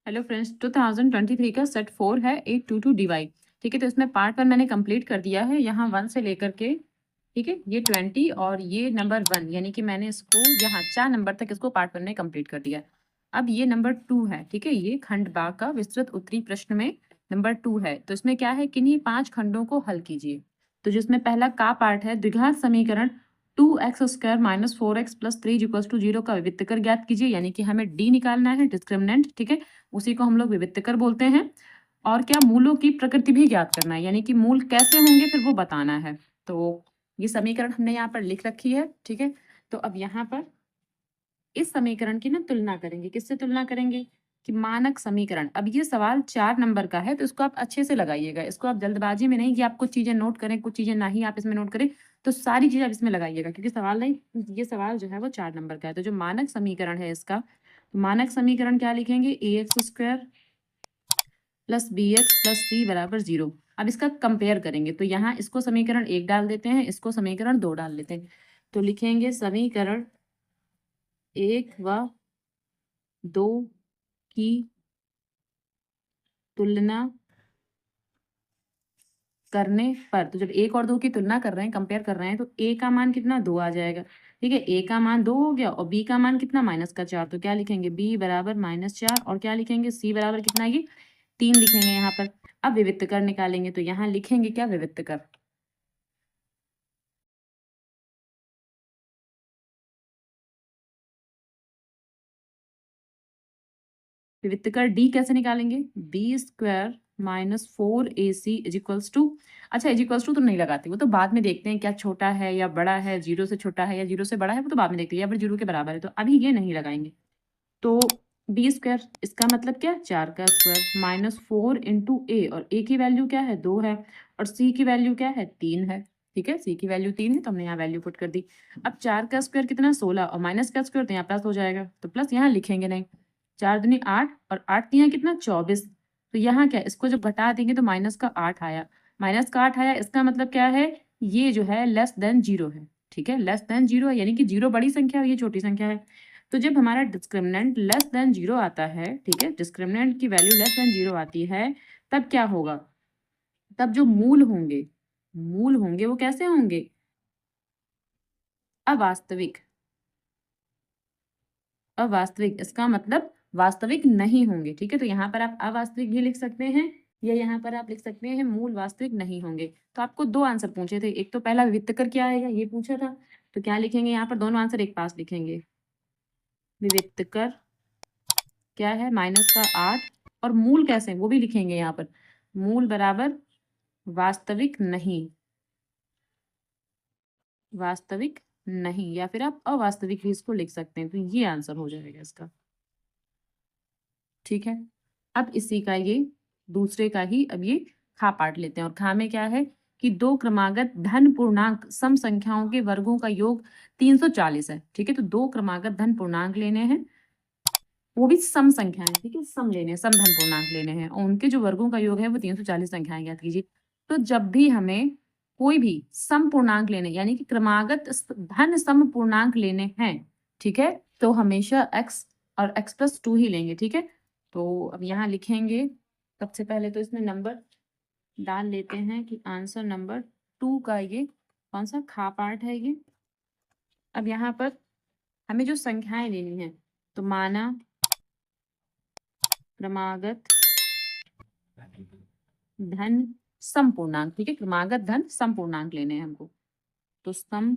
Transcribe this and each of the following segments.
Hello friends, 2023 का set 4 है 822 dy। ठीक है, तो इसमें पार्ट 1 मैंने कंप्लीट कर दिया है, यहाँ 1 से लेकर के। ठीक है, ये 20 और ये नंबर 1, यानी कि मैंने इसको यहाँ 4 नंबर तक इसको पार्ट 1 में कंप्लीट कर दिया। अब ये नंबर 2 है। ठीक है, ये खंड बा का विस्तृत उत्तरी प्रश्न में नंबर 2 है। तो इसमें क्या है, किन्हीं 5 खंडों को हल कीजिए। तो जिसमें पहला का पार्ट है, द्विघात समीकरण 2x² - 4x + 3 = 0 का विवित्तकर ज्ञात कीजिए, यानी कि हमें डी निकालना है, डिस्क्रिमिनेंट। ठीक है, उसी को हम लोग विवित्तकर बोलते हैं। और क्या, मूलों की प्रकृति भी ज्ञात करना है, यानी कि मूल कैसे होंगे फिर वो बताना है। तो ये समीकरण हमने यहाँ पर लिख रखी है। ठीक है, तो अब यहाँ पर इस समीकरण की ना तुलना करेंगे। किससे तुलना करेंगे? कि मानक समीकरण। अब ये सवाल 4 नंबर का है, तो इसको आप अच्छे से लगाइएगा। इसको आप जल्दबाजी में नहीं कि आप कुछ चीजें नोट करें, कुछ चीजें नहीं आप इसमें नोट करें, तो सारी चीजें आप इसमें लगाइएगा, क्योंकि सवाल नहीं, ये सवाल जो है वो 4 नंबर का है। तो जो मानक समीकरण है इसका, तो मानक समीकरण क्या लिखेंगे? ax² + bx + c = 0। अब इसका कंपेयर करेंगे, तो यहाँ इसको समीकरण 1 डाल देते हैं, इसको समीकरण 2 डाल लेते हैं। तो लिखेंगे समीकरण 1 व 2 की तुलना करने पर, तो जब 1 और 2 की तुलना कर रहे हैं, कंपेयर कर रहे हैं, तो a का मान कितना? 2 आ जाएगा। ठीक है, a का मान 2 हो गया और b का मान कितना? -4। तो क्या लिखेंगे? b बराबर -4, और क्या लिखेंगे? c बराबर कितना? ये 3 लिखेंगे यहाँ पर। अब विवित्तकर निकालेंगे, तो यहाँ लिखेंगे क्या? विवित्तकर। विवित्तकर डी कैसे निकालेंगे? b² - 4ac = अच्छा, = तो नहीं लगाते, वो तो बाद में देखते हैं क्या छोटा है या बड़ा है, 0 से छोटा है या 0 से बड़ा है, वो तो बाद में देखते हैं, या फिर 0 के बराबर है, तो अभी ये नहीं लगाएंगे। तो b², इसका मतलब क्या? 4 का स्क्वायर -4 × a, और a की वैल्यू क्या है? 2 है, और c की वैल्यू क्या है? 3 है। ठीक है, c की वैल्यू 3 है, तो हमने यहाँ वैल्यू पुट कर दी। अब 4 का स्क्वायर कितना? 16, और माइनस का स्क्वायर तो यहाँ प्लस हो जाएगा, तो प्लस यहाँ लिखेंगे नहीं। 4 दूनी 8, और 8 तियां कितना? 24। तो यहाँ क्या, इसको जब घटा देंगे तो माइनस का 8 आया। माइनस का 8 आया, इसका मतलब क्या है? ये जो है लेस देन 0 है। ठीक है, लेस देन 0 है, यानी कि 0 बड़ी संख्या है, ये छोटी संख्या है। तो जब हमारा डिस्क्रिमिनेंट लेस देन 0 आता है, ठीक है, डिस्क्रिमिनेंट की वैल्यू लेस देन 0 आती है, तब क्या होगा? तब जो मूल होंगे, मूल होंगे वो कैसे होंगे? अवास्तविक। अवास्तविक, इसका मतलब वास्तविक नहीं होंगे। ठीक है, तो यहाँ पर आप अवास्तविक भी लिख सकते हैं, या यहाँ पर आप लिख सकते हैं मूल वास्तविक नहीं होंगे। तो आपको 2 आंसर पूछे थे, एक तो पहला विवित्तकर क्या आएगा ये पूछा था, तो क्या लिखेंगे यहाँ पर? दोनों आंसर एक पास लिखेंगे। विवित्तकर क्या है? -8, और मूल कैसे वो भी लिखेंगे यहाँ पर। मूल बराबर वास्तविक नहीं, वास्तविक नहीं, या फिर आप अवास्तविक भी इसको लिख सकते हैं, तो ये आंसर हो जाएगा इसका। ठीक है, अब इसी का ये दूसरे का ही अब ये खा पार्ट लेते हैं, और खा में क्या है कि 2 क्रमागत धन पूर्णांक सम संख्याओं के वर्गों का योग 340 है। ठीक है, तो 2 क्रमागत धन पूर्णांक लेने हैं, वो भी सम संख्याएं। ठीक है, सम लेने हैं, सम धन पूर्णांक लेने हैं, और उनके जो वर्गों का योग है वो 340 संख्याएं ज्ञात कीजिए। तो जब भी हमें कोई भी सम पूर्णांक लेने, यानी कि क्रमागत धन सम पूर्णांक लेने हैं, ठीक है, तो हमेशा x और x+2 ही लेंगे। ठीक है, तो अब यहाँ लिखेंगे, सबसे पहले तो इसमें नंबर डाल लेते हैं कि आंसर नंबर 2 का ये कौन सा खा पार्ट है ये। अब यहाँ पर हमें जो संख्याएं लेनी है, तो माना क्रमागत धन समपूर्णांक। ठीक है, क्रमागत धन समपूर्णांक लेने हैं हमको, तो सम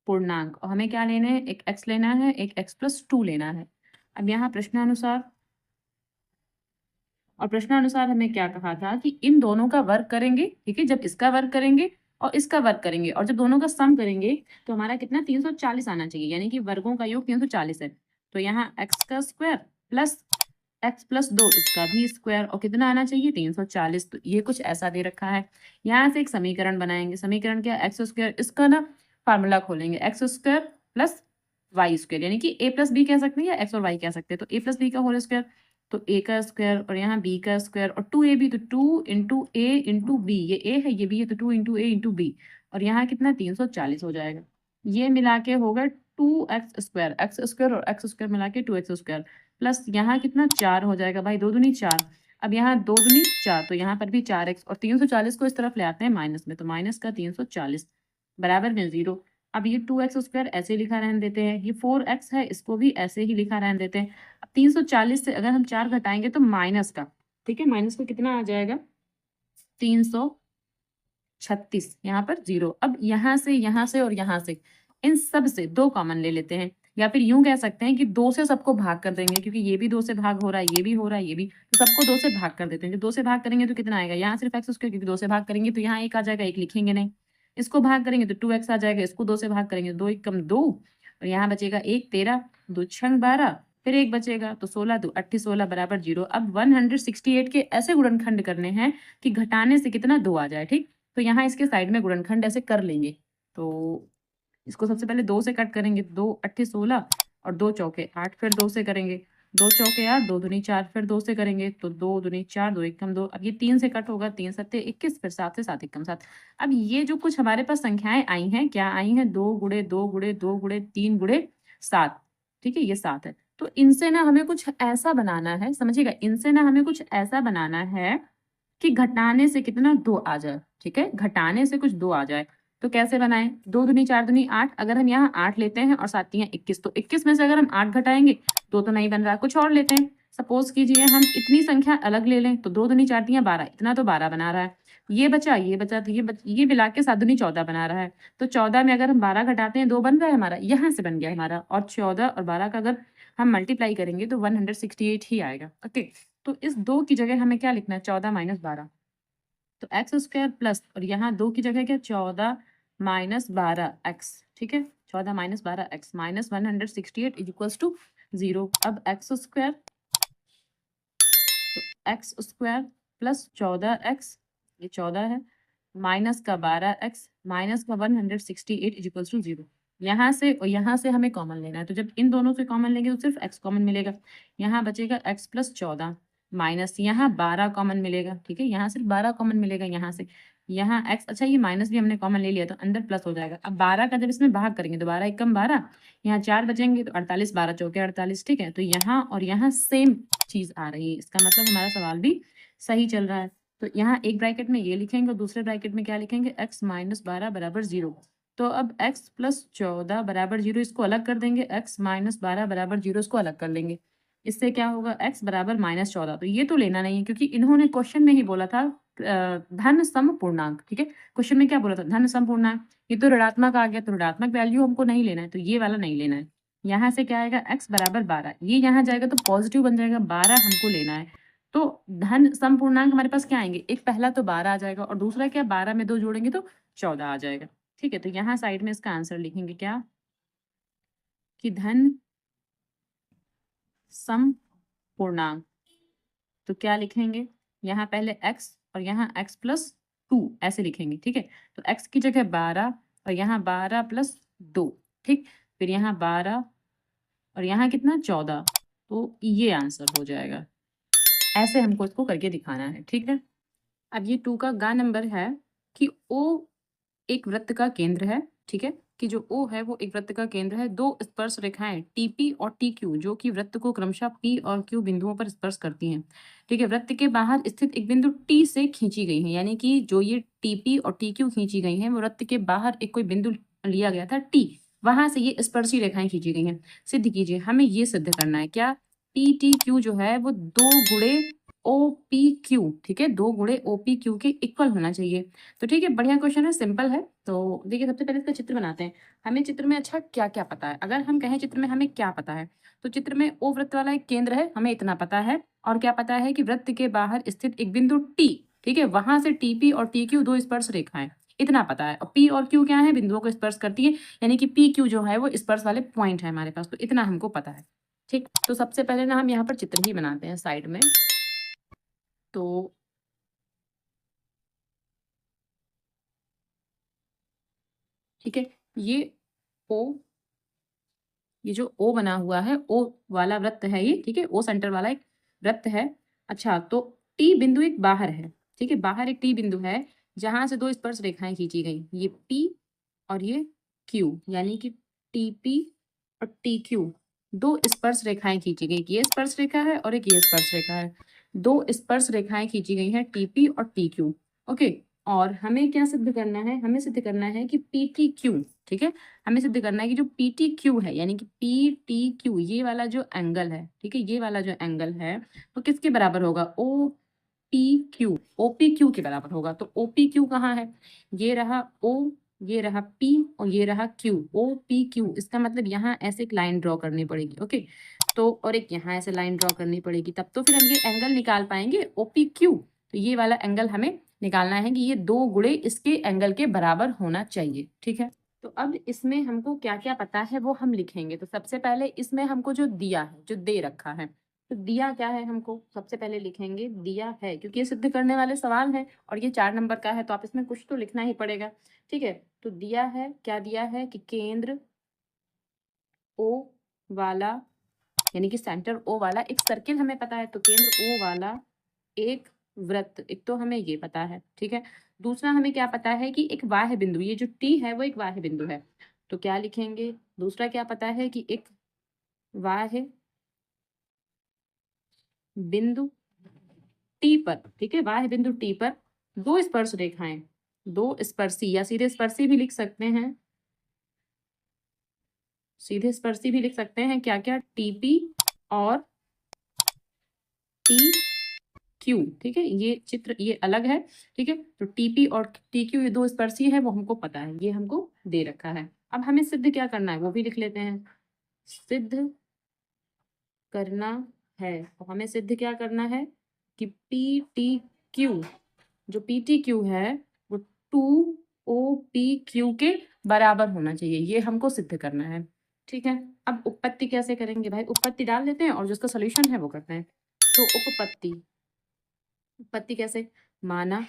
पूर्णांक, और हमें क्या लेने हैं? एक x लेना है, एक x+2 लेना है। अब यहाँ प्रश्नानुसार, और प्रश्नानुसार हमें क्या कहा था कि इन दोनों का वर्ग करेंगे। ठीक है, जब इसका वर्ग करेंगे और इसका वर्ग करेंगे, और जब दोनों का सम करेंगे, तो हमारा कितना? 340 आना चाहिए, यानी कि वर्गों का योग 340 है। तो यहाँ x का स्क्वायर प्लस x+2, इसका भी स्क्वायर, और कितना आना चाहिए? 340। तो ये कुछ ऐसा दे रखा है। यहाँ से एक समीकरण बनाएंगे। समीकरण क्या? x², इसका ना फार्मूला खोलेंगे, x² + y², यानी कि a+b कह सकते हैं या x और y कह सकते हैं। तो a+b का होल स्क्वायर, तो a का स्क्वायर, और यहाँ b का स्क्वायर, और 2ab, तो 2 × a × b, ये a है ये b है, तो 2 × a × b, और यहाँ कितना? 340 हो जाएगा। ये मिला के होगा 2x² और x² मिला के 2x²। प्लस यहाँ कितना 4 हो जाएगा भाई, 2 दूनी 4। अब यहाँ 2 दूनी 4, तो यहाँ पर भी 4x और 340 को इस तरफ ले आते हैं माइनस में, तो माइनस का 340 बराबर में 0। अब ये 2x² ऐसे लिखा रहने देते हैं, ये 4x है इसको भी ऐसे ही लिखा रहने देते हैं। अब 340 से अगर हम 4 घटाएंगे तो माइनस का, ठीक है, माइनस का कितना आ जाएगा 336, यहाँ पर 0। अब यहाँ से और यहाँ से इन सब से 2 कॉमन ले लेते हैं, या फिर यूं कह सकते हैं कि 2 से सबको भाग कर देंगे, क्योंकि ये भी 2 से भाग हो रहा है, ये भी हो रहा है, ये भी, तो सबको 2 से भाग कर देते हैं। जब 2 से भाग करेंगे तो कितना आएगा, यहाँ सिर्फ x स्क्वायर, क्योंकि 2 से भाग करेंगे तो यहाँ 1 आ जाएगा, 1 लिखेंगे नहीं। इसको भाग करेंगे तो 2x आ जाएगा, इसको 2 से भाग करेंगे 2 1 कम 2, और यहाँ बचेगा 1 13, 2 6 12, फिर 1 बचेगा तो 16 2 8 16 बराबर 0। अब 168 के ऐसे गुणनखंड करने हैं कि घटाने से कितना 2 आ जाए, ठीक। तो यहाँ इसके साइड में गुणनखंड ऐसे कर लेंगे, तो इसको सबसे पहले 2 से कट करेंगे, 2 8 16 और 2 चौके 8, फिर 2 से करेंगे, 2 चौके 8, 2 दूनी 4, फिर 2 से करेंगे तो 2 दूनी 4, 2 1 कम 2। अब ये 3 से कट होगा, 3 सत्ते 21, फिर 7 से 7 1 कम 7। अब ये जो कुछ हमारे पास संख्याएं आई हैं, क्या आई हैं, 2 गुणे 2 गुणे 2 गुणे 3 गुणे 7, ठीक है, ये 7 है। तो इनसे ना हमें कुछ ऐसा बनाना है, समझिएगा, इनसे ना हमें कुछ ऐसा बनाना है कि घटाने से कितना 2 आ जाए, ठीक है, घटाने से कुछ 2 आ जाए। तो कैसे बनाएं, 2 दूनी 4 दूनी 8, अगर हम यहाँ 8 लेते हैं और 7 तियां 21, तो 21 में से अगर हम 8 घटाएंगे 2 तो नहीं बन रहा, कुछ और लेते हैं। सपोज कीजिए हम इतनी संख्या अलग ले लें, तो 2 दूनी 4 तियां 12, इतना तो 12 बना रहा है। ये बचा तो ये मिला के 7 दूनी 14 बना रहा है। तो 14 में अगर हम 12 घटाते हैं 2 बन रहा है हमारा, यहाँ से बन गया हमारा, और 14 और 12 का अगर हम मल्टीप्लाई करेंगे तो 168 ही आएगा। ओके, तो इस 2 की जगह हमें क्या लिखना है, 14 माइनस 12, तो एक्स स्क्वायर प्लस, और यहाँ 2 की जगह क्या, 14 माइनस 12x, ठीक है, 14 minus 12x minus 168 is equals to 0। अब एक्स स्क्वायर, तो एक्स स्क्वायर प्लस 14x, ये 14 है, माइनस का 12x माइनस का 168 इज इक्वल्स टू 0। यहाँ से और यहाँ से हमें कॉमन लेना है, तो जब इन दोनों से कॉमन लेंगे तो सिर्फ x कॉमन मिलेगा, यहाँ बचेगा x प्लस 14 माइनस यहाँ 12 कॉमन मिलेगा, ठीक है, यहाँ सिर्फ 12 कॉमन मिलेगा यहाँ से, यहाँ x, अच्छा ये माइनस भी हमने कॉमन ले लिया तो अंदर प्लस हो जाएगा। अब 12 का जब इसमें भाग करेंगे तो 12 एकम 12, यहाँ 4 बचेंगे तो 48, 12 चौके 48, ठीक है, तो यहाँ और यहाँ सेम चीज आ रही है, इसका मतलब हमारा सवाल भी सही चल रहा है। तो यहाँ एक ब्रैकेट में ये लिखेंगे और दूसरे ब्रैकेट में क्या लिखेंगे, x माइनस 12 बराबर 0। तो अब x प्लस 14 बराबर 0, इसको अलग कर देंगे, x माइनस 12 बराबर 0 इसको अलग कर लेंगे, इससे क्या होगा, x बराबर माइनस 14। तो ये तो लेना नहीं है, क्योंकि इन्होंने क्वेश्चन में ही बोला था धन सम पूर्णांक, ठीक है, क्वेश्चन में क्या बोला था, धन सम पूर्णांक, ये तो ऋणात्मक आ गया, तो ऋणात्मक वैल्यू हमको नहीं लेना है, तो ये वाला नहीं लेना है। यहाँ से क्या आएगा, x बराबर 12, ये यहाँ जाएगा तो पॉजिटिव बन जाएगा, 12 हमको लेना है। तो धन सम पूर्णांक हमारे पास क्या आएंगे, एक पहला तो 12 आ जाएगा और दूसरा क्या, 12 में 2 जोड़ेंगे तो 14 आ जाएगा, ठीक है। तो यहाँ साइड में इसका आंसर लिखेंगे क्या, कि धन सम पूर्णांक, तो क्या लिखेंगे, यहाँ पहले x और यहाँ x प्लस 2 ऐसे लिखेंगे, ठीक है। तो x की जगह 12 और यहाँ 12 प्लस 2, ठीक, फिर यहाँ 12 और यहाँ कितना 14, तो ये आंसर हो जाएगा। ऐसे हमको इसको करके दिखाना है, ठीक है। अब ये 2 का गा नंबर है कि O एक वृत्त का केंद्र है, ठीक है, कि जो O है वो एक वृत्त का केंद्र है। 2 स्पर्श रेखाएं TP और TQ जो कि वृत्त को क्रमशः P और Q बिंदुओं पर स्पर्श करती हैं, ठीक है, वृत्त के बाहर स्थित एक बिंदु T से खींची गई है, यानी कि जो ये TP और TQ खींची गई हैं वो वृत्त के बाहर एक कोई बिंदु लिया गया था T, वहां से ये स्पर्शी रेखाएं खींची गई हैं। सिद्ध कीजिए, हमें ये सिद्ध करना है क्या, PTQ जो है वो 2 गुणे OPQ, ठीक है, 2 गुणे OPQ के इक्वल होना चाहिए। तो ठीक है, बढ़िया क्वेश्चन है, सिंपल है। तो देखिए सबसे पहले इसका चित्र बनाते हैं। हमें चित्र में अच्छा क्या क्या पता है, अगर हम कहें चित्र में हमें क्या पता है, तो चित्र में O वृत्त वाला एक केंद्र है, हमें इतना पता है, और क्या पता है कि वृत्त के बाहर स्थित एक बिंदु T, ठीक है, वहां से TP और TQ 2 स्पर्श रेखाएं, इतना पता है। और P और Q क्या है, बिंदुओं को स्पर्श करती है, यानी कि PQ जो है वो स्पर्श वाले पॉइंट है हमारे पास, तो इतना हमको पता है, ठीक। तो सबसे पहले ना हम यहाँ पर चित्र ही बनाते हैं साइड में। तो ठीक है, ये O, ये जो O बना हुआ है, O वाला वृत्त है ये, ठीक है, O सेंटर वाला एक वृत्त है। अच्छा, तो T बिंदु एक बाहर है, ठीक है, बाहर एक T बिंदु है जहां से 2 स्पर्श रेखाएं खींची गई, ये P और ये Q, यानी कि TP और TQ दो स्पर्श रेखाएं खींची गई, ये स्पर्श रेखा है और एक ये स्पर्श रेखा है, दो स्पर्श रेखाएं खींची गई हैं टीपी और टी क्यू। ओके, और हमें क्या सिद्ध करना है, हमें सिद्ध करना है कि पी टी क्यू, ठीक है, हमें सिद्ध करना है कि जो पी टी क्यू है यानी कि पी टी क्यू ये वाला जो एंगल है, ठीक है, ये वाला जो एंगल है वो किसके बराबर होगा, O P Q, O P Q के बराबर होगा। तो ओ पी क्यू कहाँ है, ये रहा ओ, ये रहा P और ये रहा Q, ओ पी क्यू, इसका मतलब यहाँ ऐसे एक लाइन ड्रॉ करनी पड़ेगी। ओके, तो और एक यहाँ ऐसे लाइन ड्रॉ करनी पड़ेगी, तब तो फिर हम ये एंगल निकाल पाएंगे ओ पी क्यू। तो ये वाला एंगल हमें निकालना है कि ये दो गुणे इसके एंगल के बराबर होना चाहिए, ठीक है। तो अब इसमें हमको क्या क्या पता है वो हम लिखेंगे। तो सबसे पहले इसमें हमको जो दिया है, जो दे रखा है, तो दिया क्या है हमको सबसे पहले लिखेंगे, दिया है, क्योंकि ये सिद्ध करने वाले सवाल हैं और ये 4 नंबर का है तो आप इसमें कुछ तो लिखना ही पड़ेगा, ठीक है। तो दिया है, क्या दिया है कि केंद्र ओ वाला, यानी कि सेंटर ओ वाला एक सर्किल हमें पता है, तो केंद्र ओ वाला एक वृत्त, एक तो हमें ये पता है, ठीक है। दूसरा हमें क्या पता है कि एक बाह्य बिंदु, ये जो टी है वो एक बाह्य बिंदु है, तो क्या लिखेंगे, दूसरा क्या पता है कि एक बाह्य बिंदु टी पर, ठीक है, बाह्य बिंदु टी पर दो स्पर्श रेखाएं, दो स्पर्शी या सीधे स्पर्शी भी लिख सकते हैं, सीधे स्पर्शी भी लिख सकते हैं, क्या क्या, टीपी और टी क्यू, ठीक है, ये चित्र ये अलग है, ठीक है। तो टीपी और टी क्यू ये दो स्पर्शी है, वो हमको पता है, ये हमको दे रखा है। अब हमें सिद्ध क्या करना है वो भी लिख लेते हैं, सिद्ध करना है, तो हमें सिद्ध क्या करना है कि पी टी क्यू, जो पी टी क्यू है वो टू ओ पी क्यू के बराबर होना चाहिए, ये हमको सिद्ध करना है, ठीक है। अब उत्पत्ति कैसे करेंगे भाई, उत्पत्ति डाल देते हैं और जो उसका सोल्यूशन है वो करते हैं। तो उपपत्ति, उत्पत्ति कैसे, माना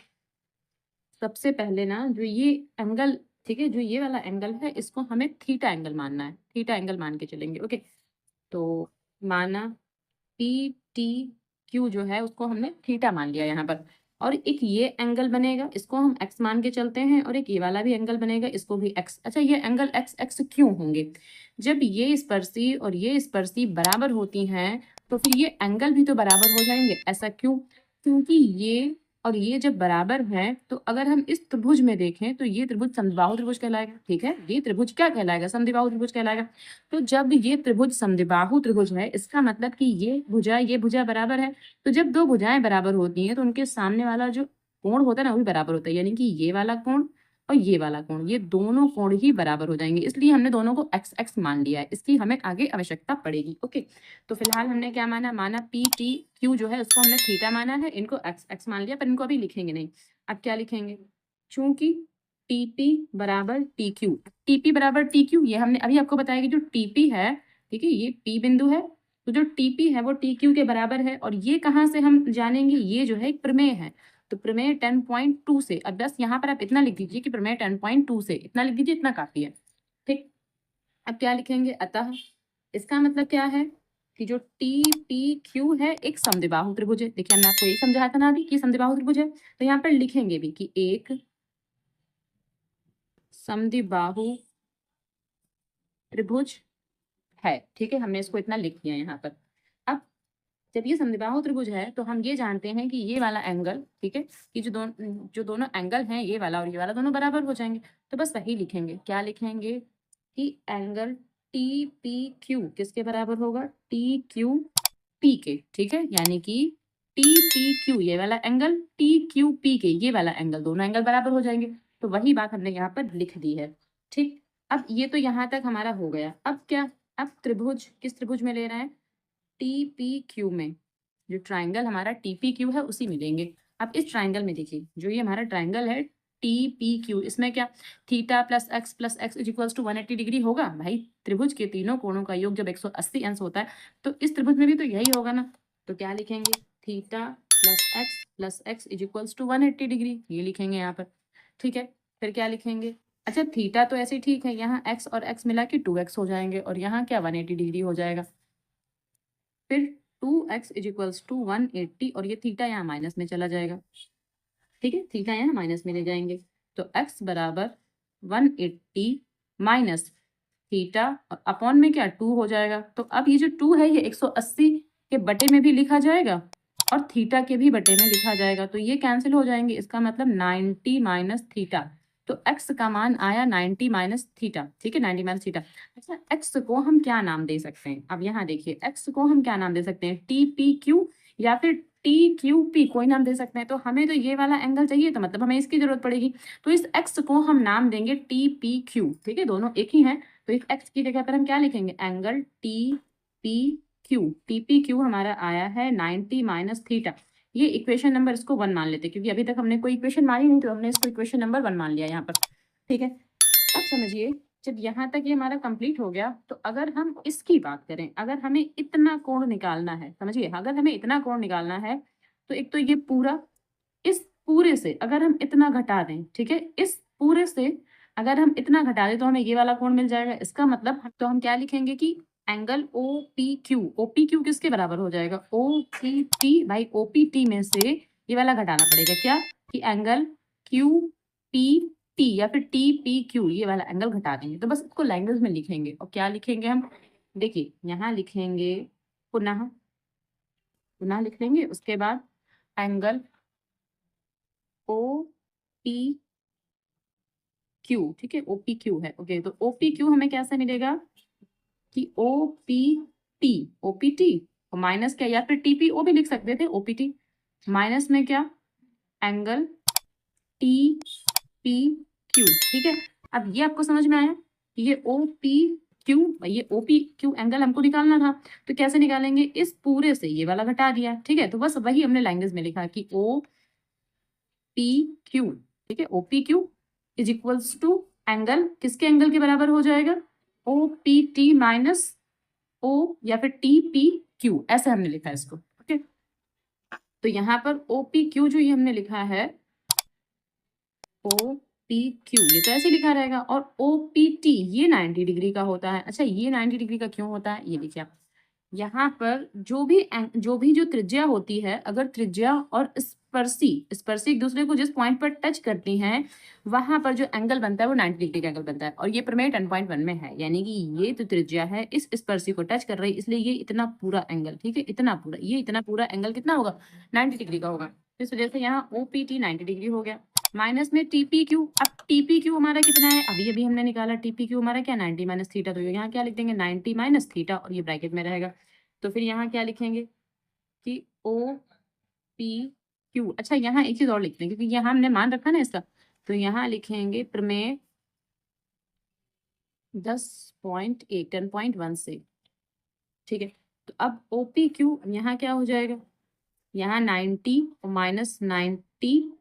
सबसे पहले ना जो ये एंगल, ठीक है, जो ये वाला एंगल है इसको हमें थीटा एंगल मानना है, थीटा एंगल मान के चलेंगे। ओके, तो माना पी टी क्यू जो है उसको हमने थीटा मान लिया यहाँ पर, और एक ये एंगल बनेगा इसको हम एक्स मान के चलते हैं, और एक ये वाला भी एंगल बनेगा इसको भी एक्स। अच्छा, ये एंगल एक्स एक्स क्यों होंगे, जब ये स्पर्शी और ये स्पर्शी बराबर होती हैं तो फिर ये एंगल भी तो बराबर हो जाएंगे, ऐसा क्यों, क्योंकि ये और ये जब बराबर हैं तो अगर हम इस त्रिभुज में देखें तो ये त्रिभुज समद्विबाहु त्रिभुज कहलाएगा, ठीक है, ये त्रिभुज क्या कहलाएगा, समद्विबाहु त्रिभुज कहलाएगा। तो जब ये त्रिभुज समद्विबाहु त्रिभुज है इसका मतलब कि ये भुजा बराबर है, तो जब दो भुजाएं बराबर होती हैं तो उनके सामने वाला जो कोण होता है ना वो भी बराबर होता है, यानी कि ये वाला कोण और ये वाला कोण, ये दोनों कोण ही बराबर हो जाएंगे, इसलिए हमने दोनों को एक्स एक्स मान लिया है, इसकी हमें आगे आवश्यकता पड़ेगी। ओके, तो फिलहाल हमने क्या माना, माना पी टी क्यू जो है उसको हमने थीटा माना है, इनको एक्स एक्स मान लिया, पर इनको अभी लिखेंगे नहीं। अब क्या लिखेंगे, चूंकि टीपी बराबर टी क्यू, टीपी बराबर टी क्यू, ये हमने अभी आपको बताया कि जो टीपी है, ठीक है, ये पी बिंदु है, तो जो टीपी है वो टी क्यू के बराबर है, और ये कहाँ से हम जानेंगे, ये जो है एक प्रमेय है, तो प्रमेय 10.2 से, अब बस यहाँ पर आप इतना लिख दीजिए कि प्रमेय 10.2 से, इतना लिख दीजिए, इतना काफी है, ठीक। अब क्या लिखेंगे, अतः इसका मतलब क्या है कि जो टी पी क्यू है एक समद्विबाहु त्रिभुज है, देखिए हमने आपको यही समझाया था ना अभी कि समद्विबाहु त्रिभुज है, तो यहाँ पर लिखेंगे भी कि एक समद्विबाहु त्रिभुज है, ठीक है, हमने इसको इतना लिख दिया यहाँ पर। अब जब ये समद्विबाहु त्रिभुज है तो हम ये जानते हैं कि ये वाला एंगल, ठीक है, कि जो दोनों एंगल हैं ये वाला और ये वाला दोनों बराबर हो जाएंगे, तो बस वही लिखेंगे, क्या लिखेंगे कि एंगल टी पी क्यू किसके बराबर होगा, टी क्यू पी के, ठीक है, यानी कि टी पी क्यू ये वाला एंगल, टी क्यू पी के ये वाला एंगल, दोनों एंगल बराबर हो जाएंगे, तो वही बात हमने यहाँ पर लिख दी है, ठीक। अब ये तो यहाँ तक हमारा हो गया, अब क्या, अब त्रिभुज किस त्रिभुज में ले रहे हैं, टी पी क्यू में, जो ट्राइंगल हमारा टी पी क्यू है उसी में लेंगे। अब इस ट्राइंगल में देखिए जो ये हमारा ट्राइंगल है टी पी क्यू, इसमें क्या theta plus x is equals to 180 degree होगा भाई, त्रिभुज के तीनों कोणों का योग जब 180 अंश होता है तो इस त्रिभुज में भी तो यही होगा ना, तो क्या लिखेंगे, theta plus x is equals to 180 degree, ये लिखेंगे यहाँ पर, ठीक है। फिर क्या लिखेंगे, अच्छा थीटा तो ऐसे ठीक है, यहाँ एक्स और एक्स मिला के 2x हो जाएंगे, और यहाँ क्या 180 डिग्री हो जाएगा, फिर 2x इज इक्वल्स टू 180, और ये थीटा यहाँ माइनस में चला जाएगा, ठीक है, थीटा यहाँ माइनस में ले जाएंगे, तो x बराबर 180 माइनस थीटा और अपॉन में क्या 2 हो जाएगा। तो अब ये जो 2 है ये 180 के बटे में भी लिखा जाएगा और थीटा के भी बटे में लिखा जाएगा, तो ये कैंसिल हो जाएंगे। इसका मतलब 90 माइनस थीटा, तो x का मान आया 90 माइनस थीटा। ठीक है, 90 माइनस थीटा। अच्छा, x को हम क्या नाम दे सकते हैं? अब यहाँ देखिए x को हम क्या नाम दे सकते हैं, टी पी क्यू या फिर टी क्यू पी, कोई नाम दे सकते हैं। तो हमें तो ये वाला एंगल चाहिए, तो मतलब हमें इसकी जरूरत पड़ेगी। तो इस x को हम नाम देंगे टी पी क्यू। ठीक है, दोनों एक ही हैं, तो इस x की जगह पर हम क्या लिखेंगे, angle T P Q. T P Q हमारा आया है 90 माइनस थीटा। ये इक्वेशन नंबर इसको 1 मान लेते हैं, क्योंकि अभी तक हमने कोई इक्वेशन मानी नहीं, तो हमने इसको इक्वेशन नंबर 1 मान लिया यहाँ पर। ठीक है, अब समझिए, जब यहाँ तक ये हमारा कंप्लीट हो गया, तो अगर हम इसकी बात करें, अगर हमें इतना कोण निकालना है, समझिए, अगर हमें इतना कोण निकालना है, तो एक तो ये पूरा, इस पूरे से अगर हम इतना घटा दें, ठीक है, इस पूरे से अगर हम इतना घटा दें तो हमें ये वाला कोण मिल जाएगा। इसका मतलब तो हम क्या लिखेंगे कि angle O P Q, O P Q किसके बराबर हो जाएगा, ओ पी टी। भाई ओ पी टी में से ये वाला घटाना पड़ेगा, क्या कि एंगल क्यू पी टी या फिर टी पी क्यू, ये वाला एंगल घटा देंगे। तो बस इसको लैंग्वेज में लिखेंगे, और क्या लिखेंगे हम, देखिए यहाँ लिखेंगे, पुनः पुनः लिख लेंगे, उसके बाद एंगल ओ पी क्यू। ठीक है, ओ पी क्यू है, ओके। तो ओ पी क्यू हमें कैसे मिलेगा कि O P T, O P T और माइनस क्या, या फिर टी पी ओ भी लिख सकते थे, ओ पी टी माइनस में क्या, एंगल टी पी क्यू। ठीक है, अब ये आपको समझ में आया कि ये ओ पी क्यू, ये ओ पी क्यू एंगल हमको निकालना था, तो कैसे निकालेंगे, इस पूरे से ये वाला घटा दिया। ठीक है, तो बस वही हमने लैंग्वेज में लिखा कि ओ पी क्यू। ठीक है, O P Q is equals to angle, किसके एंगल के बराबर हो जाएगा, O P T minus O या फिर टी पी क्यू, ऐसे हमने लिखा है इसको। ओके, तो यहाँ पर ओ पी क्यू जो ये हमने लिखा है, ओ पी क्यू, ये तो ऐसे लिखा रहेगा, और ओ पी टी ये 90 डिग्री का होता है। अच्छा, ये 90 डिग्री का क्यों होता है, ये देखिए आप, यहाँ पर जो त्रिज्या होती है, अगर त्रिज्या और स्पर्शी स्पर्शी एक दूसरे को जिस पॉइंट पर टच करती हैं, वहां पर जो एंगल बनता है वो 90 डिग्री का एंगल बनता है। और ये प्रमेय 10.1 में है, यानी कि ये तो त्रिज्या है, इस स्पर्शी को टच कर रही है, इसलिए ये इतना पूरा एंगल, ठीक है, इतना पूरा, ये इतना पूरा एंगल कितना होगा, 90 डिग्री का होगा। इस वजह से यहाँ ओ पी टी 90 डिग्री हो गया, माइनस में टीपी क्यू। अब टीपी क्यू हमारा कितना है, अभी अभी हमने निकाला, टीपी क्यू हमारा क्या, 90 माइनस थीटा। तो यहाँ क्या लिख देंगे, 90 माइनस थीटा, और ये ब्रैकेट में रहेगा। तो फिर यहाँ क्या लिखेंगे कि ओ पी क्यू। अच्छा, यहाँ एक चीज और लिखते हैं, क्योंकि यहाँ हमने मान रखा ना इसका, तो यहाँ लिखेंगे प्रमेय 10.1 10.1 से। ठीक है, तो अब ओ पी क्यू यहाँ क्या हो जाएगा, यहाँ 90 और माइनस 90,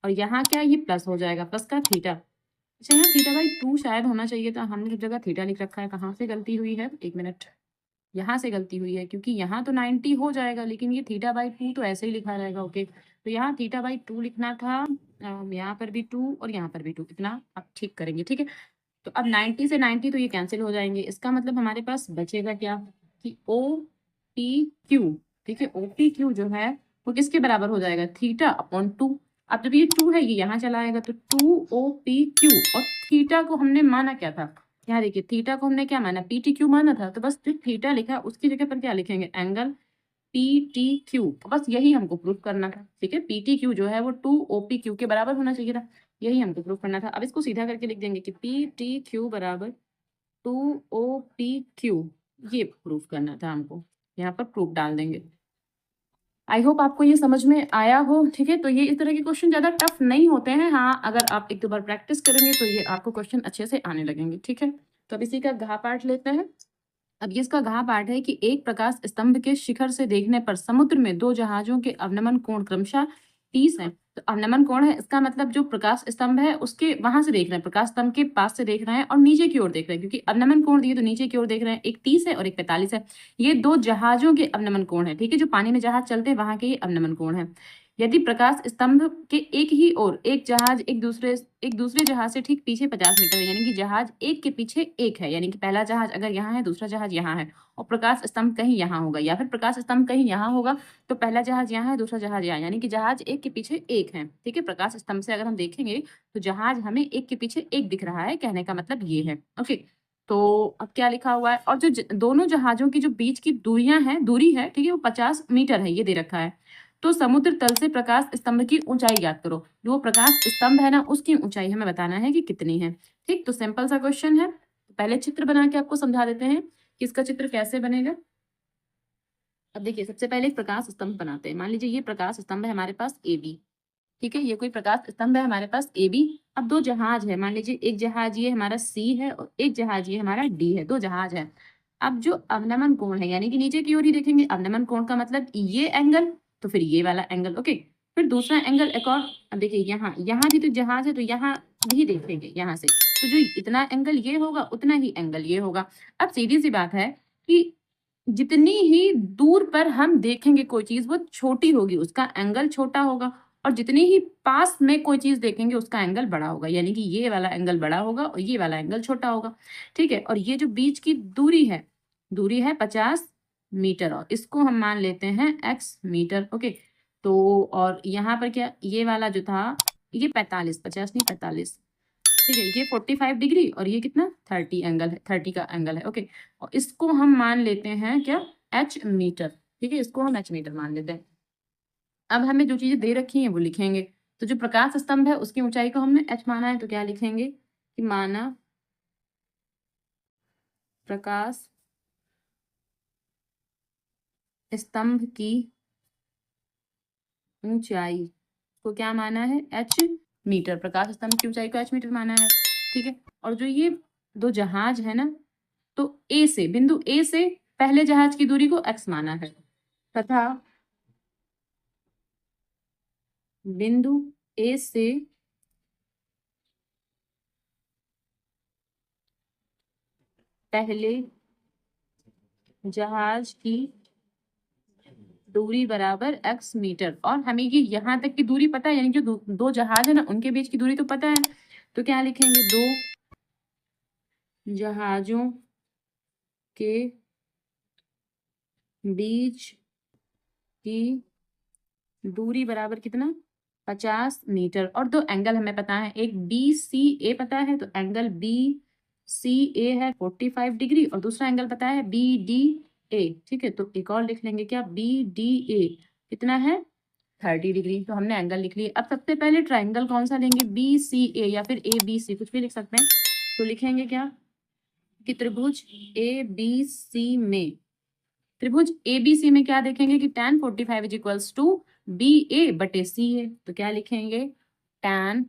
और यहाँ क्या, ये प्लस हो जाएगा, प्लस का थीटा। अच्छा, यहाँ थीटा बाई 2 शायद होना चाहिए था, हमने सब जगह थीटा लिख रखा है, कहाँ से गलती हुई है, एक मिनट, यहाँ से गलती हुई है, क्योंकि यहाँ तो 90 हो जाएगा, लेकिन ये थीटा बाई 2 तो ऐसे ही लिखा रहेगा। ओके, तो यहाँ थीटा बाई 2 लिखना था, यहाँ पर भी 2 और यहाँ पर भी 2, इतना आप ठीक करेंगे। ठीक है, तो अब 90 से 90 तो ये कैंसिल हो जाएंगे, इसका मतलब हमारे पास बचेगा क्या कि ओ पी क्यू। ठीक है, ओ पी क्यू जो है वो किसके बराबर हो जाएगा, थीटा अपॉन 2। अब जब ये 2 है, ये यहाँ चला आएगा, तो 2 ओ पी क्यू, और थीटा को हमने माना क्या था, यहाँ देखिए, थीटा को हमने क्या माना, पी टी क्यू माना था, तो बस जो थीटा लिखा उसकी जगह पर क्या लिखेंगे, एंगल पी टी क्यू। बस यही हमको प्रूफ करना था। ठीक है, पी टी क्यू जो है वो 2 ओ पी क्यू के बराबर होना चाहिए था, यही हमको प्रूफ करना था। अब इसको सीधा करके लिख देंगे कि पी टी क्यू बराबर 2 ओ पी क्यू, ये प्रूफ करना था हमको, यहाँ पर प्रूफ डाल देंगे। आई होप आपको ये समझ में आया हो। ठीक है, तो ये इस तरह के क्वेश्चन ज़्यादा टफ नहीं होते हैं, हाँ अगर आप एक दो बार प्रैक्टिस करेंगे तो ये आपको क्वेश्चन अच्छे से आने लगेंगे। ठीक है, तो अब इसी का घ पार्ट लेते हैं। अब ये इसका घ पार्ट है कि एक प्रकाश स्तंभ के शिखर से देखने पर समुद्र में दो जहाजों के अवनमन कोण क्रमशः 30 है। तो अवनमन कोण है, इसका मतलब जो प्रकाश स्तंभ है उसके वहां से देख रहे हैं, प्रकाश स्तंभ के पास से देख रहे हैं और नीचे की ओर देख रहे हैं, क्योंकि अवनमन कोण दिए तो नीचे की ओर देख रहे हैं, एक 30 है और एक 45 है। ये दो जहाजों के अवनमन कोण है। ठीक है, जो पानी में जहाज चलते हैं वहां के ये अवनमन कोण है। यदि प्रकाश स्तंभ के एक ही ओर एक जहाज एक दूसरे जहाज से ठीक पीछे 50 मीटर है, यानी कि जहाज एक के पीछे एक है, यानी कि पहला जहाज अगर यहाँ है, दूसरा जहाज यहाँ है, और प्रकाश स्तंभ कहीं यहाँ होगा, या फिर प्रकाश स्तंभ कहीं यहाँ होगा, तो पहला जहाज यहाँ है, दूसरा जहाज यहाँ, यानी कि जहाज एक के पीछे एक है। ठीक है, प्रकाश स्तंभ से अगर हम देखेंगे तो जहाज हमें एक के पीछे एक दिख रहा है, कहने का मतलब ये है। ओके, तो अब क्या लिखा हुआ है, और जो दोनों जहाजों की जो बीच की दूरी है, ठीक है, वो 50 मीटर है, ये दे रखा है। तो समुद्र तल से प्रकाश स्तंभ की ऊंचाई ज्ञात करो। जो प्रकाश स्तंभ है ना, उसकी ऊंचाई हमें बताना है कि कितनी है। ठीक, तो सिंपल सा क्वेश्चन है। पहले चित्र बना के आपको समझा देते हैं कि इसका चित्र कैसे बनेगा। अब देखिए, सबसे पहले एक प्रकाश स्तंभ बनाते हैं। मान लीजिए ये प्रकाश स्तंभ है हमारे पास ए बी, ठीक है, ये कोई प्रकाश स्तंभ है हमारे पास ए बी। अब दो जहाज है, मान लीजिए एक जहाज ये हमारा सी है और एक जहाज ये हमारा डी है, दो जहाज है। अब जो अवनमन कोण है, यानी कि नीचे की ओर ही देखेंगे, अवनमन कोण का मतलब ये एंगल, तो फिर ये वाला एंगल, ओके। फिर दूसरा एंगल एक और, अब देखिए यहाँ यहाँ भी तो जहाज है, तो यहाँ भी देखेंगे यहाँ से, तो जो इतना एंगल ये होगा उतना ही एंगल ये होगा। अब सीधी सी बात है कि जितनी ही दूर पर हम देखेंगे कोई चीज, वो छोटी होगी, उसका एंगल छोटा होगा, और जितनी ही पास में कोई चीज देखेंगे उसका एंगल बड़ा होगा, यानी कि ये वाला एंगल बड़ा होगा और ये वाला एंगल छोटा होगा। ठीक है, और ये जो बीच की दूरी है 50 मीटर, और इसको हम मान लेते हैं x मीटर, ओके। तो और यहाँ पर क्या, ये वाला जो था ये 50 नहीं 45, ठीक है, ये 45 डिग्री और ये कितना 30 एंगल है, 30 का एंगल है, ओके। और इसको हम मान लेते हैं क्या, h मीटर, ठीक है, इसको हम h मीटर मान लेते हैं। अब हमें जो चीजें दे रखी हैं वो लिखेंगे। तो जो प्रकाश स्तंभ है उसकी ऊंचाई को हमने h माना है, तो क्या लिखेंगे कि माना प्रकाश स्तंभ की ऊंचाई को क्या माना है, h मीटर। प्रकाश स्तंभ की ऊंचाई को h मीटर माना है, ठीक है। और जो ये दो जहाज है ना, तो बिंदु ए से पहले जहाज की दूरी को x माना है, तथा बिंदु ए से पहले जहाज की दूरी बराबर x मीटर। और हमें ये यहाँ तक की दूरी पता है, यानी जो दो जहाज है ना उनके बीच की दूरी तो पता है, तो क्या लिखेंगे, दो जहाजों के बीच की दूरी बराबर कितना, 50 मीटर। और दो एंगल हमें पता है, एक बी सी ए पता है, तो एंगल बी सी ए है 45 डिग्री, और दूसरा एंगल पता है बी डी ए, ठीक है। तो एक और लिख लेंगे क्या, बी डी ए कितना है 30 डिग्री। तो हमने एंगल लिख लिए। अब सबसे पहले ट्राइंगल कौन सा लेंगे, बी सी ए या फिर ए बी सी, कुछ भी लिख सकते हैं। तो लिखेंगे क्या कि त्रिभुज ए बी सी में, त्रिभुज एबीसी में क्या देखेंगे कि tan 45 is equals to B A बटे सी है। तो क्या लिखेंगे, tan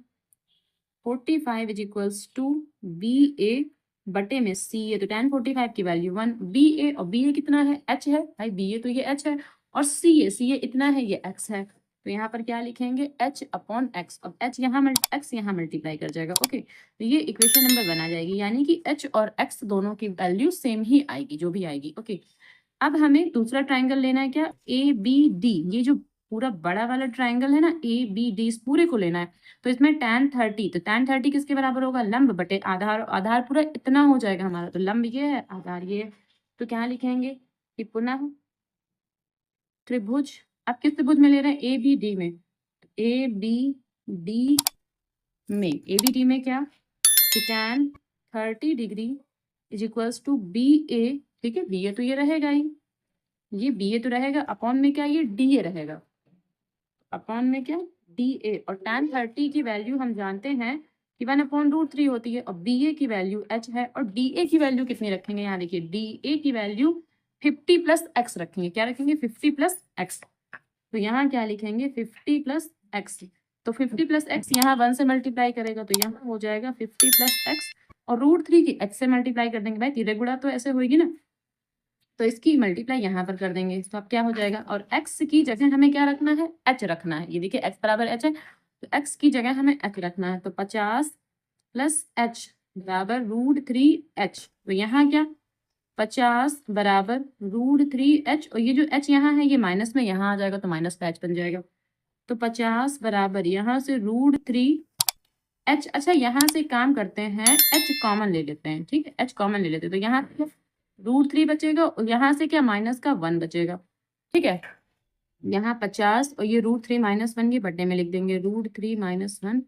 45 is equals to B A बटे में सी है। तो tan 45 की वैल्यू 1, बी ए, और बी ए कितना है, h है भाई, बी ए तो ये h है, और सी ए इतना है, ये x है। तो यहाँ पर क्या लिखेंगे, h अपॉन x। अब x यहाँ मल्टीप्लाई कर जाएगा, ओके। तो ये इक्वेशन नंबर 1 आ जाएगी, यानी कि h और x दोनों की वैल्यू सेम ही आएगी, जो भी आएगी, ओके। अब हमें दूसरा ट्राइंगल लेना है, क्या, ए बी डी, ये जो पूरा बड़ा वाला ट्राइंगल है ना, ए बी डी, इस पूरे को लेना है। तो इसमें tan 30, तो tan 30 किसके बराबर होगा, लंब बटे आधार, आधार पूरा इतना हो जाएगा हमारा, तो लंब ये है, आधार ये है। तो क्या लिखेंगे कि पुनः त्रिभुज, अब किस त्रिभुज में ले रहे हैं, ए बी डी में, ए बी डी में, ए बी डी में क्या कि tan 30 degree is equals to B A, ठीक है, बी ए तो ये रहेगा ही, ये बी ए तो रहेगा, अपॉन में क्या, ये डी ए रहेगा, अपॉन में क्या, डी ए। और tan 30 की वैल्यू हम जानते हैं कि 1/√3 होती है, और बी ए की वैल्यू h है, और डी ए की वैल्यू कितनी रखेंगे, यहाँ देखिए डी ए की वैल्यू 50 प्लस एक्स रखेंगे, क्या रखेंगे 50 प्लस एक्स। तो यहाँ क्या लिखेंगे 50 प्लस एक्स। तो 50 प्लस एक्स यहाँ 1 से मल्टीप्लाई करेगा, तो यहाँ हो जाएगा 50 प्लस एक्स, और √3 की h से मल्टीप्लाई कर देंगे, भाई तिरक गुणा तो ऐसे होगी ना, तो इसकी मल्टीप्लाई यहाँ पर कर देंगे, तो अब क्या हो जाएगा, और x की जगह हमें क्या रखना है, h रखना है। ये देखिए x बराबर h है, तो x की जगह हमें h रखना है। तो 50 प्लस h बराबर √3h। तो यहाँ क्या 50 बराबर √3h, और ये जो h यहाँ है ये माइनस में यहाँ आ जाएगा, तो माइनस का h बन जाएगा। तो 50 बराबर यहाँ से √3h। अच्छा, यहाँ से काम करते हैं, h कॉमन ले लेते हैं, ठीक है, h कॉमन ले लेते हैं, तो यहाँ √3 बचेगा, और यहाँ से क्या माइनस का 1 बचेगा, ठीक है। यहाँ 50 और ये √3 - 1 के बटे में लिख देंगे, √3 - 1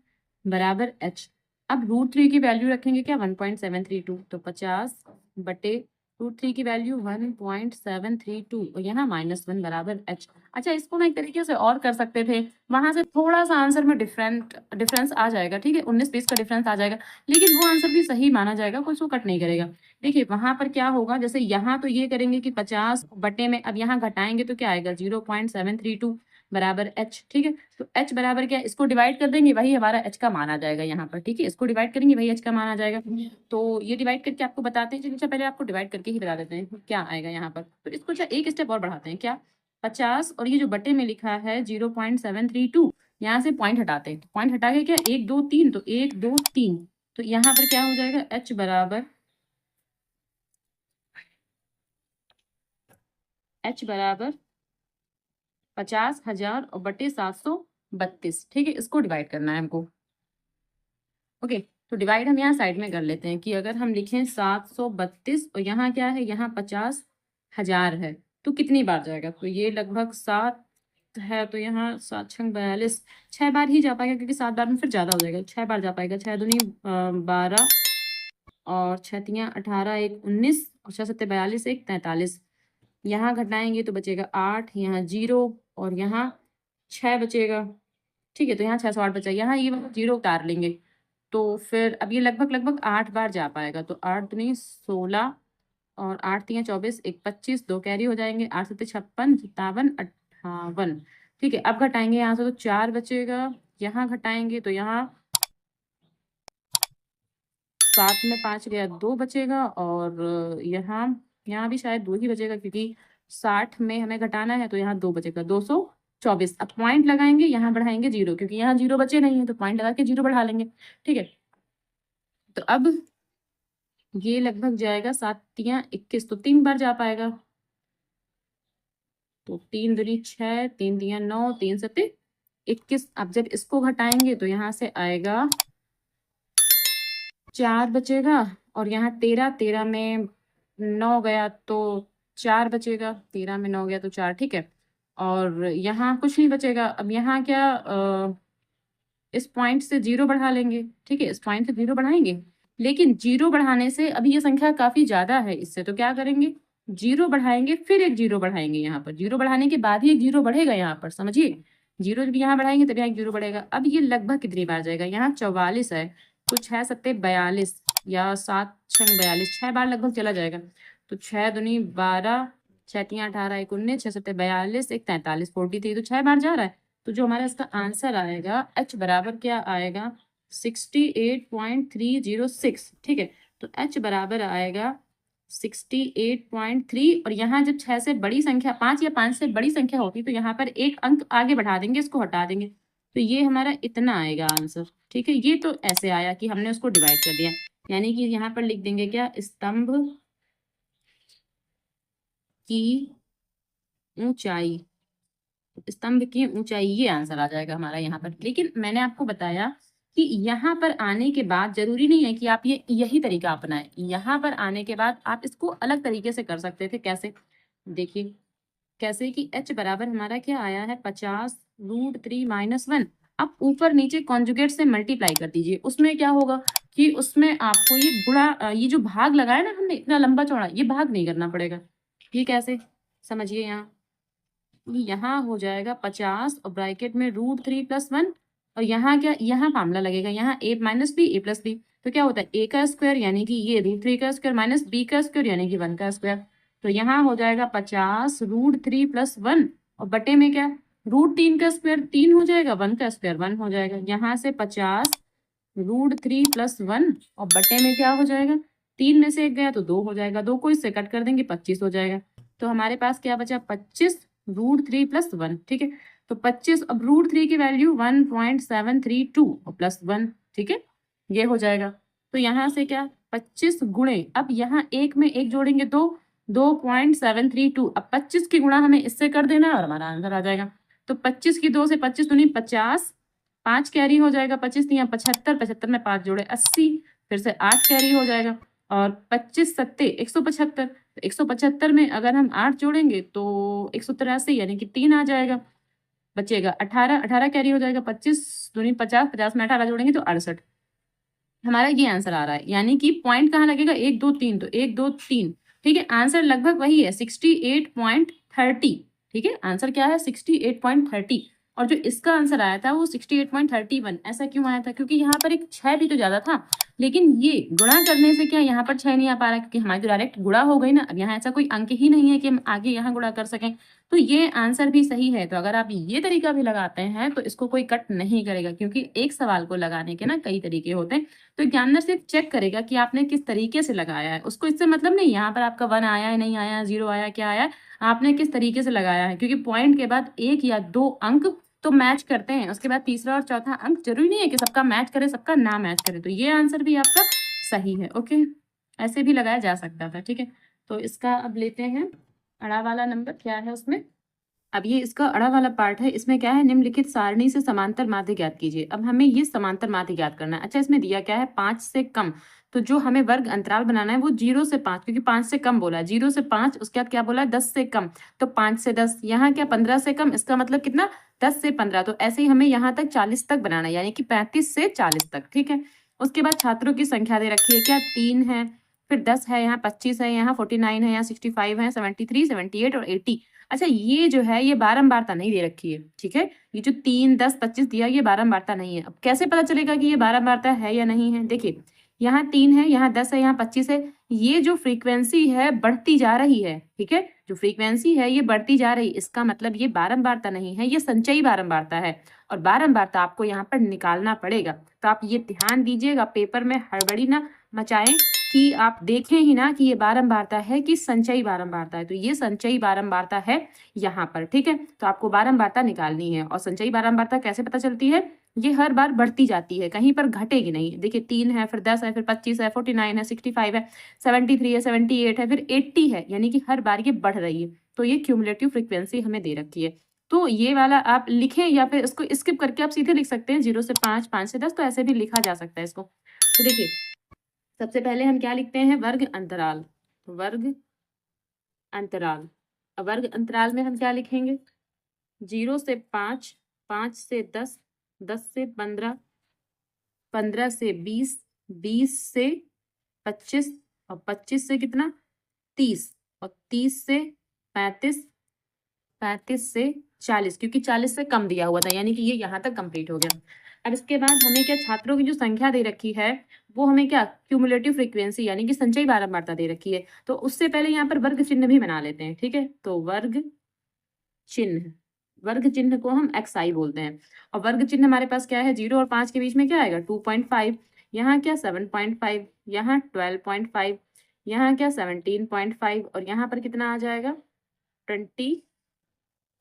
बराबर h। अब √3 की वैल्यू रखेंगे क्या 1.732, तो 50/√3 की वैल्यू 1.732 और यहाँ -1 बराबर h। अच्छा, इसको ना एक तरीके से और कर सकते थे, वहां से थोड़ा सा आंसर में डिफरेंस आ जाएगा, ठीक है, 19-20 का डिफरेंस आ जाएगा, लेकिन वो आंसर भी सही माना जाएगा, कुछ वो कट नहीं करेगा। देखिए वहां पर क्या होगा, जैसे यहाँ तो ये करेंगे कि 50 बटे में, अब यहाँ घटाएंगे तो क्या आएगा 0.732 बराबर h, ठीक है। तो h बराबर क्या है, इसको डिवाइड कर देंगे, वही हमारा h का मान आ जाएगा यहाँ पर, ठीक है, इसको डिवाइड करेंगे वही h का मान आ जाएगा। तो ये डिवाइड करके आपको बताते हैं, चलिए पहले आपको डिवाइड करके ही बता देते हैं क्या आएगा यहाँ पर। तो इसको अच्छा एक स्टेप और बढ़ाते हैं, क्या 50 और ये जो बटे में लिखा है 0.732, यहाँ से पॉइंट हटाते हैं, तो पॉइंट हटा के क्या 1 2 3, तो 1 2 3, तो यहाँ पर क्या हो जाएगा h बराबर 50,000 और बटे 732, ठीक है, इसको डिवाइड करना है हमको। ओके, तो डिवाइड हम यहाँ साइड में कर लेते हैं कि अगर हम लिखें 732 और यहाँ क्या है, यहाँ 50,000 है, तो कितनी बार जाएगा, तो ये लगभग 7 है, तो यहाँ 7 6 42, 6 बार ही जा पाएगा, क्योंकि 7 बार में फिर ज़्यादा हो जाएगा, 6 बार जा पाएगा, 6 दूनी 12 और 6 तियाँ 18, 1 19 और 6 सत्ते 42, 1 43, यहाँ घटाएंगे तो बचेगा 8, यहाँ 0 और यहाँ 6 बचेगा, ठीक है, तो यहाँ 608 बचा, यहाँ ये मतलब 0 उतार लेंगे, तो फिर अब ये लगभग 8 बार जा पाएगा, तो 8 दूनी 16 और 8 तियाँ 24, 1 25, 2 कैरी हो जाएंगे, 8 सत्ते 56, 57, 58, ठीक है। अब घटाएंगे यहाँ से तो 4 बचेगा, यहाँ घटाएंगे तो यहाँ 7 में 5 गया 2 बचेगा, और यहाँ भी शायद 2 ही बचेगा, क्योंकि 60 में हमें घटाना है, तो यहाँ 2 बचेगा, 224। अब पॉइंट लगाएंगे, यहाँ बढ़ाएंगे 0, क्योंकि यहाँ 0 बचे नहीं है, तो पॉइंट लगा के 0 बढ़ा लेंगे, ठीक है। तो अब ये लगभग जाएगा 7 तियाँ 21, तो 3 बार जा पाएगा, तो 3 दूनी 6, 3 तियाँ 9, 3 सत्ते 21। अब जब इसको घटाएंगे तो यहाँ से आएगा 4 बचेगा, और यहाँ 13 में 9 गया तो 4 बचेगा, 13 में 9 गया तो 4, ठीक है। और यहाँ कुछ नहीं बचेगा, अब यहाँ क्या इस पॉइंट से 0 बढ़ा लेंगे, ठीक है, इस पॉइंट से 0 बढ़ाएंगे, लेकिन 0 बढ़ाने से अभी ये संख्या काफी ज्यादा है इससे, तो क्या करेंगे 0 बढ़ाएंगे, फिर एक 0 बढ़ाएंगे, यहाँ पर 0 बढ़ाने के बाद ही एक 0 बढ़ेगा, यहाँ पर समझिए, 0 जब यहाँ बढ़ाएंगे तब यहाँ एक 0 बढ़ेगा। अब ये लगभग कितनी बार जाएगा, यहाँ 44 है, तो 6 सत्ते 42 या 7 6 42, 6 बार लगभग चला जाएगा, तो 6 दूनी 12, 6 तियाँ 18, 1 19, 6 सत्ते 42, 1 43, 43, तो 6 बार जा रहा है। तो जो हमारा इसका आंसर आएगा h बराबर क्या आएगा 68.306, ठीक है। तो h बराबर आएगा 68.3, और यहाँ जब 6 से बड़ी संख्या 5 या 5 से बड़ी संख्या होती तो यहाँ पर एक अंक आगे बढ़ा देंगे, इसको हटा देंगे, तो ये हमारा इतना आएगा आंसर, ठीक है। ये तो ऐसे आया कि हमने उसको डिवाइड कर दिया, यानी कि यहाँ पर लिख देंगे क्या स्तंभ की ऊंचाई, स्तंभ की ऊंचाई, ये आंसर आ जाएगा हमारा यहाँ पर। लेकिन मैंने आपको बताया कि यहाँ पर आने के बाद जरूरी नहीं है कि आप ये यही तरीका अपनाएं, यहाँ पर आने के बाद आप इसको अलग तरीके से कर सकते थे। कैसे, देखिए कैसे कि h बराबर हमारा क्या आया है 50√3 - 1। अब ऊपर नीचे कॉन्जुगेट से मल्टीप्लाई कर दीजिए, उसमें क्या होगा कि उसमें आपको ये गुणा ये जो भाग लगाया ना हमने इतना लंबा चौड़ा, ये भाग नहीं करना पड़ेगा। ये कैसे, समझिए, यहाँ हो जाएगा 50 और ब्रैकेट में √3 + 1, और यहाँ क्या, यहाँ फार्मूला लगेगा, यहाँ a - b a + b, तो क्या होता है a का स्क्वायर यानी कि ये √3 का स्क्वायर माइनस b का स्क्वायर यानी कि 1 का स्क्वायर, तो यहाँ हो जाएगा 50 √3 + 1 और बटे में क्या √3 का स्क्वायर 3 हो जाएगा, 1 का स्क्वायर 1 हो जाएगा, यहाँ से 50 √3 + 1 और बटे में क्या हो जाएगा 3 में से 1 गया तो 2 हो जाएगा, 2 को इससे कट कर देंगे 25 हो जाएगा। तो हमारे पास क्या बचा 25 √3 + 1, ठीक है। तो 25, अब √3 की वैल्यू 1.732 और +1, ठीक है, ये हो जाएगा। तो यहाँ से क्या 25 गुणे, अब यहाँ एक में एक जोड़ेंगे तो 2.732, अब 25 की गुणा हमें इससे कर देना है और हमारा आंसर आ जाएगा। तो 25 की 2 से 25 दूनी 50, 5 कैरी हो जाएगा, 25 यहाँ 75, 75 में 5 जोड़े 80, फिर से 8 कैरी हो जाएगा, और 25 सत्ते 175, 175 में अगर हम 8 जोड़ेंगे तो 183 यानी कि 3 आ जाएगा, बचेगा 18, 18 कैरी हो जाएगा, 25 दूनी 50, 50 में 18 जोड़ेंगे तो 68, हमारा ये आंसर आ रहा है, यानी कि पॉइंट कहाँ लगेगा, 1 2 3, तो 1 2 3, ठीक है। आंसर लगभग वही है 68.30, ठीक है। आंसर क्या है 68.30, और जो इसका आंसर आया था वो 68.31। ऐसा क्यों आया था, क्योंकि यहाँ पर एक 6 भी तो ज्यादा था, लेकिन ये गुणा करने से क्या यहाँ पर 6 नहीं आ पा रहा, क्योंकि हमारी तो डायरेक्ट गुणा हो गई ना। अब यहाँ ऐसा कोई अंक ही नहीं है कि हम आगे यहाँ गुणा कर सकें, तो ये आंसर भी सही है। तो अगर आप ये तरीका भी लगाते हैं तो इसको कोई कट नहीं करेगा, क्योंकि एक सवाल को लगाने के ना कई तरीके होते हैं। तो एग्जामिनर सिर्फ चेक करेगा कि आपने किस तरीके से लगाया है, उसको इससे मतलब नहीं यहाँ पर आपका 1 आया है नहीं आया, 0 आया, क्या आया, आपने किस तरीके से लगाया है। क्योंकि पॉइंट के बाद 1 या 2 अंक तो मैच करते हैं, उसके बाद तीसरा और चौथा अंक जरूरी नहीं है कि सबका मैच करे, सबका ना मैच करे। तो ये आंसर भी आपका सही है। ओके, ऐसे भी लगाया जा सकता था, ठीक है। तो इसका अब लेते हैं अड़ा वाला नंबर, क्या है उसमें। अब ये इसका अड़ा वाला पार्ट है, इसमें क्या है, निम्नलिखित सारणी से समांतर माध्य ज्ञात कीजिए। अब हमें ये समांतर माध्य ज्ञात करना है। अच्छा, इसमें दिया क्या है, 5 से कम, तो जो हमें वर्ग अंतराल बनाना है वो 0 से 5, क्योंकि 5 से कम बोला है, 0 से 5, उसके बाद क्या बोला है 10 से कम, तो 5 से 10, यहाँ क्या 15 से कम, इसका मतलब कितना 10 से 15, तो ऐसे ही हमें यहाँ तक 40 तक बनाना है, यानी कि 35 से 40 तक, ठीक है। उसके बाद छात्रों की संख्या दे रखी है, क्या 3 है, फिर 10 है, यहाँ 25 है, यहाँ 49 है, यहाँ 65 है, 73, 78 और 80। अच्छा, ये जो है ये बारंबारता नहीं दे रखी है, ठीक है। ये जो 3 10 25 दिया, ये बारंबारता नहीं है। अब कैसे पता चलेगा कि ये बारंबारता है या नहीं है, देखिए यहाँ 3 है, यहाँ 10 है, यहाँ 25 है, ये जो फ्रीक्वेंसी है बढ़ती जा रही है, ठीक है। जो फ्रीक्वेंसी है ये बढ़ती जा रही है, इसका मतलब ये बारंबारता नहीं है, ये संचयी बारंबारता है, और बारंबारता आपको यहाँ पर निकालना पड़ेगा। तो आप ये ध्यान दीजिएगा, पेपर में हड़बड़ी ना मचाएं कि आप देखें ही ना कि ये बारंबारता है कि संचयी बारंबारता है। तो ये संचयी बारंबारता है यहाँ पर, ठीक है। तो आपको बारंबारता निकालनी है, और संचयी बारंबारता कैसे पता चलती है, ये हर बार बढ़ती जाती है, कहीं पर घटेगी नहीं। देखिए 3 है, फिर 10 है, फिर 25 है, 49 है, 65 है, 73 है, 78 है, फिर 80 है, यानी कि हर बार ये बढ़ रही है। तो ये क्यूमुलेटिव फ्रीक्वेंसी हमें दे रखी है। तो ये वाला आप लिखें, या फिर इसको स्किप करके आप सीधे लिख सकते हैं 0 से 5, 5 से 10, तो ऐसे भी लिखा जा सकता है इसको। तो देखिए सबसे पहले हम क्या लिखते हैं, वर्ग अंतराल। वर्ग अंतराल, अब वर्ग अंतराल में हम क्या लिखेंगे, 0 से 5, 5 से 10, 10 से 15, 15 से 20, 20 से 25, और 25 से कितना 30, और 30 से 35, 35 से 40, क्योंकि 40 से कम दिया हुआ था, यानी कि ये यहाँ तक कंप्लीट हो गया। अब इसके बाद हमें क्या, छात्रों की जो संख्या दे रखी है वो हमें क्या, क्यूमुलेटिव फ्रीक्वेंसी यानी कि संचयी बारंबारता दे रखी है। तो उससे पहले यहाँ पर वर्ग चिन्ह भी बना लेते हैं, ठीक है। तो वर्ग चिन्ह, वर्ग चिन्ह को हम xi बोलते हैं, और वर्ग चिन्ह हमारे पास क्या है, 0 और 5 के बीच में क्या आएगा 2.5, यहाँ क्या 7.5, यहाँ 12.5, यहाँ क्या 17.5, और यहाँ पर कितना आ जाएगा 22,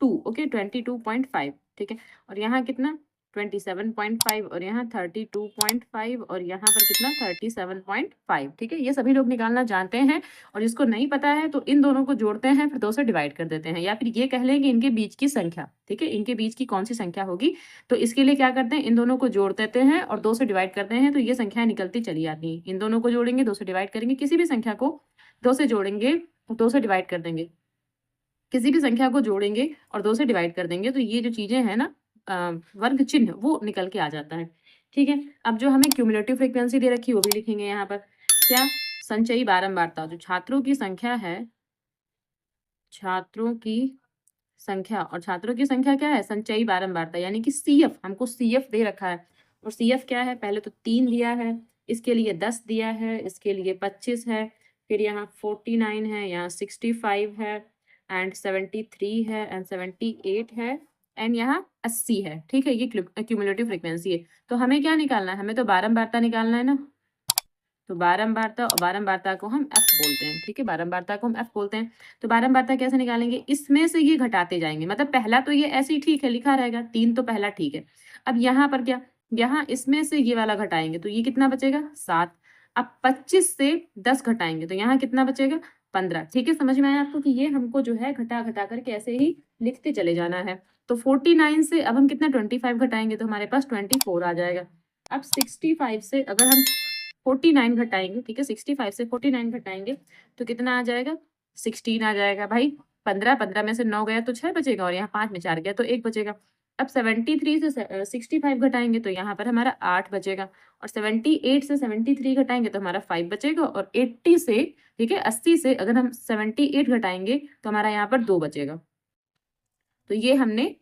ओके 22.5, ठीक है। और यहाँ कितना 27.5, और यहाँ 32.5, और यहाँ पर कितना 37.5, ठीक है। ये सभी लोग निकालना जानते हैं, और जिसको नहीं पता है तो इन दोनों को जोड़ते हैं, फिर 2 से डिवाइड कर देते हैं, या फिर ये कह लें कि इनके बीच की संख्या, ठीक है, इनके बीच की कौन सी संख्या होगी। तो इसके लिए क्या करते हैं, इन दोनों को जोड़ देते हैं और 2 से डिवाइड करते हैं, तो ये संख्या निकलती चली आती है। इन दोनों को जोड़ेंगे, 2 से डिवाइड करेंगे, किसी भी संख्या को 2 से जोड़ेंगे, 2 से डिवाइड कर देंगे, किसी भी संख्या को जोड़ेंगे और 2 से डिवाइड कर देंगे, तो ये जो चीजें हैं ना वर्ग चिन्ह वो निकल के आ जाता है, ठीक है। अब जो हमें क्यूमुलेटिव फ्रीक्वेंसी दे रखी है वो भी लिखेंगे यहाँ पर, क्या संचयी बारंबारता, जो छात्रों की संख्या है, छात्रों की संख्या, और छात्रों की संख्या क्या है संचयी बारंबारता, यानी कि CF, हमको CF दे रखा है। और CF क्या है, पहले तो 3 दिया है, इसके लिए 10 दिया है, इसके लिए 25 है, फिर यहाँ 49 है, यहाँ 65 है, एंड 73 है, एंड 78 है, एंड यहाँ 80 है, ठीक है। ये क्यूमुलेटिव फ्रीक्वेंसी है। तो हमें क्या निकालना है, हमें तो बारंबारता निकालना है ना। तो बारंबारता, और बारंबारता को हम f बोलते हैं, ठीक है, बारंबारता को हम f बोलते हैं। तो बारंबारता कैसे निकालेंगे, इसमें से ये घटाते जाएंगे, मतलब पहला तो ये ऐसे ही ठीक है लिखा रहेगा 3, तो पहला ठीक है। अब यहाँ पर क्या, यहाँ इसमें से ये वाला घटाएंगे, तो ये कितना बचेगा 7। अब 25 से 10 घटाएंगे, तो यहाँ कितना बचेगा 15, ठीक है। समझ में आया आपको कि ये हमको जो है घटा घटा करके ऐसे ही लिखते चले जाना है। तो 49 से अब हम कितना 25 घटाएंगे, तो हमारे पास 24 आ जाएगा। अब 65 से अगर हम 49 घटाएंगे, ठीक है, 65 से 49 घटाएंगे तो कितना आ जाएगा 16 आ जाएगा भाई। 15 में से 9 गया तो 6 बचेगा, और यहाँ 5 में 4 गया तो 1 बचेगा। अब 73 से 65 घटाएंगे तो यहाँ पर हमारा 8 बचेगा, और 78 से 73 घटाएंगे तो हमारा 5 बचेगा, और 80 से, ठीक है, 80 से अगर हम 78 घटाएंगे तो हमारा यहाँ पर 2 बचेगा। तो ये हमने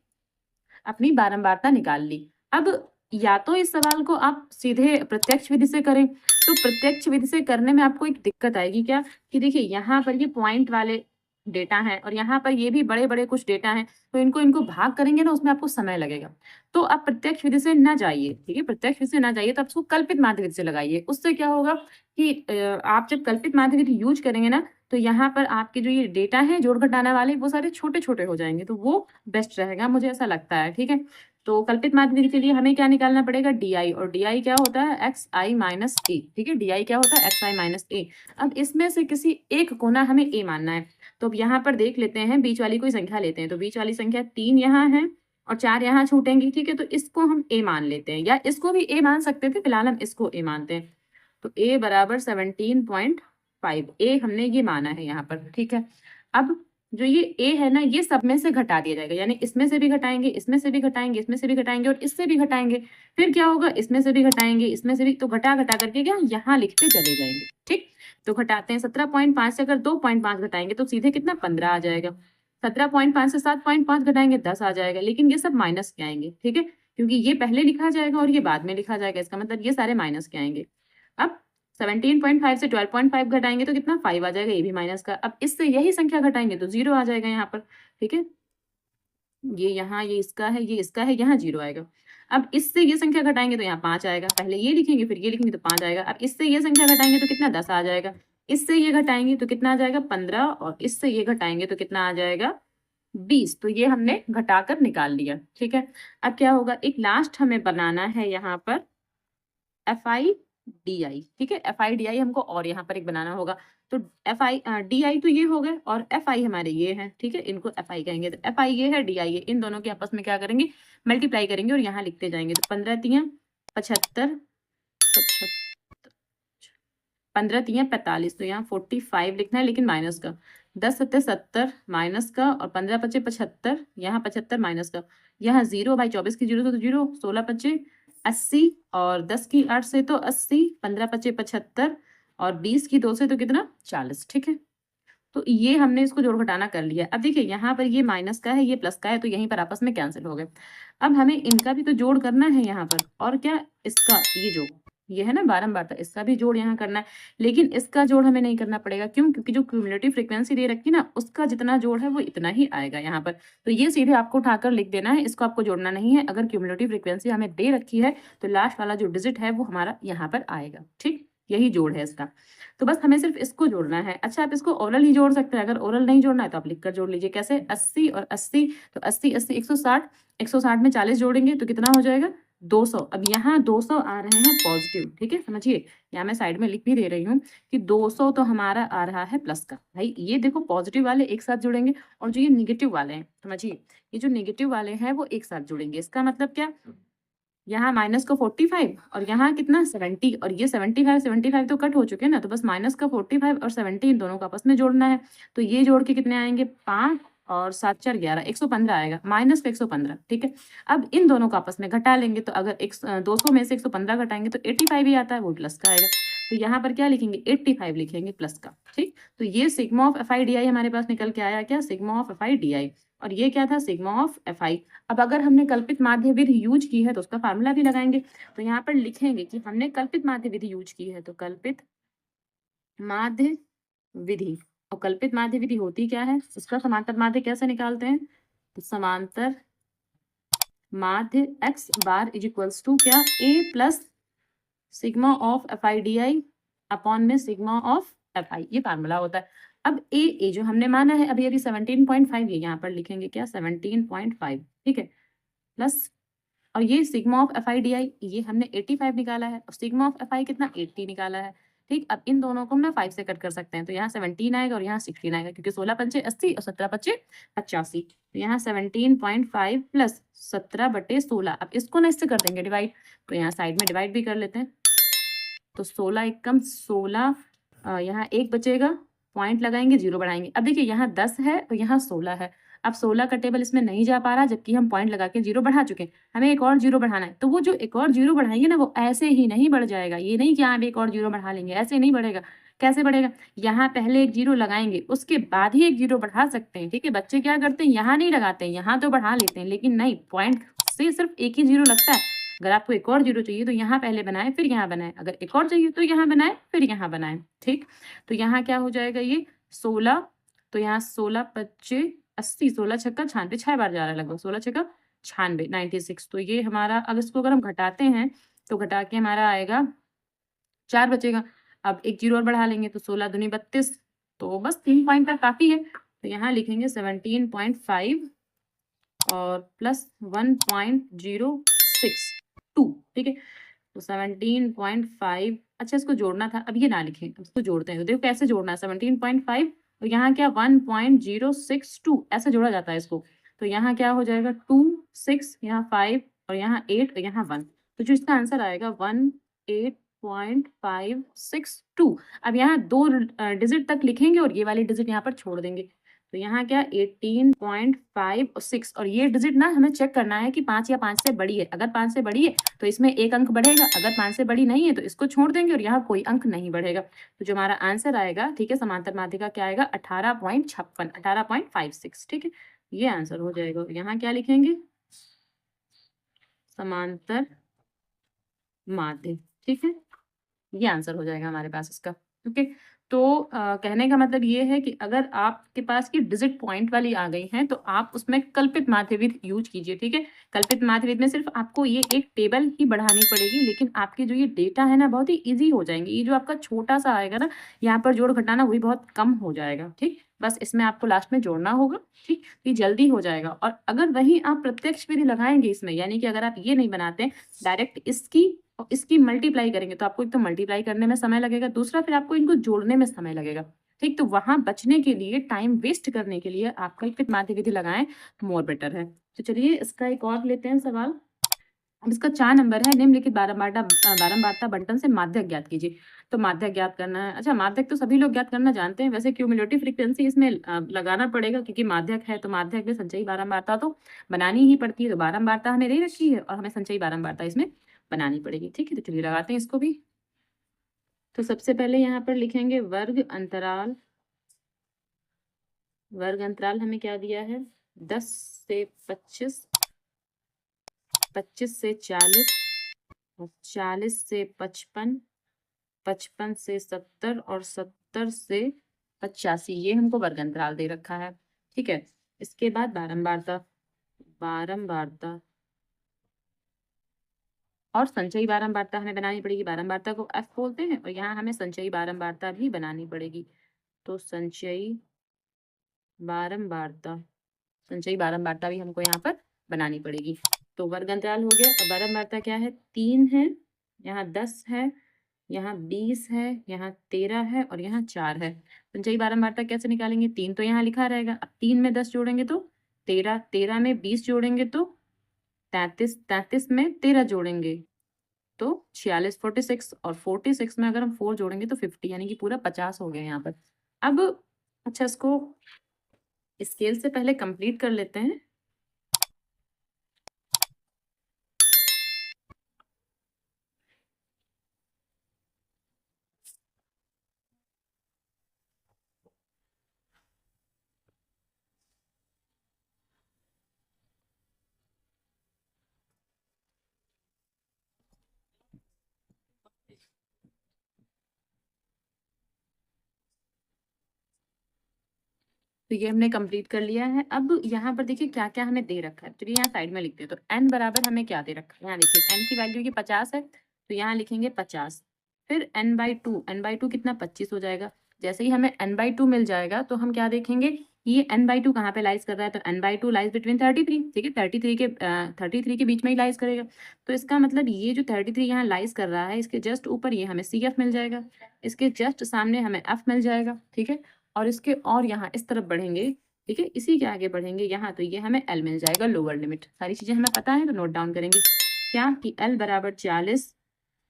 अपनी बारंबारता निकाल ली। अब या तो इस सवाल को आप सीधे प्रत्यक्ष विधि से करें, तो प्रत्यक्ष विधि से करने में आपको एक दिक्कत आएगी क्या, कि देखिए यहाँ पर ये पॉइंट वाले डेटा हैं और यहाँ पर ये भी बड़े-बड़े कुछ डेटा हैं, तो इनको भाग करेंगे ना, उसमें आपको समय लगेगा। तो आप प्रत्यक्ष विधि से ना जाइए, ठीक है? प्रत्यक्ष विधि से ना जाइए, तो आप उसको कल्पित माध्य विधि से लगाइए। उससे क्या होगा कि आप जब कल्पित माध्य विधि यूज़ करेंगे ना, तो यहाँ पर आपके जो ये डेटा हैं जोड़-घटाना वाले, वो सारे छोटे-छोटे हो जाएँगे, तो वो बेस्ट रहेगा, मुझे ऐसा लगता है, ठीक है? तो कल्पित माध्य विधि के लिए हमें क्या निकालना पड़ेगा, DI, और DI क्या होता है, xi माइनस a, ठीक है? DI क्या होता है, xi माइनस a। अब इसमें से किसी एक को ना हमें a मानना है, तो अब यहाँ पर देख लेते हैं, बीच वाली कोई संख्या लेते हैं, तो बीच वाली संख्या 3 यहाँ है और 4 यहाँ छूटेंगी, ठीक है? तो इसको हम a मान लेते हैं, या इसको भी a मान सकते थे, फिलहाल हम इसको a मानते हैं। तो a बराबर 17.5, a हमने ये माना है यहाँ पर, ठीक है? अब जो ये a है ना, ये सब में से घटा दिया जाएगा, यानी इसमें से भी घटाएंगे, इसमें से भी घटाएंगे, इसमें से भी घटाएंगे और इससे भी घटाएंगे। फिर क्या होगा, इसमें से भी घटाएंगे, इसमें से भी, तो घटा घटा करके क्या यहाँ लिखते चले जाएंगे, ठीक? तो घटाते हैं, 17.5 से अगर 2.5 घटाएंगे तो सीधे कितना 15 आ जाएगा। 17.5 से 7.5 घटाएंगे 10 आ जाएगा, लेकिन ये सब माइनस के आएंगे, ठीक है? क्योंकि ये पहले लिखा जाएगा और ये बाद में लिखा जाएगा, इसका मतलब ये सारे माइनस के आएंगे। अब 17.5 से 12.5 घटाएंगे तो कितना 5 आ जाएगा, ये भी माइनस का। अब इससे यही संख्या घटाएंगे तो 0 आ जाएगा यहाँ पर, ठीक है? ये यहाँ, ये इसका है, ये इसका है, यहाँ 0 आएगा। अब इससे ये संख्या घटाएंगे तो यहाँ 5 आएगा, पहले ये लिखेंगे फिर ये लिखेंगे तो 5 आएगा। अब इससे ये संख्या घटाएंगे तो कितना 10 आ जाएगा, इससे ये घटाएंगे तो कितना आ जाएगा 15, और इससे ये घटाएंगे तो कितना आ जाएगा 20। तो ये हमने घटाकर निकाल लिया, ठीक है? अब क्या होगा, एक लास्ट हमें बनाना है यहाँ पर FI DI, ठीक है? FI DI हमको और यहाँ पर एक बनाना होगा। तो DI तो ये हो गए और FI हमारे ये हैं, ठीक है? इनको FI कहेंगे, तो FI ये है, DI ये, इन दोनों के आपस में क्या करेंगे, मल्टीप्लाई करेंगे और यहाँ लिखते जाएंगे। तो 15 तियां 75, 15 तियां 45, तो यहाँ 45 लिखना है लेकिन माइनस का। 10 सत्ते 70 माइनस का, और 15 पचे 75, यहाँ 75 माइनस का, यहाँ 0 भाई, 24 की 0 तो 0, 16 पचे 80, और 10 की 8 से तो 80, 15 पचे 75, और 20 की 2 से तो कितना 40, ठीक है? तो ये हमने इसको जोड़ घटाना कर लिया। अब देखिए यहाँ पर ये माइनस का है, ये प्लस का है, तो यहीं पर आपस में कैंसिल हो गए। अब हमें इनका भी तो जोड़ करना है यहाँ पर, और क्या, इसका ये जो ये है ना बारंबारता, इसका भी जोड़ यहाँ करना है, लेकिन इसका जोड़ हमें नहीं करना पड़ेगा। क्यों? क्योंकि जो क्यूमुलेटिव फ्रीक्वेंसी दे रखी है ना, उसका जितना जोड़ है वो इतना ही आएगा यहाँ पर। तो ये सीधे आपको उठाकर लिख देना है, इसको आपको जोड़ना नहीं है। अगर क्यूमुलेटिव फ्रीक्वेंसी हमें दे रखी है तो लास्ट वाला जो डिजिट है वो हमारा यहाँ पर आएगा, ठीक? यही जोड़ है इसका। तो बस हमें सिर्फ इसको जोड़ना है। अच्छा, आप इसको ओरल ही जोड़ सकते हैं, अगर ओरल नहीं जोड़ना है तो आप लिखकर जोड़ लीजिए। कैसे? 80 और 80, तो 80 80 160, 160 में 40 जोड़ेंगे तो कितना हो जाएगा 200। अब यहाँ 200 आ रहे हैं पॉजिटिव, ठीक है, समझिए। यहाँ मैं साइड में लिख भी दे रही हूँ कि 200 तो हमारा आ रहा है प्लस का। भाई ये देखो, पॉजिटिव वाले एक साथ जुड़ेंगे और जो ये निगेटिव वाले हैं, समझिए, ये जो निगेटिव वाले हैं वो एक साथ जुड़ेंगे। इसका मतलब क्या, यहाँ माइनस का 45 और यहाँ कितना 70, और ये 75 तो कट हो चुके हैं ना, तो बस माइनस का 45 और 70 इन दोनों को आपस में जोड़ना है। तो ये जोड़ के कितने आएंगे, 5 और 7 4 11, 115 आएगा, माइनस का 115, ठीक है। अब इन दोनों को आपस में घटा लेंगे, तो अगर 200 में से 115 घटाएंगे तो 85 ही आता है, वो प्लस का आएगा। तो यहाँ पर क्या लिखेंगे, 85 लिखेंगे प्लस का, ठीक। तो ये सिग्मा ऑफ FI/DI हमारे पास निकल के आया, क्या, सिग्मा ऑफ FI/DI, और ये क्या था, सिग्मा ऑफ FI। अब अगर हमने कल्पित माध्य विधि यूज की है तो उसका फार्मूला भी लगाएंगे। तो यहाँ पर लिखेंगे कि हमने कल्पित माध्य विधि यूज की है, तो कल्पित माध्य विधि, और कल्पित माध्य विधि होती क्या है, उसका समांतर माध्य कैसे निकालते हैं, तो समांतर माध्य x bar is equals to क्या, a plus sigma of FI/DI upon में सिग्मा ऑफ FI, ये फार्मूला होता है। अब ए जो हमने माना है अभी 17.5, ये यहाँ पर लिखेंगे क्या, 17.5, ठीक है, प्लस, और ये सिग्मा ऑफ FI/DI ये हमने 85 निकाला है, और सिग्मा ऑफ FI कितना 80 निकाला है, ठीक। अब इन दोनों को हम ना 5 से कट कर सकते हैं, तो यहाँ 17 आएगा और यहाँ 16 आएगा, क्योंकि 16 पंचे 80 और 17 पंचे 85। तो यहाँ 17.5 प्लस 17/16, अब इसको ना इससे कर देंगे डिवाइड, तो यहाँ साइड में डिवाइड भी कर लेते हैं। तो 16 एकम 16, यहाँ 1 बचेगा, पॉइंट लगाएंगे, 0 बढ़ाएंगे। अब देखिए यहाँ 10 है और यहाँ 16 है। अब 16 का टेबल इसमें नहीं जा पा रहा, जबकि हम पॉइंट लगा के 0 बढ़ा चुके हैं, हमें एक और 0 बढ़ाना है। तो वो जो एक और 0 बढ़ाएंगे ना, वो ऐसे ही नहीं बढ़ जाएगा, ये नहीं कि आप एक और 0 बढ़ा लेंगे, ऐसे नहीं बढ़ेगा। कैसे बढ़ेगा? यहाँ पहले एक 0 लगाएंगे, उसके बाद ही एक 0 बढ़ा सकते हैं। ठीक है, बच्चे क्या करते हैं, यहाँ नहीं लगाते हैं, यहाँ तो बढ़ा लेते हैं, लेकिन नहीं, पॉइंट से सिर्फ एक ही 0 लगता है। अगर आपको एक और 0 चाहिए तो यहाँ पहले बनाए फिर यहाँ बनाए, अगर एक और चाहिए तो यहाँ बनाए फिर यहाँ बनाए। ठीक, तो यहाँ क्या हो जाएगा, ये 16, तो यहाँ 16 25 80, 16 छक्का 96, 6 बार जा रहा है लगभग, 16 छक्का 96, 96। तो ये हमारा, अब इसको अगर हम घटाते हैं तो घटा के हमारा आएगा 4 बचेगा। अब एक 0 और बढ़ा लेंगे तो 16 दूनी 32, तो बस 3 पॉइंट तक काफी है। तो यहाँ लिखेंगे 17.5 और प्लस 1.062। ठीक है, तो 17.5, अच्छा इसको जोड़ना था, अब ये ना लिखें, अब इसको जोड़ते हैं। तो देखो कैसे जोड़ना है, 17.5 और यहाँ क्या 1.062, ऐसे जोड़ा जाता है इसको। तो यहाँ क्या हो जाएगा 2 6, यहाँ 5 और यहाँ 8 और यहाँ 1, तो जो इसका आंसर आएगा 18.562। अब यहाँ 2 डिजिट तक लिखेंगे और ये वाली डिजिट यहाँ पर छोड़ देंगे। तो यहाँ क्या 18.56, और ये डिजिट ना हमें चेक करना है कि 5 या 5 से बड़ी है। अगर 5 से बड़ी है तो इसमें एक अंक बढ़ेगा, अगर 5 से बड़ी नहीं है तो इसको छोड़ देंगे और यहाँ कोई अंक नहीं बढ़ेगा। तो जो हमारा आंसर आएगा, ठीक है, समांतर माध्यिका क्या आएगा 18.56, 18.56। ठीक है, ये आंसर हो जाएगा। यहाँ क्या लिखेंगे, समांतर माध्य। ठीक है, ये आंसर हो जाएगा हमारे पास इसका। ओके, तो कहने का मतलब ये है कि अगर आपके पास की डिजिट पॉइंट वाली आ गई हैं तो आप उसमें कल्पित माध्यविधि यूज कीजिए। ठीक है, कल्पित माध्यविधि में सिर्फ आपको ये एक टेबल ही बढ़ानी पड़ेगी, लेकिन आपके जो ये डेटा है ना बहुत ही इजी हो जाएंगे। ये जो आपका छोटा सा आएगा ना, यहाँ पर जोड़ घटाना वही बहुत कम हो जाएगा। ठीक, बस इसमें आपको लास्ट में जोड़ना होगा। ठीक, ये जल्दी हो जाएगा। और अगर वही आप प्रत्यक्ष विधि लगाएंगे इसमें, यानी कि अगर आप ये नहीं बनाते, डायरेक्ट इसकी और इसकी मल्टीप्लाई करेंगे, तो आपको एक तो मल्टीप्लाई करने में समय लगेगा, दूसरा फिर आपको इनको जोड़ने में समय लगेगा। ठीक, तो वहां बचने के लिए, टाइम वेस्ट करने के लिए आप कल्पित माध्य विधि लगाएं, मोर बेटर है। तो चलिए इसका एक और लेते हैं सवाल। अब इसका 4 नंबर है, निम्नलिखित बारंबारता बंटन से माध्यक ज्ञात कीजिए। तो माध्यक ज्ञात करना है। अच्छा, माध्यक तो सभी लोग ज्ञात करना जानते हैं, वैसे क्यूमुलेटिव फ्रीक्वेंसी इसमें लगाना पड़ेगा, क्योंकि माध्यक है तो माध्यक में संचयी बारंबारता तो बनानी ही पड़ती है। तो बारंबारता हमें दे रखी है और हमें संचयी बारंबारता इसमें बनानी पड़ेगी। ठीक है, तो चलिए लगाते हैं इसको भी। तो सबसे पहले यहाँ पर लिखेंगे वर्ग अंतराल। वर्ग अंतराल हमें क्या दिया है, 10 से 25, 25 से 40, 40 से 55, 55 से 70 और 70 से 85, ये हमको वर्ग अंतराल दे रखा है। ठीक है, इसके बाद बारंबारता, बारंबारता और संचयी बारंबारता हमें बनानी पड़ेगी। बारंबारता को एफ बोलते हैं और यहाँ हमें संचयी बारंबारता भी बनानी पड़ेगी। तो संचयी बारंबारता, संचयी बारंबारता भी हमको यहाँ पर बनानी पड़ेगी। तो वर्ग अंतराल हो गया। अब बारंबारता क्या है, 3 है, यहाँ 10 है, यहाँ 20 है, यहाँ 13 है और यहाँ 4 है। संचयी बारंबारता कैसे निकालेंगे, 3 तो यहाँ लिखा रहेगा। अब 3 में 10 जोड़ेंगे तो 13, 13 में 20 जोड़ेंगे तो 33, 33 में 13 जोड़ेंगे तो 46, 46 और 46 में अगर हम 4 जोड़ेंगे तो 50, यानी कि पूरा 50 हो गया यहाँ पर। अब अच्छा, इसको स्केल से पहले कंप्लीट कर लेते हैं। तो ये हमने कंप्लीट कर लिया है। अब यहाँ पर देखिए क्या क्या हमें दे रखा है, चलिए यहाँ साइड में लिखते हैं। तो n बराबर हमें क्या दे रखा है, यहाँ देखिए n की वैल्यू की 50 है, तो यहाँ लिखेंगे 50। फिर n/2 कितना 25 हो जाएगा। जैसे ही हमें n/2 मिल जाएगा तो हम क्या देखेंगे, ये n/2 कहाँ पे लाइज कर रहा है, तो n/2 लाइज बिटवीन 33। ठीक है, 33 के बीच में ही लाइज करेगा। तो इसका मतलब ये जो 33 यहाँ लाइज कर रहा है, इसके जस्ट ऊपर ये हमें CF मिल जाएगा, इसके जस्ट सामने हमें F मिल जाएगा। ठीक है, और इसके और यहाँ इस तरफ बढ़ेंगे, ठीक है, इसी के आगे बढ़ेंगे यहाँ, तो ये हमें L मिल जाएगा, लोअर लिमिट। सारी चीजें हमें पता है तो नोट डाउन करेंगे क्या, कि L बराबर 40,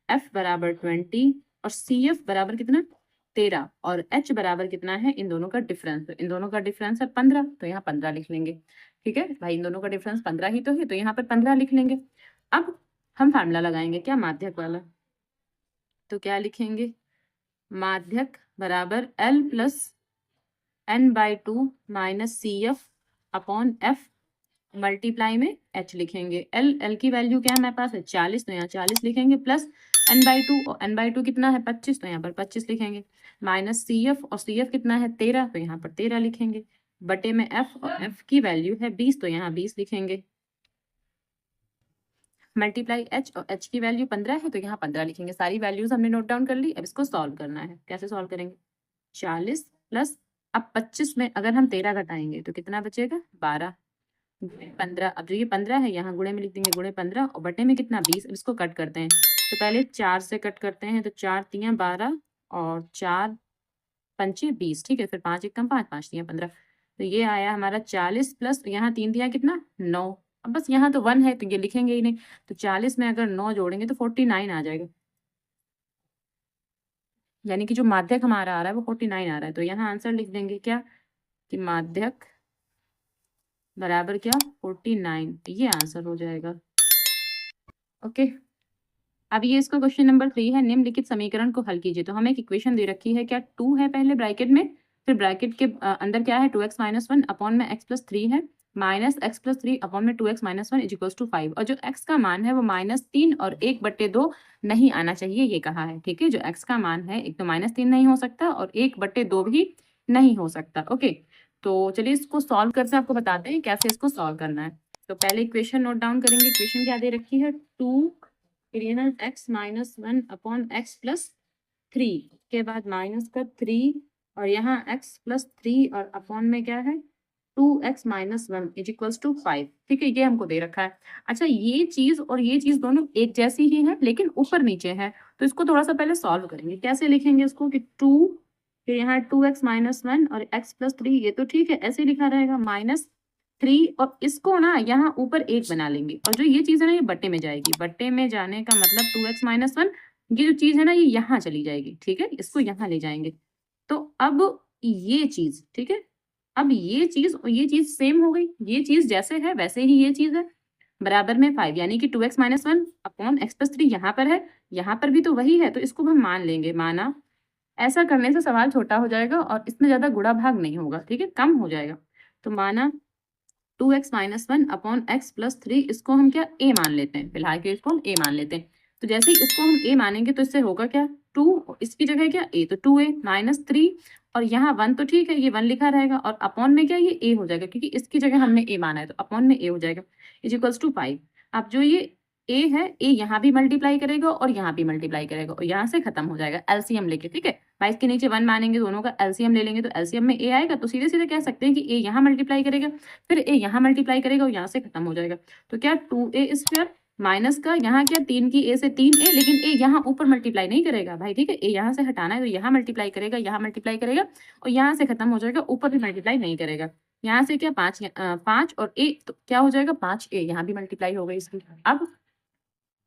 F बराबर 20 और CF बराबर कितना 13 और h बराबर कितना है, इन दोनों का डिफरेंस, इन दोनों का डिफरेंस है 15, तो यहाँ 15 लिख लेंगे। ठीक है भाई, इन दोनों का डिफरेंस 15 ही तो है, तो यहाँ पर 15 लिख लेंगे। अब हम फार्मूला लगाएंगे क्या, माध्यक वाला। तो क्या लिखेंगे, माध्यक बराबर L plus n/2 minus CF upon F multiply में h लिखेंगे। L की वैल्यू क्या है हमारे पास है 40, तो यहाँ 40 लिखेंगे, प्लस n/2, और n/2 कितना है 25, तो यहाँ पर 25 लिखेंगे, माइनस CF, और CF कितना है 13, तो यहाँ पर 13 लिखेंगे, बटे में F, और F की वैल्यू है 20, तो यहाँ 20 लिखेंगे, मल्टीप्लाई h, और h की वैल्यू 15 है, तो यहाँ 15 लिखेंगे। सारी वैल्यूज हमने नोट डाउन कर ली। अब इसको सॉल्व करना है। कैसे सॉल्व करेंगे, 40 प्लस, अब 25 में अगर हम 13 घटाएंगे तो कितना बचेगा 12, 15, अब जो ये 15 है यहाँ गुणे में लिख देंगे, गुणे 15, और बटे में कितना 20। अब इसको कट करते हैं, तो पहले 4 से कट करते हैं, तो 4 तियां 12 और 4 पंचे 20, ठीक है, फिर 5 एकम 5, 5 तियां 15, तो ये आया हमारा 40 प्लस यहाँ 3 तियां कितना 9। अब बस यहाँ तो 1 है तो ये लिखेंगे ही नहीं, तो 40 में अगर 9 जोड़ेंगे तो 49 आ जाएगा, यानी कि जो माध्यक हमारा आ रहा है वो 49 आ रहा है। तो यहाँ आंसर लिख देंगे क्या, कि माध्यक बराबर क्या 49, ये आंसर हो जाएगा। ओके, अब ये इसका क्वेश्चन नंबर 3 है, निम्नलिखित समीकरण को हल कीजिए। तो हमें एक इक्वेशन दे रखी है, क्या 2 है पहले ब्रैकेट में, फिर ब्रैकेट के अंदर क्या है 2x माइनस 1 अपॉन में x प्लस 3 है, माइनस x प्लस 3 अपॉन में 2x minus 1 is equals to 5, और जो x का मान है वो -3 और 1/2 नहीं आना चाहिए, ये कहा है। ठीक है, जो x का मान है एक तो -3 नहीं हो सकता और 1/2 भी नहीं हो सकता। ओके, तो चलिए इसको सॉल्व करके आपको बताते हैं कैसे इसको सॉल्व करना है। तो पहले इक्वेशन नोट डाउन करेंगे। इक्वेशन क्या दे रखी है, 2 फिर ये ना x minus 1 upon x plus 3 के बाद माइनस का 3 और यहाँ x प्लस 3 और अपॉन में क्या है 2x minus 1 is equals to 5। ठीक है, ये हमको दे रखा है। अच्छा, ये चीज और ये चीज दोनों एक जैसी ही है लेकिन ऊपर नीचे है, तो इसको थोड़ा सा पहले सॉल्व करेंगे। कैसे लिखेंगे इसको, कि 2 फिर यहाँ 2x माइनस 1 और x प्लस 3, ये तो ठीक है ऐसे लिखा रहेगा, माइनस 3 और इसको ना यहाँ ऊपर 1 बना लेंगे, और जो ये चीज है ना ये बट्टे में जाएगी, बट्टे में जाने का मतलब 2x माइनस 1, ये जो चीज है ना ये यहाँ चली जाएगी। ठीक है, इसको यहाँ ले जाएंगे, तो अब ये चीज, ठीक है, अब ये चीज और ये चीज सेम हो गई, ये चीज जैसे है वैसे ही ये चीज है, बराबर में 5, यानी कि 2x minus 1 upon x plus 3 यहाँ पर है, यहाँ पर भी तो वही है, तो इसको हम मान लेंगे। माना, ऐसा करने से सवाल छोटा हो जाएगा और इसमें ज्यादा गुणा भाग नहीं होगा, ठीक है, कम हो जाएगा। तो माना 2x minus 1 upon x plus 3, इसको हम क्या a मान लेते हैं, फिलहाल के इसको हम a मान लेते हैं। तो जैसे ही इसको हम a मानेंगे तो इससे होगा क्या 2, इसकी जगह क्या a, तो 2a माइनस 3, और यहाँ 1 तो ठीक है ये 1 लिखा रहेगा, और अपॉन में क्या ये a हो जाएगा, क्योंकि इसकी जगह हमने a माना है तो अपॉन में a हो जाएगा, इज इक्वल्स टू 5। अब जो ये a है, a यहाँ भी मल्टीप्लाई करेगा और यहाँ भी मल्टीप्लाई करेगा, और यहाँ से खत्म हो जाएगा एलसीएम लेके। ठीक है, 22 के नीचे 1 मानेंगे, दोनों का एलसीएम ले लेंगे, तो एलसीएम में a आएगा, तो सीधे सीधे कह सकते हैं कि a यहाँ मल्टीप्लाई करेगा, फिर a यहाँ मल्टीप्लाई करेगा और यहाँ से खत्म हो जाएगा। तो क्या 2a स्क्वायर माइनस का यहाँ क्या 3 की a से 3a, लेकिन a यहाँ ऊपर मल्टीप्लाई नहीं करेगा भाई। ठीक है, a यहाँ से हटाना है तो यहाँ मल्टीप्लाई करेगा, यहाँ मल्टीप्लाई करेगा और यहाँ से खत्म हो जाएगा, ऊपर भी मल्टीप्लाई नहीं करेगा। यहाँ से क्या 5 और a, तो क्या हो जाएगा 5a, यहाँ भी मल्टीप्लाई हो गई इसकी। अब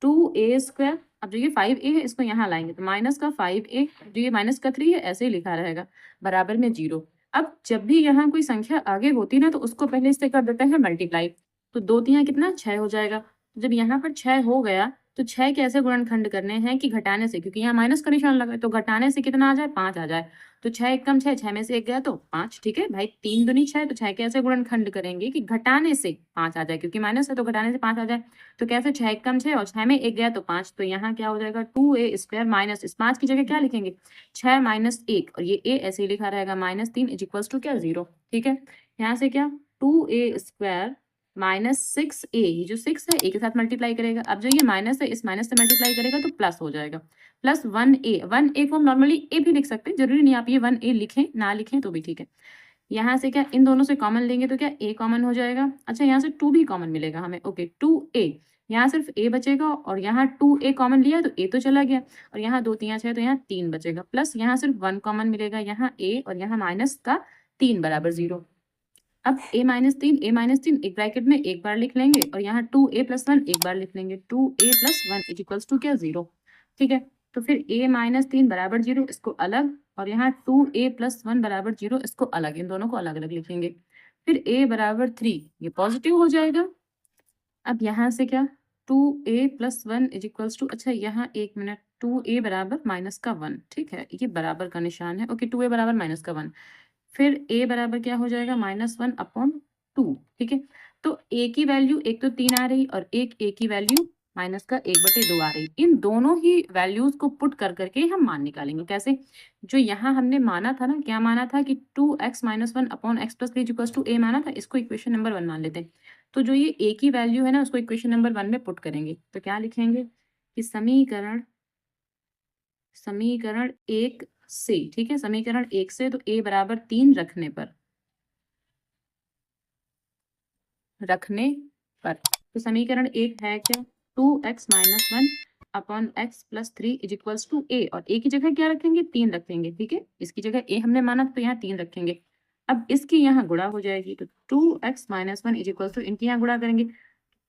2a स्क्वायर, अब जो ये 5a है इसको यहाँ लाएंगे, तो माइनस का 5a, जो ये माइनस का 3 है ऐसे ही लिखा रहेगा, बराबर में 0। अब जब भी यहाँ कोई संख्या आगे होती ना तो उसको पहले इससे कर देते हैं मल्टीप्लाई, तो 2 तियां कितना 6 हो जाएगा। जब यहाँ पर 6 हो गया तो 6 कैसे गुणनखंड करने हैं, कि घटाने से, क्योंकि यहाँ माइनस का निशान लगा है, तो घटाने से कितना आ जाए 5 आ जाए, तो 6 एकम 6, 6 में से 1 गया तो 5। ठीक है भाई, 3 दूनी 6, तो 6 कैसे गुणनखंड करेंगे कि घटाने से 5 आ जाए, क्योंकि माइनस है तो घटाने से 5 आ जाए। तो कैसे 6 एकम 6 और 6 में 1 गया तो 5, तो यहाँ क्या हो जाएगा 2a स्क्वायर माइनस, इस 5 की जगह क्या लिखेंगे 6 माइनस 1, और ये a ऐसे ही लिखा रहेगा -3 इज इक्वल्स टू क्या 0। ठीक है, यहाँ से क्या 2a स्क्वायर माइनस 6a, ये जो 6 है a के साथ मल्टीप्लाई करेगा, अब जो ये माइनस है इस माइनस से मल्टीप्लाई करेगा तो प्लस हो जाएगा, प्लस 1a को हम नॉर्मली a भी लिख सकते हैं, जरूरी नहीं आप ये 1a लिखें, ना लिखें तो भी ठीक है। यहाँ से क्या इन दोनों से कॉमन लेंगे तो क्या a कॉमन हो जाएगा। अच्छा, यहाँ से 2 भी कॉमन मिलेगा हमें, ओके 2a, यहाँ सिर्फ a बचेगा, और यहाँ 2a कॉमन लिया तो a तो चला गया, और यहाँ 2 3 6 तो यहाँ 3 बचेगा, प्लस यहाँ सिर्फ 1 कॉमन मिलेगा, यहाँ a और यहाँ माइनस का 3 बराबर 0। अब a माइनस 3 एक ब्रैकेट में एक बार लिख लेंगे, और यहाँ 2a प्लस 1 एक बार लिख लेंगे, 2a plus 1 is equals to क्या 0। ठीक है, तो फिर a माइनस 3 बराबर 0, इसको अलग और यहाँ 2a + 1 = 0, इसको अलग, इन दोनों को अलग अलग लिखेंगे। फिर a = 3, ये पॉजिटिव हो जाएगा। अब यहाँ से क्या, 2a + 1 = अच्छा यहाँ 1 मिनट, 2a = -1, ठीक है, ये बराबर का निशान है। ओके, 2a = -1, फिर a बराबर क्या हो जाएगा, -1/2, ठीक है। तो a की वैल्यू एक तो 3 आ रही और एक a की वैल्यू -1/2 आ रही। इन दोनों ही वैल्यूज को पुट कर करके हम मान निकालेंगे। कैसे, जो यहाँ हमने माना था ना, क्या माना था कि 2x - 1/x + 3 = a माना था, इसको इक्वेशन नंबर 1 मान लेते हैं। तो जो ये a की वैल्यू है ना, उसको इक्वेशन नंबर 1 में पुट करेंगे। तो क्या लिखेंगे कि समीकरण 1 से, ठीक है, समीकरण 1 से तो a = 3 रखने पर तो समीकरण 1 है क्या, 2x - 1/x + 3 = a, और a की जगह क्या रखेंगे, 3 रखेंगे, ठीक है। इसकी जगह a हमने माना तो यहाँ 3 रखेंगे। अब इसकी यहाँ गुणा हो जाएगी, तो 2x - 1 = इनकी यहाँ गुणा करेंगे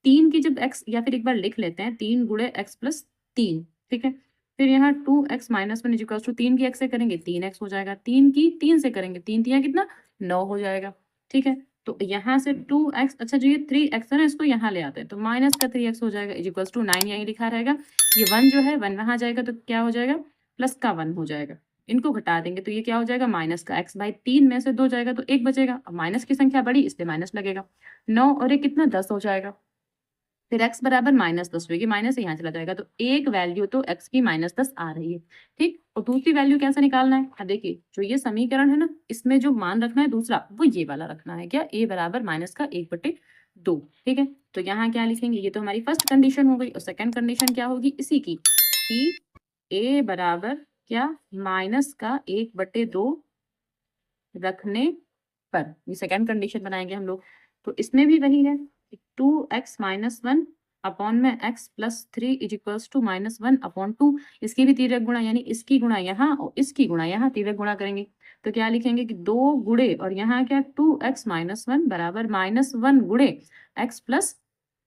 3 की जब x, या फिर एक बार लिख लेते हैं 3 × x + 3, ठीक है। फिर यहाँ 2x - 1 = 3 की x से करेंगे 3x हो जाएगा, 3 की 3 से करेंगे 3 तिया कितना, 9 हो जाएगा, ठीक है। तो यहाँ से 2x, अच्छा जो ये 3x है ना, इसको यहाँ ले आते हैं तो -3x हो जाएगा, = 9 यहीं लिखा रहेगा। ये 1 जो है 1 वहाँ जाएगा तो क्या हो जाएगा, +1 हो जाएगा। इनको घटा देंगे तो ये क्या हो जाएगा, -(x/3) में से 2 जाएगा तो 1 बचेगा। अब माइनस की संख्या बड़ी इसलिए माइनस लगेगा। 9 और 1 कितना, 10 हो जाएगा। फिर x बराबर -10 हुई, माइनस यहाँ चला जाएगा तो एक वैल्यू तो x की -10 आ रही है, ठीक। और दूसरी वैल्यू कैसे निकालना है, अब देखिए जो ये समीकरण है ना, इसमें जो मान रखना है दूसरा, वो ये वाला रखना है, क्या, a = -1/2, ठीक है। तो यहाँ क्या लिखेंगे, ये तो हमारी फर्स्ट कंडीशन हो गई। और सेकंड कंडीशन क्या होगी इसी की, कि a = क्या, -1/2 रखने पर, ये सेकंड कंडीशन बनाएंगे हम लोग। तो इसमें भी वही है, 2x - 1/x + 3 = -1/2, इसकी भी तिर्यक गुणा, यानी इसकी गुणा यहाँ और इसकी गुणा यहाँ, तिर्यक गुणा करेंगे। तो क्या लिखेंगे कि 2 गुणे, और यहाँ क्या, 2x - 1 = -1 × x +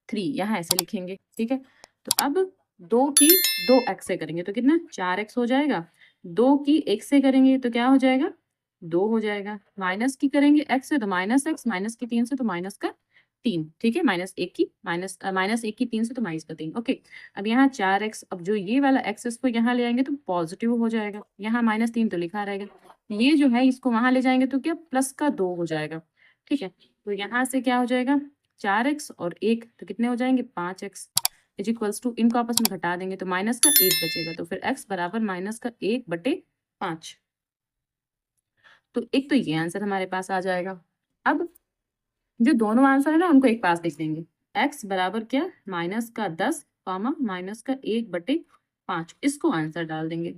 3, यहाँ ऐसे लिखेंगे, ठीक है। तो अब 2 की 2x से करेंगे तो कितना, 4x हो जाएगा। 2 की 1 से करेंगे तो क्या हो जाएगा, 2 हो जाएगा। माइनस की करेंगे x से तो -x, माइनस की 3 से तो -3, ठीक है। -1 की 3 से तो -3, ओके। अब यहाँ 4x, अब जो ये वाला x इसको यहाँ ले आएंगे तो पॉजिटिव हो जाएगा, यहाँ -3 तो लिखा रहेगा। ये जो है इसको वहां ले जाएंगे तो क्या, +2 हो जाएगा, ठीक है। तो यहाँ से क्या हो जाएगा, 4x और 1 तो कितने हो जाएंगे, 5x = इनको आपस में घटा देंगे तो -1 बचेगा। तो फिर x बराबर -1/5। तो एक तो ये आंसर हमारे पास आ जाएगा। अब जो दोनों आंसर है ना, उनको एक पास लिख देंगे। x बराबर क्या, -10, -1/5, इसको आंसर डाल देंगे।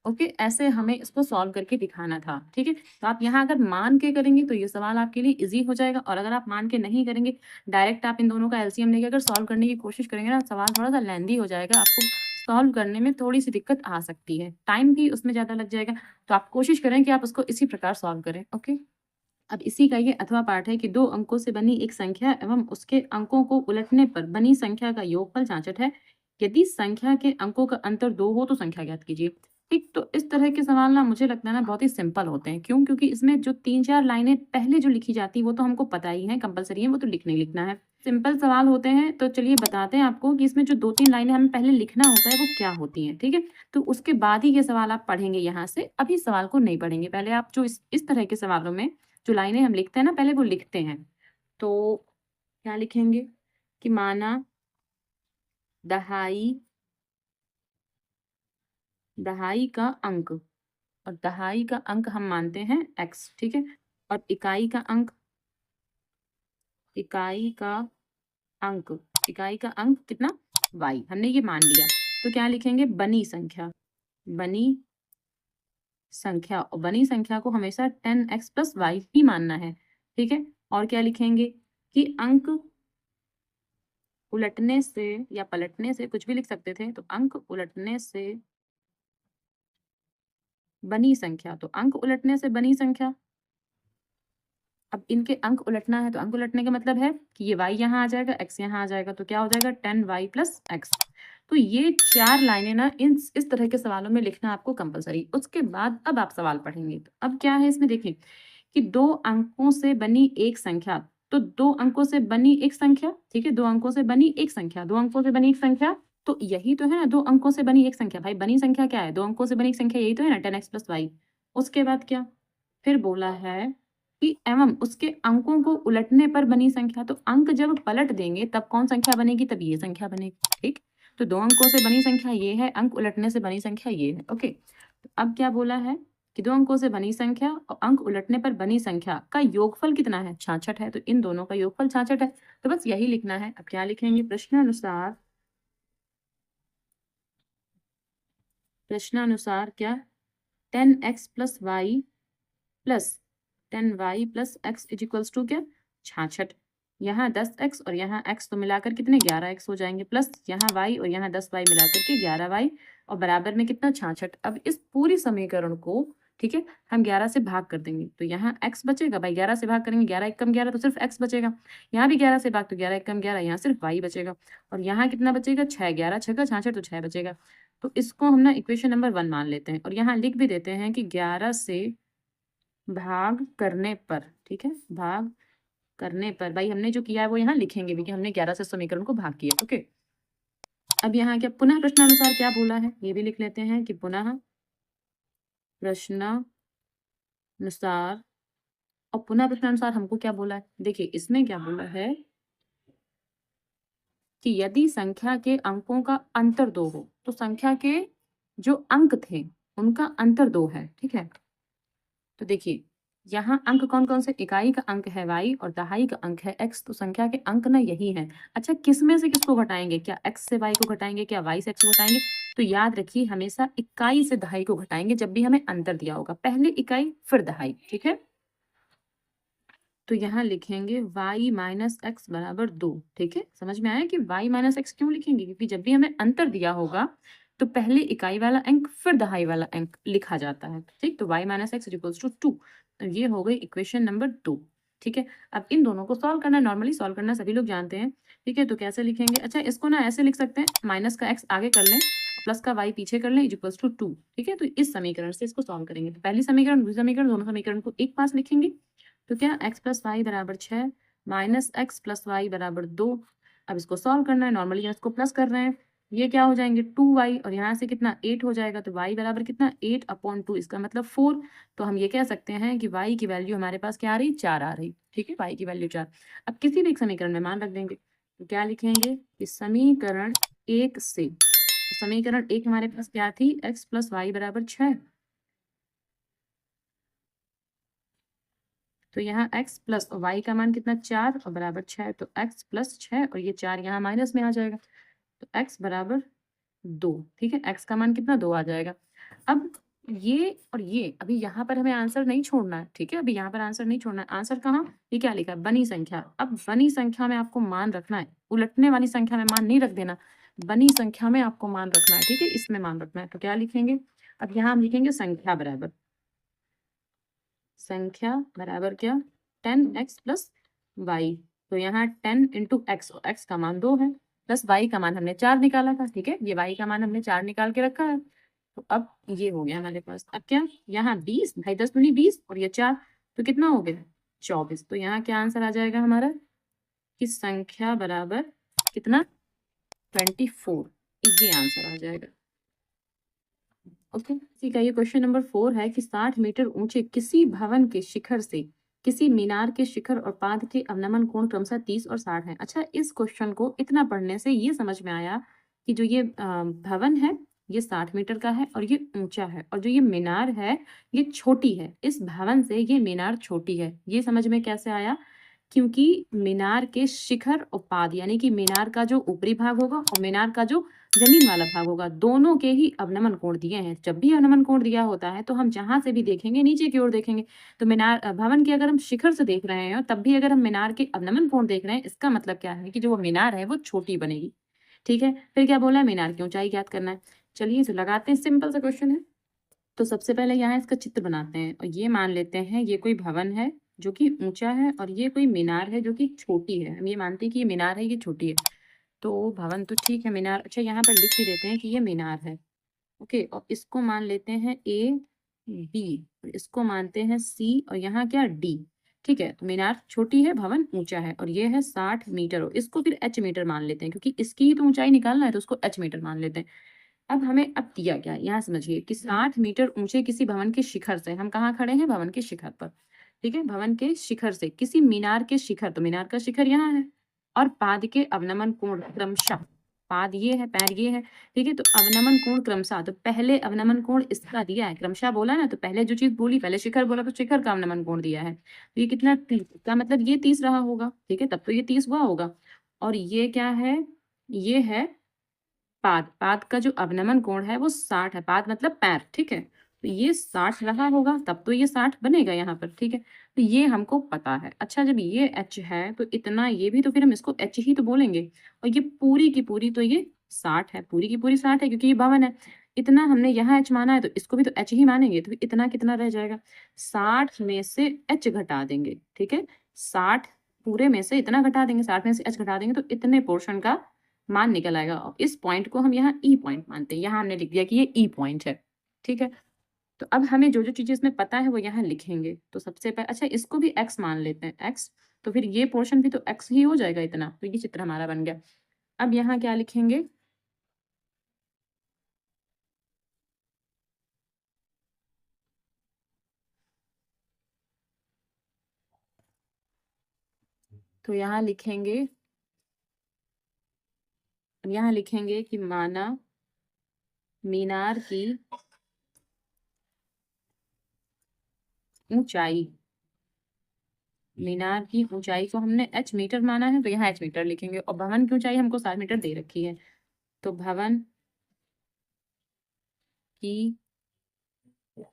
ओके, ऐसे हमें इसको सॉल्व करके दिखाना था, ठीक है। तो आप यहाँ अगर मान के करेंगे तो ये सवाल आपके लिए इजी हो जाएगा, और अगर आप मान के नहीं करेंगे, डायरेक्ट आप इन दोनों का एलसीएम लेके अगर सॉल्व करने की कोशिश करेंगे ना, सवाल थोड़ा सा लेंदी हो जाएगा, आपको सॉल्व करने में थोड़ी सी दिक्कत आ सकती है, टाइम भी उसमें ज़्यादा लग जाएगा। तो आप कोशिश करें कि आप उसको इसी प्रकार सॉल्व करें, ओके। अब इसी का ये अथवा पाठ है कि 2 अंकों से बनी एक संख्या एवं उसके अंकों को उलटने पर बनी संख्या का योगफल जांचत है। यदि संख्या के अंकों का अंतर 2 हो तो संख्या ज्ञात कीजिए। ठीक, तो इस तरह के सवाल ना मुझे लगता है ना बहुत ही सिंपल होते हैं। क्यों? क्योंकि इसमें जो 3-4 लाइनें पहले जो लिखी जाती है वो तो हमको पता ही है, कंपल्सरी है, वो तो लिखना ही लिखना है। सिंपल सवाल होते हैं, तो चलिए बताते हैं आपको कि इसमें जो 2-3 लाइनें हमें पहले लिखना होता है वो क्या होती हैं, ठीक है? तो उसके बाद ही ये सवाल आप पढ़ेंगे यहाँ से, अभी सवाल को नहीं पढ़ेंगे। पहले आप जो इस तरह के सवालों में जो लाइनें हम लिखते हैं ना, पहले वो लिखते हैं। तो क्या लिखेंगे कि माना दहाई दहाई का अंक, और दहाई का अंक हम मानते हैं x, ठीक है। और इकाई का अंक कितना, y, हमने ये मान लिया। तो क्या लिखेंगे, बनी संख्या को हमेशा 10x + y ही मानना है, ठीक है। और क्या लिखेंगे कि अंक उलटने से या पलटने से, कुछ भी लिख सकते थे, तो अंक उलटने से बनी संख्या, तो अंक उलटने से बनी संख्या। अब इनके अंक उलटना है, तो अंक उलटने का मतलब है कि ये y यहाँ आ जाएगा, x यहाँ आ जाएगा, तो क्या हो जाएगा 10y + x। तो ये 4 लाइनें ना इस तरह के सवालों में लिखना आपको कंपल्सरी। उसके बाद अब आप सवाल पढ़ेंगे। तो अब क्या है इसमें देखिए कि 2 अंकों से बनी एक संख्या, तो 2 अंकों से बनी एक संख्या, ठीक है? 2 अंकों से बनी एक संख्या, 2 अंकों से बनी एक संख्या, तो यही तो है ना 2 अंकों से बनी एक संख्या। भाई बनी संख्या क्या है? 2 अंकों से बनी एक संख्या यही तो है ना 10x + y। उसके बाद क्या? फिर बोला है कि एवं उसके अंकों को उलटने पर बनी संख्या, तो अंक जब पलट देंगे तब कौन संख्या बनेगी? तब ये संख्या बनेगी, ठीक? तो 2 अंकों से बनी संख्या ये है, अंक उलटने से बनी संख्या ये है, ओके? तो अब क्या बोला है कि 2 अंकों से बनी संख्या और अंक उलटने पर बनी संख्या का योगफल कितना है? 66 है, तो इन दोनों का योगफल 66 है। तो बस यही लिखना है। अब क्या लिखेंगे? प्रश्नानुसार क्या 10x + y + 10y + x = क्या? 66। यहाँ 10x और यहाँ x तो मिलाकर कितने 11x हो जाएंगे, प्लस यहाँ y और यहाँ 10y मिलाकर के 11y और बराबर में कितना 66। अब इस पूरी समीकरण को, ठीक है, हम 11 से भाग कर देंगे तो यहाँ x बचेगा। भाई 11 से भाग करेंगे 11 × 1 = 11 तो सिर्फ x बचेगा। यहाँ भी 11 से भाग तो 11 × 1 = 11, यहाँ सिर्फ y बचेगा। और यहाँ कितना बचेगा? 6, 11 × 6 = 66 तो 6 बचेगा। तो इसको हम ना इक्वेशन नंबर 1 मान लेते हैं और यहाँ लिख भी देते हैं कि 11 से भाग करने पर, ठीक है, भाग करने पर, भाई हमने जो किया है वो यहाँ लिखेंगे भी कि हमने 11 से समीकरण को भाग किया, ओके? अब यहाँ क्या पुनः प्रश्नानुसार क्या बोला है ये भी लिख लेते हैं कि पुनः प्रश्नानुसार, और पुनः प्रश्नानुसार हमको क्या बोला है? देखिए इसमें क्या बोला है कि यदि संख्या के अंकों का अंतर 2 हो, तो संख्या के जो अंक थे उनका अंतर 2 है, ठीक है? तो देखिए यहाँ अंक कौन कौन से? इकाई का अंक है y और दहाई का अंक है x, तो संख्या के अंक ना यही है। अच्छा किस में से किसको घटाएंगे? क्या x से y को घटाएंगे, क्या y से x को घटाएंगे? तो याद रखिए हमेशा इकाई से दहाई को घटाएंगे जब भी हमें अंतर दिया होगा, पहले इकाई फिर दहाई, ठीक है? तो यहाँ लिखेंगे y - x = 2, ठीक है? समझ में आया कि y - x क्यों लिखेंगे? क्योंकि जब भी हमें अंतर दिया होगा तो पहले इकाई वाला अंक फिर दहाई वाला अंक लिखा जाता है, ठीक? तो y - x = 2। तो ये हो गई इक्वेशन नंबर 2, ठीक है? अब इन दोनों को सॉल्व करना है, नॉर्मली सॉल्व करना सभी लोग जानते हैं, ठीक है? तो कैसे लिखेंगे? अच्छा इसको ना ऐसे लिख सकते हैं, माइनस का x आगे कर लें, प्लस का y पीछे कर लें, = 2, ठीक है? तो इस समीकरण से इसको सॉल्व करेंगे। तो पहली समीकरण, दूसरी समीकरण, दोनों समीकरण को एक पास लिखेंगे। तो क्या x + y = 6 - x + y = 2। अब इसको सॉल्व करना है, नॉर्मली इसको प्लस कर रहे हैं, ये क्या हो जाएंगे 2y और यहाँ से कितना 8 हो जाएगा, तो y बराबर कितना 8/2, इसका मतलब 4। तो हम ये कह सकते हैं कि y की वैल्यू हमारे पास क्या आ रही? 4 आ रही, ठीक है? y की वैल्यू 4। अब किसी भी एक समीकरण में मान रख देंगे, तो क्या लिखेंगे कि समीकरण 1 से, समीकरण 1 हमारे पास क्या थी? x + y = 6। तो यहाँ x प्लस y का मान कितना 4 और बराबर 6, तो x + 6 और ये 4 यहाँ माइनस में आ जाएगा, तो x = 2, ठीक है? x का मान कितना 2 आ जाएगा। अब ये और ये अभी यहाँ पर हमें आंसर नहीं छोड़ना है, ठीक है? अभी यहाँ पर आंसर नहीं छोड़ना है। आंसर कहाँ? ये क्या लिखा है? बनी संख्या। अब बनी संख्या में आपको मान रखना है, उलटने वाली संख्या में मान नहीं रख देना, बनी संख्या में आपको मान रखना है, ठीक है? इसमें मान रखना है। तो क्या लिखेंगे? अब यहाँ हम लिखेंगे संख्या बराबर, संख्या बराबर क्या? 10x + y। तो यहाँ 10 × x, और x का मान 2 है, प्लस y का मान हमने 4 निकाला था, ठीक है? ये y का मान हमने 4 निकाल के रखा है। तो अब ये हो गया हमारे पास। अब क्या? यहाँ 20, भाई 10 दूनी 20 और ये 4, तो कितना हो गया? 24। तो यहाँ क्या आंसर आ जाएगा हमारा कि संख्या बराबर कितना? 24। ये आंसर आ जाएगा, ओके? इसी का ये क्वेश्चन नंबर 4 है कि 60 मीटर ऊंचे किसी भवन के शिखर से किसी मीनार के शिखर और पाद के अवनमन कोण क्रमशः 30 और 60 है। अच्छा इस क्वेश्चन को इतना पढ़ने से ये समझ में आया कि जो ये भवन है ये 60 मीटर का है और ये ऊंचा है, और जो ये मीनार है ये छोटी है। इस भवन से ये मीनार छोटी है, ये समझ में कैसे आया? क्योंकि मीनार के शिखर और पाद यानी कि मीनार का जो ऊपरी भाग होगा और मीनार का जो जमीन वाला भाग होगा, दोनों के ही अवनमन कोण दिए हैं। जब भी अवनमन कोण दिया होता है तो हम जहां से भी देखेंगे नीचे की ओर देखेंगे। तो मीनार भवन की अगर हम शिखर से देख रहे हैं तब भी अगर हम मीनार के अवनमन कोण देख रहे हैं, इसका मतलब क्या है कि जो वो मीनार है वो छोटी बनेगी, ठीक है? फिर क्या बोला है? मीनार की ऊंचाई ज्ञात करना है। चलिए तो लगाते हैं, सिंपल सा क्वेश्चन है। तो सबसे पहले यहाँ इसका चित्र बनाते हैं और ये मान लेते हैं ये कोई भवन है जो कि ऊंचा है और ये कोई मीनार है जो कि छोटी है। हम ये मानते हैं कि ये मीनार है, ये छोटी है। तो भवन तो ठीक है, मीनार अच्छा यहाँ पर लिख भी देते हैं कि ये मीनार है। ओके, और इसको मान लेते हैं ए बी, और इसको मानते हैं सी, और यहाँ क्या डी। ठीक है, तो मीनार छोटी है, भवन ऊंचा है, और ये है 60 मीटर, और इसको फिर एच मीटर मान लेते हैं क्योंकि इसकी ही तो ऊंचाई निकालना है, तो उसको एच मीटर मान लेते हैं। अब हमें अब दिया क्या है यहाँ समझिए कि 60 मीटर ऊंचे किसी भवन के शिखर से, हम कहाँ खड़े हैं, भवन के शिखर पर। ठीक है, भवन के शिखर से किसी मीनार के शिखर, तो मीनार का शिखर यहाँ है, और पाद के अवनमन कोण क्रमशः, पाद ये है, पैर ये है। ठीक है, तो अवनमन कोण क्रमशः, तो पहले अवनमन कोण इसका दिया है, क्रमशः बोला ना, तो पहले जो चीज बोली, पहले शिखर बोला तो शिखर का अवनमन कोण दिया है, तो ये कितना 30 का मतलब ये 30 रहा होगा। ठीक है, तब तो ये 30 हुआ होगा। और ये क्या है, ये है पाद, पाद का जो अवनमन कोण है वो 60 है, पाद मतलब पैर। ठीक है, तो ये 60 रहा होगा, तब तो ये 60 बनेगा यहाँ पर। ठीक है, तो ये हमको पता है। अच्छा, जब ये एच है तो इतना ये भी, तो फिर हम इसको एच ही तो बोलेंगे, और ये पूरी की पूरी तो ये 60 है, पूरी की पूरी 60 है क्योंकि ये भवन है। इतना हमने यहाँ एच माना है तो इसको भी तो एच ही मानेंगे, तो इतना कितना रह जाएगा, 60 में से एच घटा देंगे। ठीक है, 60 पूरे में से इतना घटा देंगे, 60 में से एच घटा देंगे, तो इतने पोर्शन का मान निकल आएगा। और इस पॉइंट को हम यहाँ ई पॉइंट मानते हैं, यहाँ हमने लिख दिया कि ये ई पॉइंट है। ठीक है, तो अब हमें जो जो चीजें इसमें पता है वो यहाँ लिखेंगे। तो सबसे पहले अच्छा इसको भी एक्स मान लेते हैं, एक्स, तो फिर ये पोर्शन भी तो एक्स ही हो जाएगा इतना, तो ये चित्र हमारा बन गया। अब यहाँ क्या लिखेंगे, तो यहाँ लिखेंगे, यहाँ लिखेंगे कि माना मीनार की ऊंचाई, मीनार की ऊंचाई को हमने एच मीटर माना है, तो यहाँ एच मीटर लिखेंगे, और भवन की ऊंचाई हमको 60 मीटर दे रखी है, तो भवन की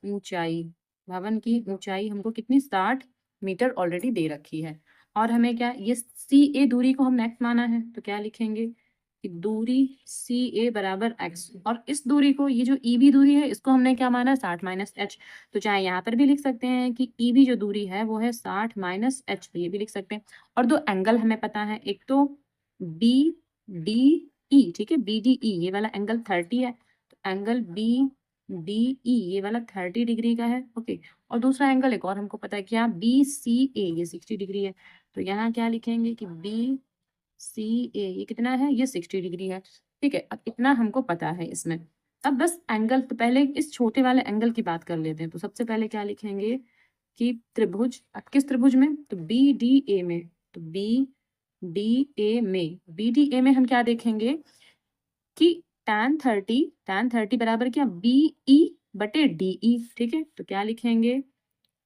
ऊंचाई, भवन की ऊंचाई हमको कितनी, 60 मीटर ऑलरेडी दे रखी है। और हमें क्या, ये सी ए दूरी को हम नेक्स्ट माना है, तो क्या लिखेंगे कि दूरी सी ए बराबर एक्स, और इस दूरी को, ये जो ई बी दूरी है, इसको हमने क्या माना, 60 माइनस एच। तो चाहे यहाँ पर भी लिख सकते हैं कि ई बी जो दूरी है वो है 60 माइनस एच, तो ये भी लिख सकते हैं। और दो एंगल हमें पता है, एक तो बी डी ई, ठीक है, बी डी ई ये वाला एंगल 30 है, तो एंगल बी डी ई ये वाला 30 डिग्री का है। ओके, और दूसरा एंगल एक और हमको पता है क्या, बी सी ए ये 60 डिग्री है, तो यहाँ क्या लिखेंगे कि बी सी ए ये कितना है, ये 60 डिग्री है। ठीक है, अब इतना हमको पता है इसमें। अब बस एंगल, तो पहले इस छोटे वाले एंगल की बात कर लेते हैं। तो सबसे पहले क्या लिखेंगे कि त्रिभुज, अब किस त्रिभुज में, तो बी डी ए में, तो बी डी ए में, बी डी ए में हम क्या देखेंगे कि tan 30 बराबर क्या, बी ई बटे डी ई। ठीक है, तो क्या लिखेंगे,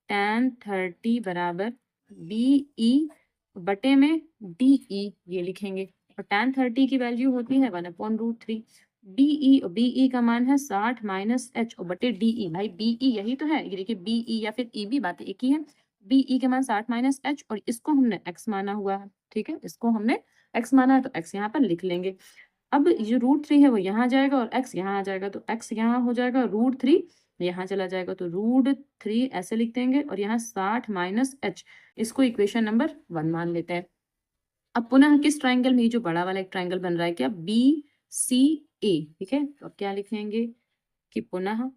tan 30 बराबर बी ई बटे में डी ई, ये लिखेंगे। और tan 30 की वैल्यू होती है 1/√3। बी ई, और बी ई का मान है 60 माइनस एच और बटे डी ई, भाई बी ई यही तो है, ये देखिए बी ई या फिर ई बी, बातें एक ही है। बी ई का मान 60 माइनस एच, और इसको हमने एक्स माना हुआ है। ठीक है, इसको हमने एक्स माना है, तो एक्स यहाँ पर लिख लेंगे। अब जो √3 है वो यहाँ आ जाएगा, और x यहाँ आ जाएगा, तो x यहाँ हो जाएगा, √3 यहाँ चला जाएगा, तो √3 ऐसे लिख देंगे, और यहाँ 60 माइनस एच, इसको इक्वेशन नंबर 1 मान लेते हैं। अब पुनः किस ट्राइंगल में, जो बड़ा वाला एक ट्राइंगल बन रहा है क्या, बी सी ए। ठीक है, तो अब क्या लिखेंगे कि पुनः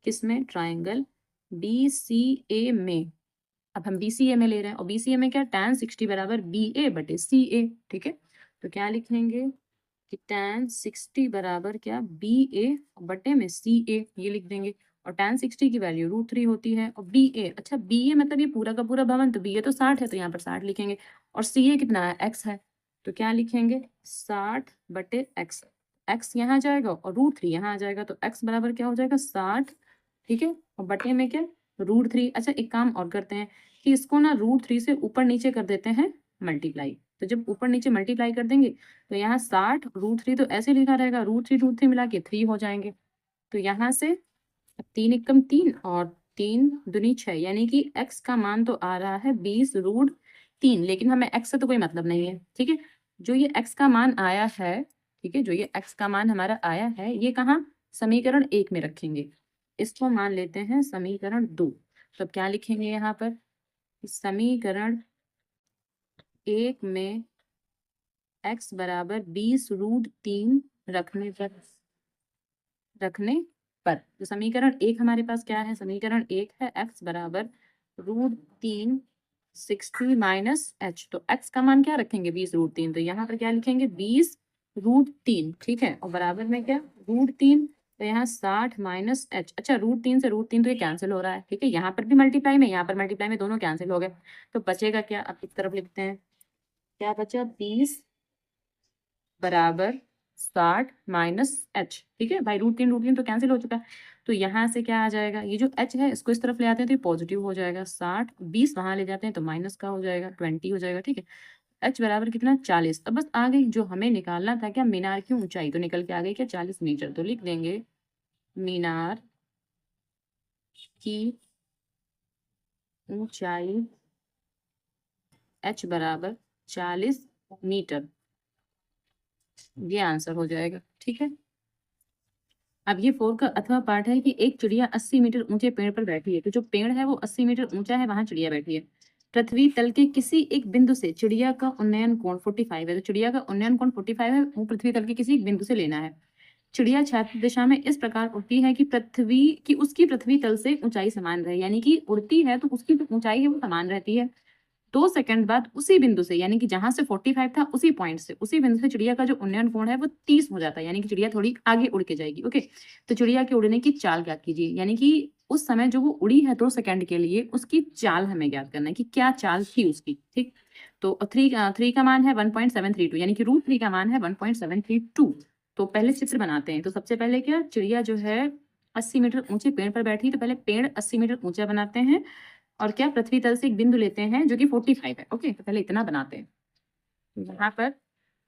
किसमें, ट्राइंगल बी सी ए में, अब हम बी सी ए में ले रहे हैं, और बी सी ए में क्या, tan 60 बराबर बी ए बटे सी ए। ठीक है, तो क्या लिखेंगे कि tan 60 बराबर क्या, बी ए बटे में सी ए, ये लिख देंगे। और tan 60 की वैल्यू √3 होती है, और बी ए, अच्छा बी ए मतलब ये पूरा का पूरा भवन, तो बी ए तो 60 है, तो यहाँ पर 60 लिखेंगे। और सी ए कितना है, एक्स है, तो क्या लिखेंगे 60 बटे एक्स, एक्स यहाँ आ जाएगा और √3 यहाँ आ जाएगा, तो एक्स बराबर क्या हो जाएगा 60। ठीक है, और बटे में क्या, √3। अच्छा एक काम और करते हैं कि इसको ना √3 से ऊपर नीचे कर देते हैं मल्टीप्लाई, तो जब ऊपर नीचे मल्टीप्लाई कर देंगे तो यहाँ 60 √3 तो ऐसे लिखा रहेगा, √3 मिला के 3 हो जाएंगे। तो यहाँ से 3 एकम 3 और 3 दूनी 6, यानी कि x का मान तो आ रहा है 20√3, लेकिन हमें x से तो कोई मतलब नहीं है। ठीक है, जो ये x का मान आया है, ठीक है, जो ये x का मान हमारा आया है, ये कहाँ, समीकरण 1 में रखेंगे, इसको मान लेते हैं समीकरण 2। तो अब क्या लिखेंगे यहाँ पर, समीकरण 1 में x बराबर 20√3 रखने पर तो समीकरण 1 हमारे पास क्या है? समीकरण 1 है x बराबर √3 60 माइनस h। तो x का मान क्या रखेंगे? 20√3। तो यहाँ पर क्या लिखेंगे? 20√3। ठीक है, और बराबर में क्या? √3। तो यहाँ 60 माइनस h। अच्छा, √3 से √3 तो ये कैंसिल हो रहा है। ठीक है, यहाँ पर भी मल्टीप्लाई में, यहाँ पर मल्टीप्लाई में, दोनों कैंसिल हो गए। तो बचेगा क्या? अब इस तरफ लिखते हैं। क्या बचा? 20 बराबर 60 माइनस h। ठीक है भाई, √3 तो कैंसिल हो चुका है। तो यहाँ से क्या आ जाएगा? ये जो h है इसको इस तरफ ले आते हैं तो ये पॉजिटिव हो जाएगा। 60 20 वहां ले जाते हैं तो माइनस का हो जाएगा, 20 हो जाएगा। ठीक है, h बराबर कितना? 40। अब बस आ गई जो हमें निकालना था, क्या? मीनार की ऊंचाई। तो निकल के आ गई क्या? 40 मीटर। तो लिख देंगे मीनार की ऊंचाई h बराबर 40 मीटर। ये आंसर हो जाएगा। ठीक है, अब ये 4 का अथवा पार्ट है कि एक चिड़िया 80 मीटर ऊंचे पेड़ पर बैठी है। तो जो पेड़ है वो 80 मीटर ऊंचा है, वहां चिड़िया बैठी है। पृथ्वी तल के किसी एक बिंदु से चिड़िया का उन्नयन कोण 45 है। तो चिड़िया का उन्नयन कोण 45 है, वो पृथ्वी तल के किसी एक बिंदु से लेना है। चिड़िया क्षैतिज दिशा में इस प्रकार उड़ती है कि उसकी पृथ्वी तल से ऊंचाई समान रहे। यानी कि उड़ती है तो उसकी जो ऊंचाई है वो समान रहती है। 2 सेकंड बाद उसी बिंदु से, यानी कि जहां से 45 था उसी पॉइंट से, उसी बिंदु से चिड़िया का जो उन्नयन कोण है वो 30 हो जाता है। यानी कि चिड़िया थोड़ी आगे उड़ के जाएगी। ओके, तो चिड़िया के उड़ने की चाल ज्ञात कीजिए। यानी कि उस समय जो वो उड़ी है 2 सेकंड के लिए, उसकी चाल हमें ज्ञात करना है कि क्या चाल थी उसकी। ठीक, तो थ्री का मान है 1.732, यानी कि √3 का मान है 1.732। तो पहले चित्र बनाते हैं। तो सबसे पहले क्या? चिड़िया जो है 80 मीटर ऊंचे पेड़ पर बैठी, तो पहले पेड़ 80 मीटर ऊंचा बनाते हैं और क्या? पृथ्वी तल से एक बिंदु लेते हैं जो कि 45 है। ओके, तो पहले इतना बनाते हैं। यहाँ पर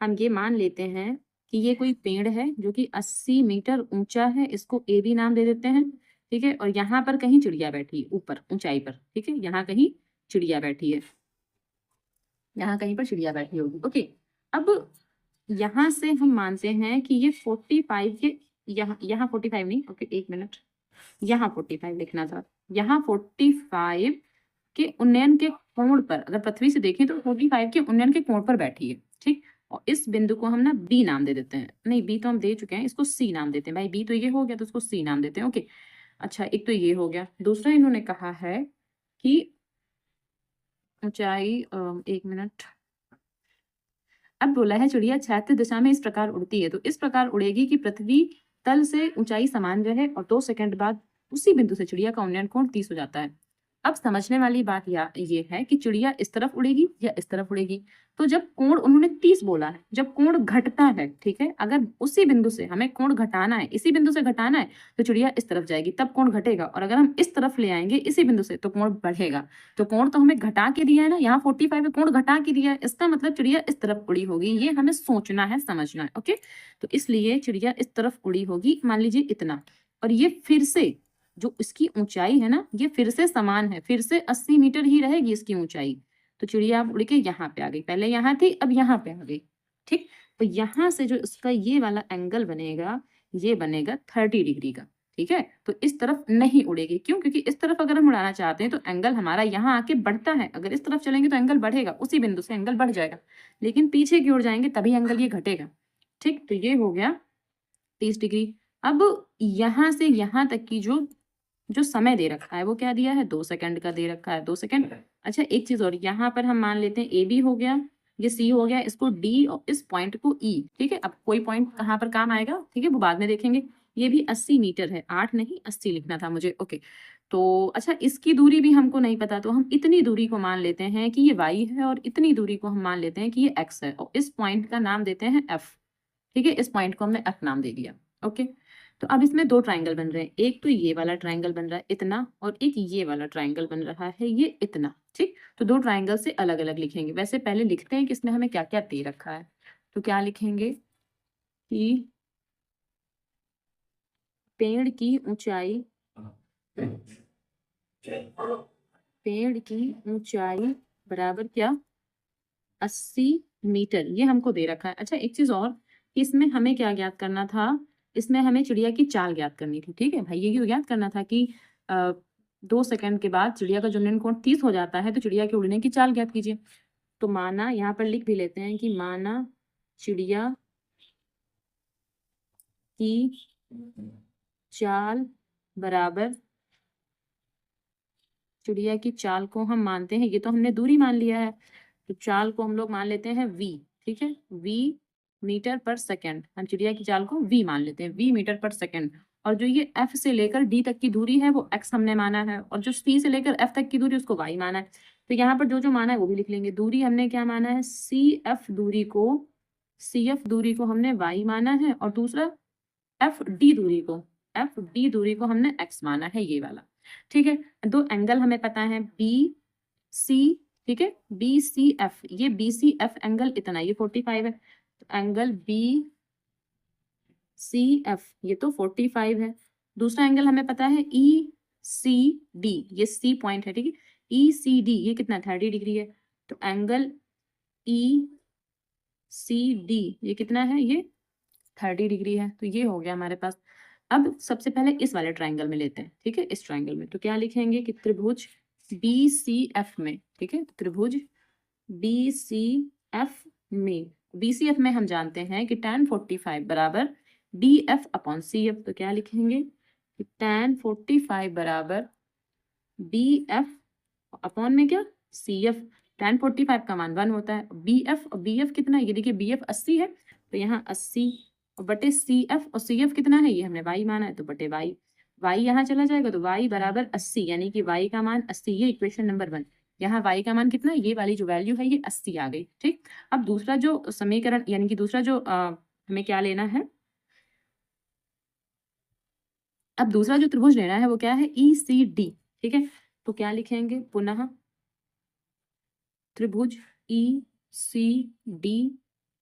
हम ये मान लेते हैं कि ये कोई पेड़ है जो कि 80 मीटर ऊंचा है, इसको ए बी नाम दे देते हैं। ठीक है, और यहाँ पर कहीं चिड़िया बैठी है, ऊपर ऊंचाई पर। ठीक है, यहाँ कहीं चिड़िया बैठी है, यहाँ कहीं पर चिड़िया बैठी होगी। ओके, अब यहाँ से हम मानते हैं कि ये 45 के, यहाँ 45 नहीं। ओके, एक मिनट, यहाँ 45 लिखना था। यहाँ 45 के उन्नयन के कोण पर, अगर पृथ्वी से देखें तो 45 के उन्नयन के कोण पर बैठी है। ठीक, और इस बिंदु को हम ना बी नाम दे देते हैं। नहीं, बी तो हम दे चुके हैं, इसको सी नाम देते हैं। भाई बी तो ये हो गया, तो इसको सी नाम देते हैं। ओके, अच्छा, एक तो ये हो गया। दूसरा इन्होंने कहा है कि ऊंचाई, एक मिनट, अब बोला है चिड़िया क्षैतिज दिशा में इस प्रकार उड़ती है। तो इस प्रकार उड़ेगी कि पृथ्वी तल से ऊंचाई समान रहे और 2 सेकंड बाद उसी बिंदु से चिड़िया का उन्नयन कोण 30 हो जाता है। अब समझने वाली बात ये है कि चिड़िया इस तरफ उड़ेगी या इस तरफ उड़ेगी। तो जब कोण उन्होंने 30 बोला है, जब कोण घटता है, ठीक है, अगर उसी बिंदु से हमें कोण घटाना है, इसी बिंदु से घटाना है, तो चिड़िया इस तरफ जाएगी, तब कोण घटेगा। और अगर हम इस तरफ ले आएंगे इसी बिंदु से, तो कोण बढ़ेगा। तो कोण तो हमें घटा के दिया है ना, यहाँ 45 में कोण घटा के दिया है, इसका मतलब चिड़िया इस तरफ उड़ी होगी। ये हमें सोचना है, समझना है। ओके, तो इसलिए चिड़िया इस तरफ उड़ी होगी, मान लीजिए इतना। और ये फिर से जो इसकी ऊंचाई है ना, ये फिर से समान है, फिर से 80 मीटर ही रहेगी इसकी ऊंचाई। तो चिड़िया अब उड़ के यहाँ पे आ गई, पहले यहाँ थी अब यहाँ पे आ गई। ठीक, तो यहाँ से जो इसका ये वाला एंगल बनेगा, ये बनेगा 30 डिग्री का। ठीक है, तो इस तरफ नहीं उड़ेगी। क्यों? क्योंकि इस तरफ अगर हम उड़ाना चाहते हैं तो एंगल हमारा यहाँ आके बढ़ता है। अगर इस तरफ चलेंगे तो एंगल बढ़ेगा, उसी बिंदु से एंगल बढ़ जाएगा। लेकिन पीछे की ओर जाएंगे तभी एंगल ये घटेगा। ठीक, तो ये हो गया 30 डिग्री। अब यहाँ से यहाँ तक की जो जो समय दे रखा है वो क्या दिया है? 2 सेकंड का दे रखा है, 2 सेकंड। अच्छा, एक चीज और, यहाँ पर हम मान लेते हैं ए बी हो गया, ये सी हो गया, इसको डी और इस पॉइंट को ई। ठीक है, अब कोई पॉइंट कहाँ पर काम आएगा, ठीक है, वो बाद में देखेंगे। ये भी 80 मीटर है, 8 नहीं 80 लिखना था मुझे। ओके, तो अच्छा, इसकी दूरी भी हमको नहीं पता, तो हम इतनी दूरी को मान लेते हैं कि ये y है और इतनी दूरी को हम मान लेते हैं कि ये x है, और इस पॉइंट का नाम देते हैं f। ठीक है, इस पॉइंट को हमने f नाम दे दिया। ओके, तो अब इसमें 2 ट्राइंगल बन रहे हैं। एक तो ये वाला ट्राइंगल बन रहा है इतना, और एक ये वाला ट्राइंगल बन रहा है ये इतना। ठीक, तो 2 ट्राइंगल से अलग अलग लिखेंगे। वैसे पहले लिखते हैं कि इसमें हमें क्या क्या दे रखा है। तो क्या लिखेंगे कि पेड़ की ऊंचाई, पेड़ की ऊंचाई बराबर क्या? 80 मीटर, ये हमको दे रखा है। अच्छा, एक चीज और, इसमें हमें क्या ज्ञात करना था? इसमें हमें चिड़िया की चाल ज्ञात करनी थी। ठीक है भाई, ये ज्ञात करना था कि 2 सेकंड के बाद चिड़िया का जो उन्नयन कोण 30 हो जाता है, तो चिड़िया के उड़ने की चाल ज्ञात कीजिए। तो माना, यहाँ पर लिख भी लेते हैं कि माना चिड़िया की चाल बराबर, चिड़िया की चाल को हम मानते हैं, ये तो हमने दूरी मान लिया है, तो चाल को हम लोग मान लेते हैं v, ठीक है, v मीटर पर सेकंड, हम चिड़िया की चाल को v मान लेते हैं, v मीटर पर सेकंड। और जो ये f से लेकर d तक की दूरी है वो x हमने माना है, और जो c से लेकर f तक की दूरी उसको y माना है। तो यहाँ पर जो जो माना है वो भी लिख लेंगे। दूरी हमने क्या माना है, cf दूरी को हमने y माना है, और दूसरा fd दूरी को हमने x माना है, ये वाला, ठीक है। दो एंगल हमें पता है BC, ठीक है, BCF, ये BCF एंगल इतना, ये 45 है, तो एंगल BCF ये तो 45 है। दूसरा एंगल हमें पता है ECD, ये C पॉइंट है, ठीक है, ECD ये कितना 30 डिग्री है, तो एंगल ECD ये कितना है, ये 30 डिग्री है। तो ये हो गया हमारे पास। अब सबसे पहले इस वाले ट्राइंगल में लेते हैं, ठीक है, इस ट्राइंगल में तो क्या लिखेंगे कि त्रिभुज BCF में, ठीक है, त्रिभुज BCF में, BCF में हम जानते हैं कि tan 45 बराबर DF अपॉन CF, तो क्या लिखेंगे कि tan 45 बराबर DF अपॉन में क्या CF, tan 45 का मान 1 होता है, BF कितना है, ये देखिए BF 80 है, तो यहाँ 80 और बटे CF, और CF कितना है, ये हमने y माना है, तो बटे y यहाँ चला जाएगा, तो y बराबर 80, यानी कि y का मान 80, ये इक्वेशन नंबर 1। यहाँ y का मान कितना है, ये वाली जो वैल्यू है ये 80 आ गई, ठीक। अब दूसरा जो समीकरण, यानी कि दूसरा जो हमें क्या लेना है, अब दूसरा जो त्रिभुज लेना है वो क्या है, ECD, ठीक है, तो क्या लिखेंगे पुनः त्रिभुज ECD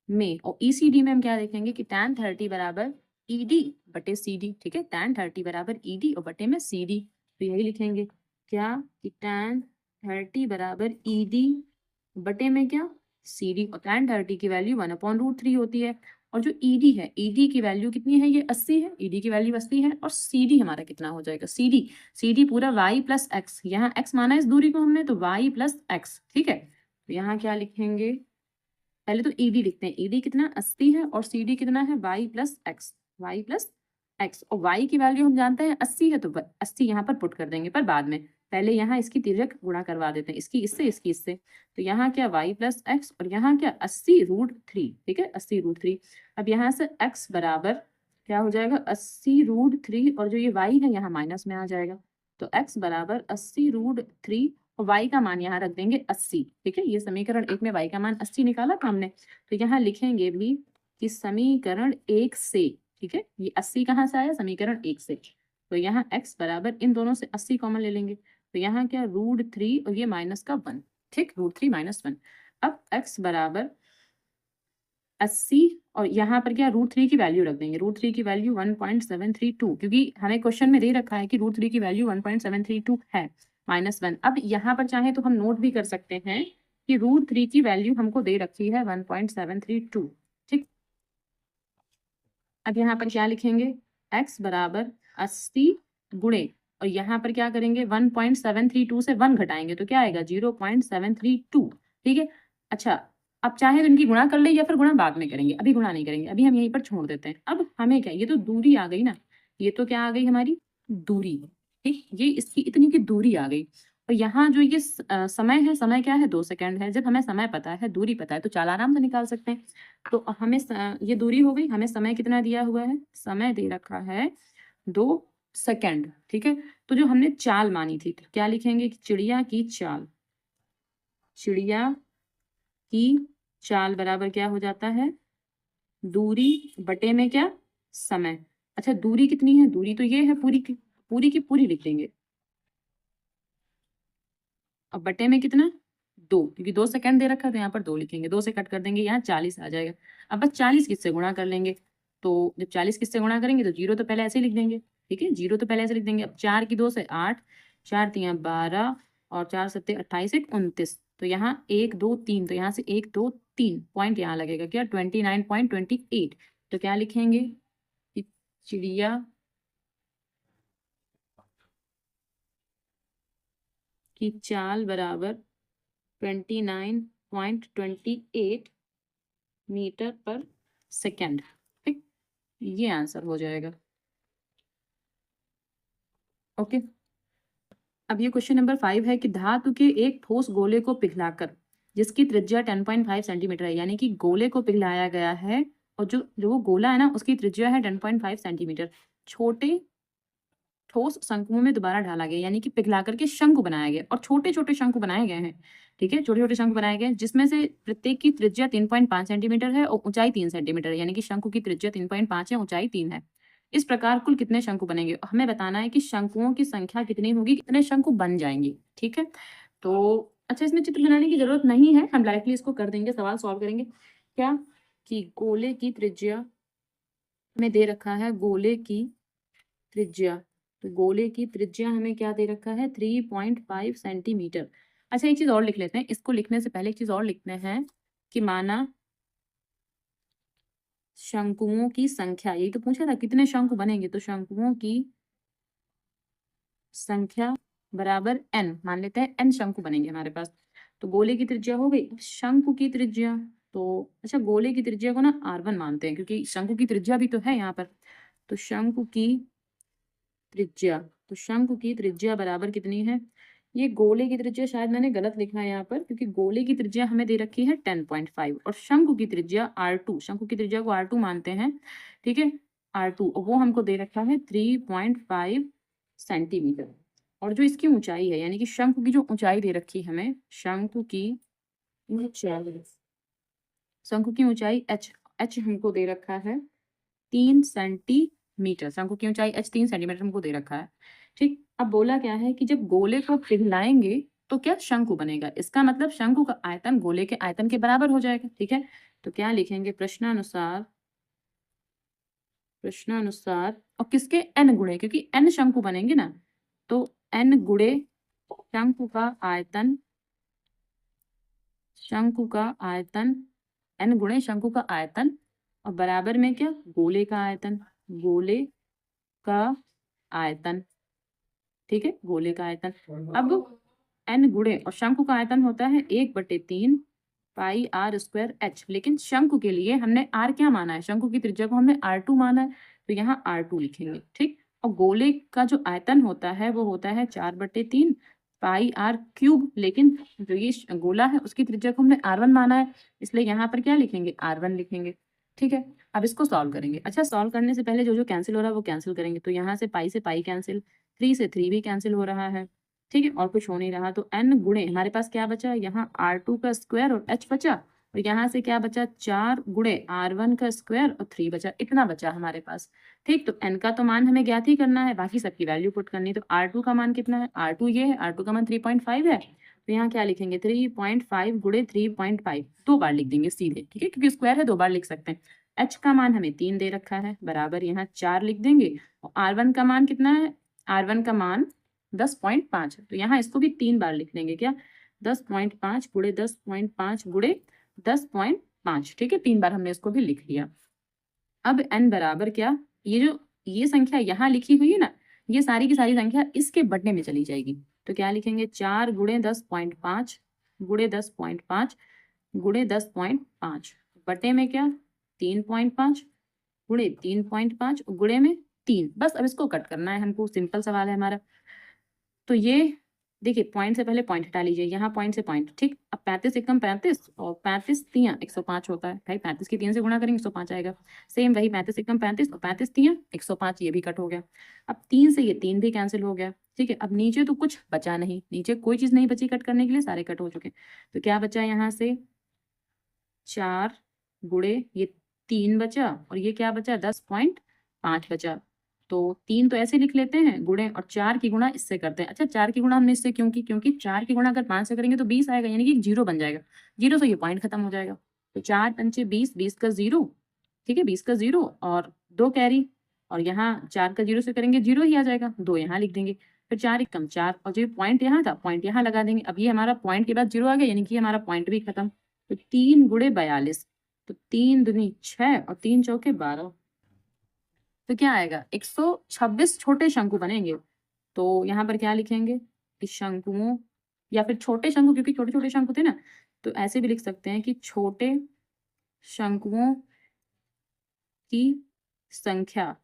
में, और ECD में हम क्या देखेंगे कि tan 30 बराबर ED बटे CD, ठीक है, tan 30 बराबर ED और बटे में CD, तो यही लिखेंगे क्या कि tan 30 बराबर ED बटे में क्या CD, और tan 30 की वैल्यू 1/√3 होती है, और जो ED है, ED की वैल्यू कितनी है, ये 80 है, ED की वैल्यू 80 है, और CD हमारा कितना हो जाएगा, CD पूरा y प्लस x, यहाँ x माना इस दूरी को हमने, तो y प्लस x, ठीक है। तो यहाँ क्या लिखेंगे, पहले तो ED लिखते हैं, ED कितना 80 है, और CD कितना है y प्लस x, और y की वैल्यू हम जानते हैं 80 है, तो 80 यहाँ पर पुट कर देंगे, पर बाद में, पहले यहाँ इसकी तिर्यक गुणा करवा देते हैं, इसकी इससे, तो यहाँ क्या y प्लस x, और यहाँ क्या 80√3, ठीक है, 80√3। अब यहाँ से x बराबर क्या हो जाएगा 80√3, और जो ये y है यहाँ माइनस में आ जाएगा, तो x बराबर 80√3, और y का मान यहाँ रख देंगे 80, ठीक है, ये समीकरण 1 में y का मान 80 निकाला था हमने, तो यहाँ लिखेंगे भी कि समीकरण 1 से, ठीक है, ये 80 कहाँ से आया, समीकरण 1 से, तो यहाँ x बराबर इन दोनों से 80 कॉमन ले लेंगे, तो यहाँ क्या √3 और ये माइनस का 1, ठीक, √3 - 1। अब x बराबर 80, और यहाँ पर क्या √3 की वैल्यू रख देंगे, √3 की वैल्यू 1.732, क्योंकि हमें क्वेश्चन में दे रखा है कि √3 की वैल्यू 1.732 है, -1। अब यहाँ पर चाहे तो हम नोट भी कर सकते हैं कि √3 की वैल्यू हमको दे रखी है 1.732, ठीक। अब यहाँ पर क्या लिखेंगे, x बराबर 80 गुणे, और यहाँ पर क्या करेंगे 1.732 से 1 घटाएंगे, तो क्या आएगा 0.732, ठीक है। अच्छा, अब चाहे तो इनकी गुणा कर ले या फिर गुणा बाद में करेंगे, अभी गुणा नहीं करेंगे, अभी हम यहीं पर छोड़ देते हैं। अब हमें क्या, ये तो दूरी आ गई ना, ये तो क्या आ गई हमारी दूरी, ठीक, ये इसकी इतनी की दूरी आ गई, और यहाँ जो ये समय है, समय क्या है 2 सेकंड है। जब हमें समय पता है, दूरी पता है, तो चाल आराम से निकाल सकते हैं। तो हमें ये दूरी हो गई, हमें समय कितना दिया हुआ है, समय दे रखा है 2 सेकंड, ठीक है। तो जो हमने चाल मानी थी, तो क्या लिखेंगे कि चिड़िया की चाल बराबर क्या हो जाता है, दूरी बटे में क्या समय। अच्छा, दूरी कितनी है, दूरी तो ये है पूरी की पूरी लिख लेंगे, अब बटे में कितना 2, क्योंकि 2 सेकंड दे रखा है, तो यहाँ पर 2 लिखेंगे, 2 से कट कर देंगे, यहाँ 40 आ जाएगा। अब बस 40 किससे गुणा कर लेंगे, तो जब 40 किससे गुणा करेंगे तो 0 तो पहले ऐसे ही लिख देंगे, ठीक है, 0 तो पहले ऐसे लिख देंगे। अब 4 की 2 से 8, 4 तियाँ 12, और 4 सत्ते 28, 1 29, तो यहाँ 1 2 3, तो यहाँ से 1 2 3 पॉइंट यहाँ लगेगा क्या 29.28, तो क्या लिखेंगे कि चिड़िया की चाल बराबर 29.28 मीटर पर सेकेंड। ठीक, ये आंसर हो जाएगा। ओके, अब ये क्वेश्चन नंबर 5 है कि धातु के एक ठोस गोले को पिघलाकर जिसकी त्रिज्या 10.5 सेंटीमीटर है, यानी कि गोले को पिघलाया गया है और जो जो वो गोला है ना उसकी त्रिज्या है 10.5 सेंटीमीटर, छोटे ठोस शंकुओं में दोबारा ढाला गया, यानी कि पिघला करके शंकु बनाया गया और छोटे छोटे शंकु बनाए गए हैं। ठीक है, छोटे छोटे शंकु बनाए गए हैं जिसमें से प्रत्येक की त्रिज्या 3.5 सेंटीमीटर है और ऊंचाई 3 सेंटीमीटर है, यानी कि शंकु की त्रिज्या 3.5 है, ऊंचाई 3 है। इस प्रकार कुल कितने शंकु बनेंगे, हमें बताना है कि शंकुओं की संख्या कितनी होगी, कितने शंकु बन जाएंगे। ठीक है, तो अच्छा, इसमें चित्र बनाने की जरूरत नहीं है, हम डायरेक्टली इसको कर देंगे, सवाल सॉल्व करेंगे। क्या कि गोले की त्रिज्या में दे रखा है, गोले की त्रिज्या, तो गोले की त्रिज्या हमें क्या दे रखा है, 3.5 सेंटीमीटर। अच्छा, एक चीज और लिख लेते हैं, इसको लिखने से पहले एक चीज और लिखते हैं कि माना शंकुओं की संख्या, यही तो पूछा था कितने शंकु बनेंगे, तो शंकुओं की संख्या बराबर n, मान लेते हैं n शंकु बनेंगे हमारे पास। तो गोले की त्रिज्या हो गई, अब शंकु की त्रिज्या, तो अच्छा गोले की त्रिज्या को ना r1 मानते हैं क्योंकि शंकु की त्रिज्या भी तो है यहाँ पर। तो शंकु की त्रिज्या, तो शंकु की त्रिज्या बराबर कितनी है, ये गोले की त्रिज्या शायद मैंने गलत लिखा है यहाँ पर, क्योंकि गोले की त्रिज्या हमें दे रखी है 10.5 और शंकु की त्रिज्या r2, शंकु की त्रिज्या को r2 मानते हैं। ठीक है, r2 और वो हमको दे रखा है 3.5 सेंटीमीटर। और जो इसकी ऊंचाई है, यानी कि शंकु की जो ऊंचाई दे रखी है हमें, शंकु की ऊंचाई, शंकु की ऊंचाई h हमको दे रखा है 3 सेंटीमीटर, शंकु की ऊंचाई h 3 सेंटीमीटर हमको दे रखा है। ठीक, अब बोला क्या है कि जब गोले को पिघलाएंगे तो क्या शंकु बनेगा, इसका मतलब शंकु का आयतन गोले के आयतन के बराबर हो जाएगा। ठीक है, तो क्या लिखेंगे, प्रश्नानुसार, प्रश्नानुसार और किसके n गुणे, क्योंकि n शंकु बनेंगे ना, तो n गुणे शंकु का आयतन, शंकु का आयतन, n गुणे शंकु का आयतन और बराबर में क्या, गोले का आयतन, गोले का आयतन। ठीक है, गोले का आयतन। अब n गुणे और शंकु का आयतन होता है 1/3 पाई आर स्क्वायर h, लेकिन शंकु के लिए हमने r क्या माना है, शंकु की त्रिज्या को हमने r2 माना है, तो यहाँ r2 लिखेंगे। ठीक, और गोले का जो आयतन होता है वो होता है 4/3 पाई आर क्यूब, लेकिन जो ये गोला है उसकी त्रिज्या को हमने r1 माना है, इसलिए यहाँ पर क्या लिखेंगे, r1 लिखेंगे। ठीक है, अब इसको सॉल्व करेंगे। अच्छा, सॉल्व करने से पहले जो जो कैंसिल हो रहा है वो कैंसिल करेंगे, तो यहाँ से पाई कैंसिल, 3 से 3 भी कैंसिल हो रहा है। ठीक है, और कुछ हो नहीं रहा, तो n गुणे हमारे पास क्या बचा, यहाँ r2 का स्क्वायर और h बचा, और यहाँ से क्या बचा, 4 गुणे r1 का स्क्वायर और 3 बचा, इतना बचा हमारे पास। ठीक, तो n का तो मान हमें ज्ञात ही करना है, बाकी सबकी वैल्यू पुट करनी है। तो r2 का मान कितना है, r2 ये है, r2 का मान 3.5 है, तो यहाँ क्या लिखेंगे, 3.5 गुणे 3.5, 2 बार लिख देंगे सीधे। ठीक है, क्योंकि स्क्वायर है 2 बार लिख सकते हैं। h का मान हमें 3 दे रखा है, बराबर यहाँ 4 लिख देंगे, और r1 का मान कितना है, r1 का मान 10.5 है, तो यहाँ इसको भी 3 बार लिख देंगे, क्या 10.5 गुणे 10.5 गुणे 10.5। ठीक है, 3 बार हमने इसको भी लिख लिया। अब n बराबर क्या, ये जो ये संख्या यहाँ लिखी हुई है ना, ये सारी की सारी संख्या इसके बढ़ने में चली जाएगी, तो क्या लिखेंगे, 4 गुणे 10.5 गुणे 10.5 गुणे 10.5 बटे में क्या 3.5 गुणे 3.5 गुणे में 3, बस अब इसको कट करना है हमको, सिंपल सवाल है हमारा। तो ये देखिए, पॉइंट से पहले पॉइंट हटा लीजिए, यहाँ पॉइंट से पॉइंट। ठीक, अब 35 एकम 35 और 35 तियां 105 होता है भाई, 35 की 3 से गुणा करेंगे 105 आएगा। सेम वही 35 एकम 35 और 35 तियां 105, ये भी कट हो गया। अब 3 से ये 3 भी कैंसिल हो गया। ठीक है, अब नीचे तो कुछ बचा नहीं, नीचे कोई चीज नहीं बची कट करने के लिए, सारे कट हो चुके। तो क्या बचा यहाँ से, 4 गुणे ये 3 बचा, और ये क्या बचा, 10.5 बचा। तो 3 तो ऐसे लिख लेते हैं गुणे, और 4 की गुणा इससे करते हैं। अच्छा, 4 की गुणा हमने इससे क्यों की, क्योंकि 4 की गुणा अगर 5 से करेंगे तो 20 आएगा, यानी कि 0 बन जाएगा, 0 से ये पॉइंट खत्म हो जाएगा। तो 4 पंचे 20, 20 का 0, ठीक है 20 का 0 और 2 कैरी, और यहाँ 4 का 0 से करेंगे 0 ही आ जाएगा, 2 यहाँ लिख देंगे, फिर 4 एकम 4, और जो पॉइंट यहाँ था पॉइंट यहाँ लगा देंगे। अब ये हमारा पॉइंट के बाद 0 आ गया, यानी कि हमारा पॉइंट भी खत्म। तो 3 गुणे 42, तो 3 दूनी 6 और 3 चौके 12, तो क्या आएगा, 126 छोटे शंकु बनेंगे। तो यहाँ पर क्या लिखेंगे कि शंकुओं, या फिर छोटे शंकु, क्योंकि छोटे छोटे शंकु थे ना, तो ऐसे भी लिख सकते हैं कि छोटे शंकुओं की संख्या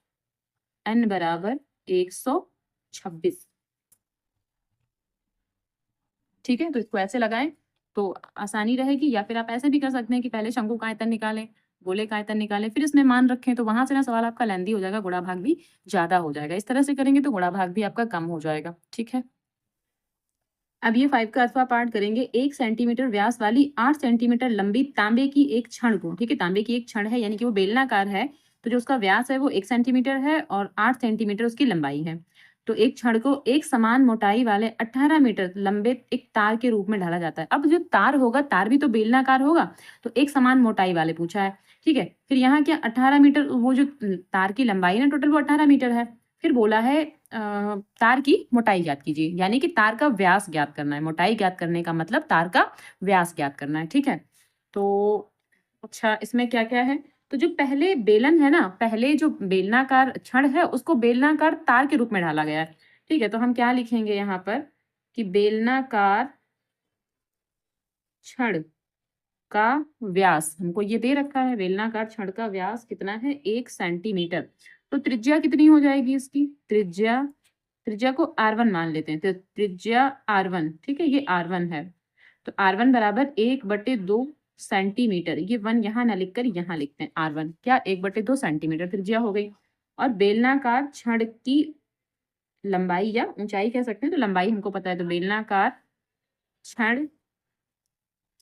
n बराबर 126। ठीक है, तो इसको ऐसे लगाएं तो आसानी रहेगी, या फिर आप ऐसे भी कर सकते हैं कि पहले शंकु का आयतन निकालें, गोले का आयतन निकालें, फिर इसमें मान रखें, तो वहां से ना सवाल आपका लेंदी हो जाएगा, गुणा भाग भी ज्यादा हो जाएगा। इस तरह से करेंगे तो गुणा भाग भी आपका कम हो जाएगा। ठीक है, अब ये 5 का अथवा पार्ट करेंगे। 1 सेंटीमीटर व्यास वाली 8 सेंटीमीटर लंबी तांबे की एक छड़ को, ठीक है, तांबे की एक छड़ है यानी कि वो बेलनाकार है, तो जो उसका व्यास है वो 1 सेंटीमीटर है और 8 सेंटीमीटर उसकी लंबाई है। तो एक छड़ को एक समान मोटाई वाले 18 मीटर लंबे एक तार के रूप में ढाला जाता है। अब जो तार होगा, तार भी तो बेलनाकार होगा, तो एक समान मोटाई वाले पूछा है। ठीक है, फिर यहाँ क्या 18 मीटर, वो जो तार की लंबाई है ना टोटल वो 18 मीटर है। फिर बोला है तार की मोटाई ज्ञात कीजिए, यानी कि तार का व्यास ज्ञात करना है। मोटाई ज्ञात करने का मतलब तार का व्यास ज्ञात करना है। ठीक है, तो अच्छा इसमें क्या क्या है, तो जो पहले बेलन है ना, पहले जो बेलनाकार छड़ है उसको बेलनाकार तार के रूप में ढाला गया है। ठीक है, तो हम क्या लिखेंगे यहाँ पर कि बेलनाकार छड़ का व्यास हमको ये दे रखा है, बेलनाकार छड़ का व्यास कितना है 1 सेंटीमीटर। तो त्रिज्या कितनी हो जाएगी इसकी, त्रिज्या, त्रिज्या को R1 मान लेते हैं, तो त्रिज्या R1, ठीक है, ये R1 है। तो R1 बराबर 1/2 सेंटीमीटर, ये 1 यहाँ ना लिखकर यहाँ लिखते हैं R1, क्या 1/2 सेंटीमीटर त्रिज्या हो गई। और बेलनाकार छड़ की लंबाई या ऊंचाई कह सकते हैं, तो लंबाई हमको पता है, तो बेलनाकार छड़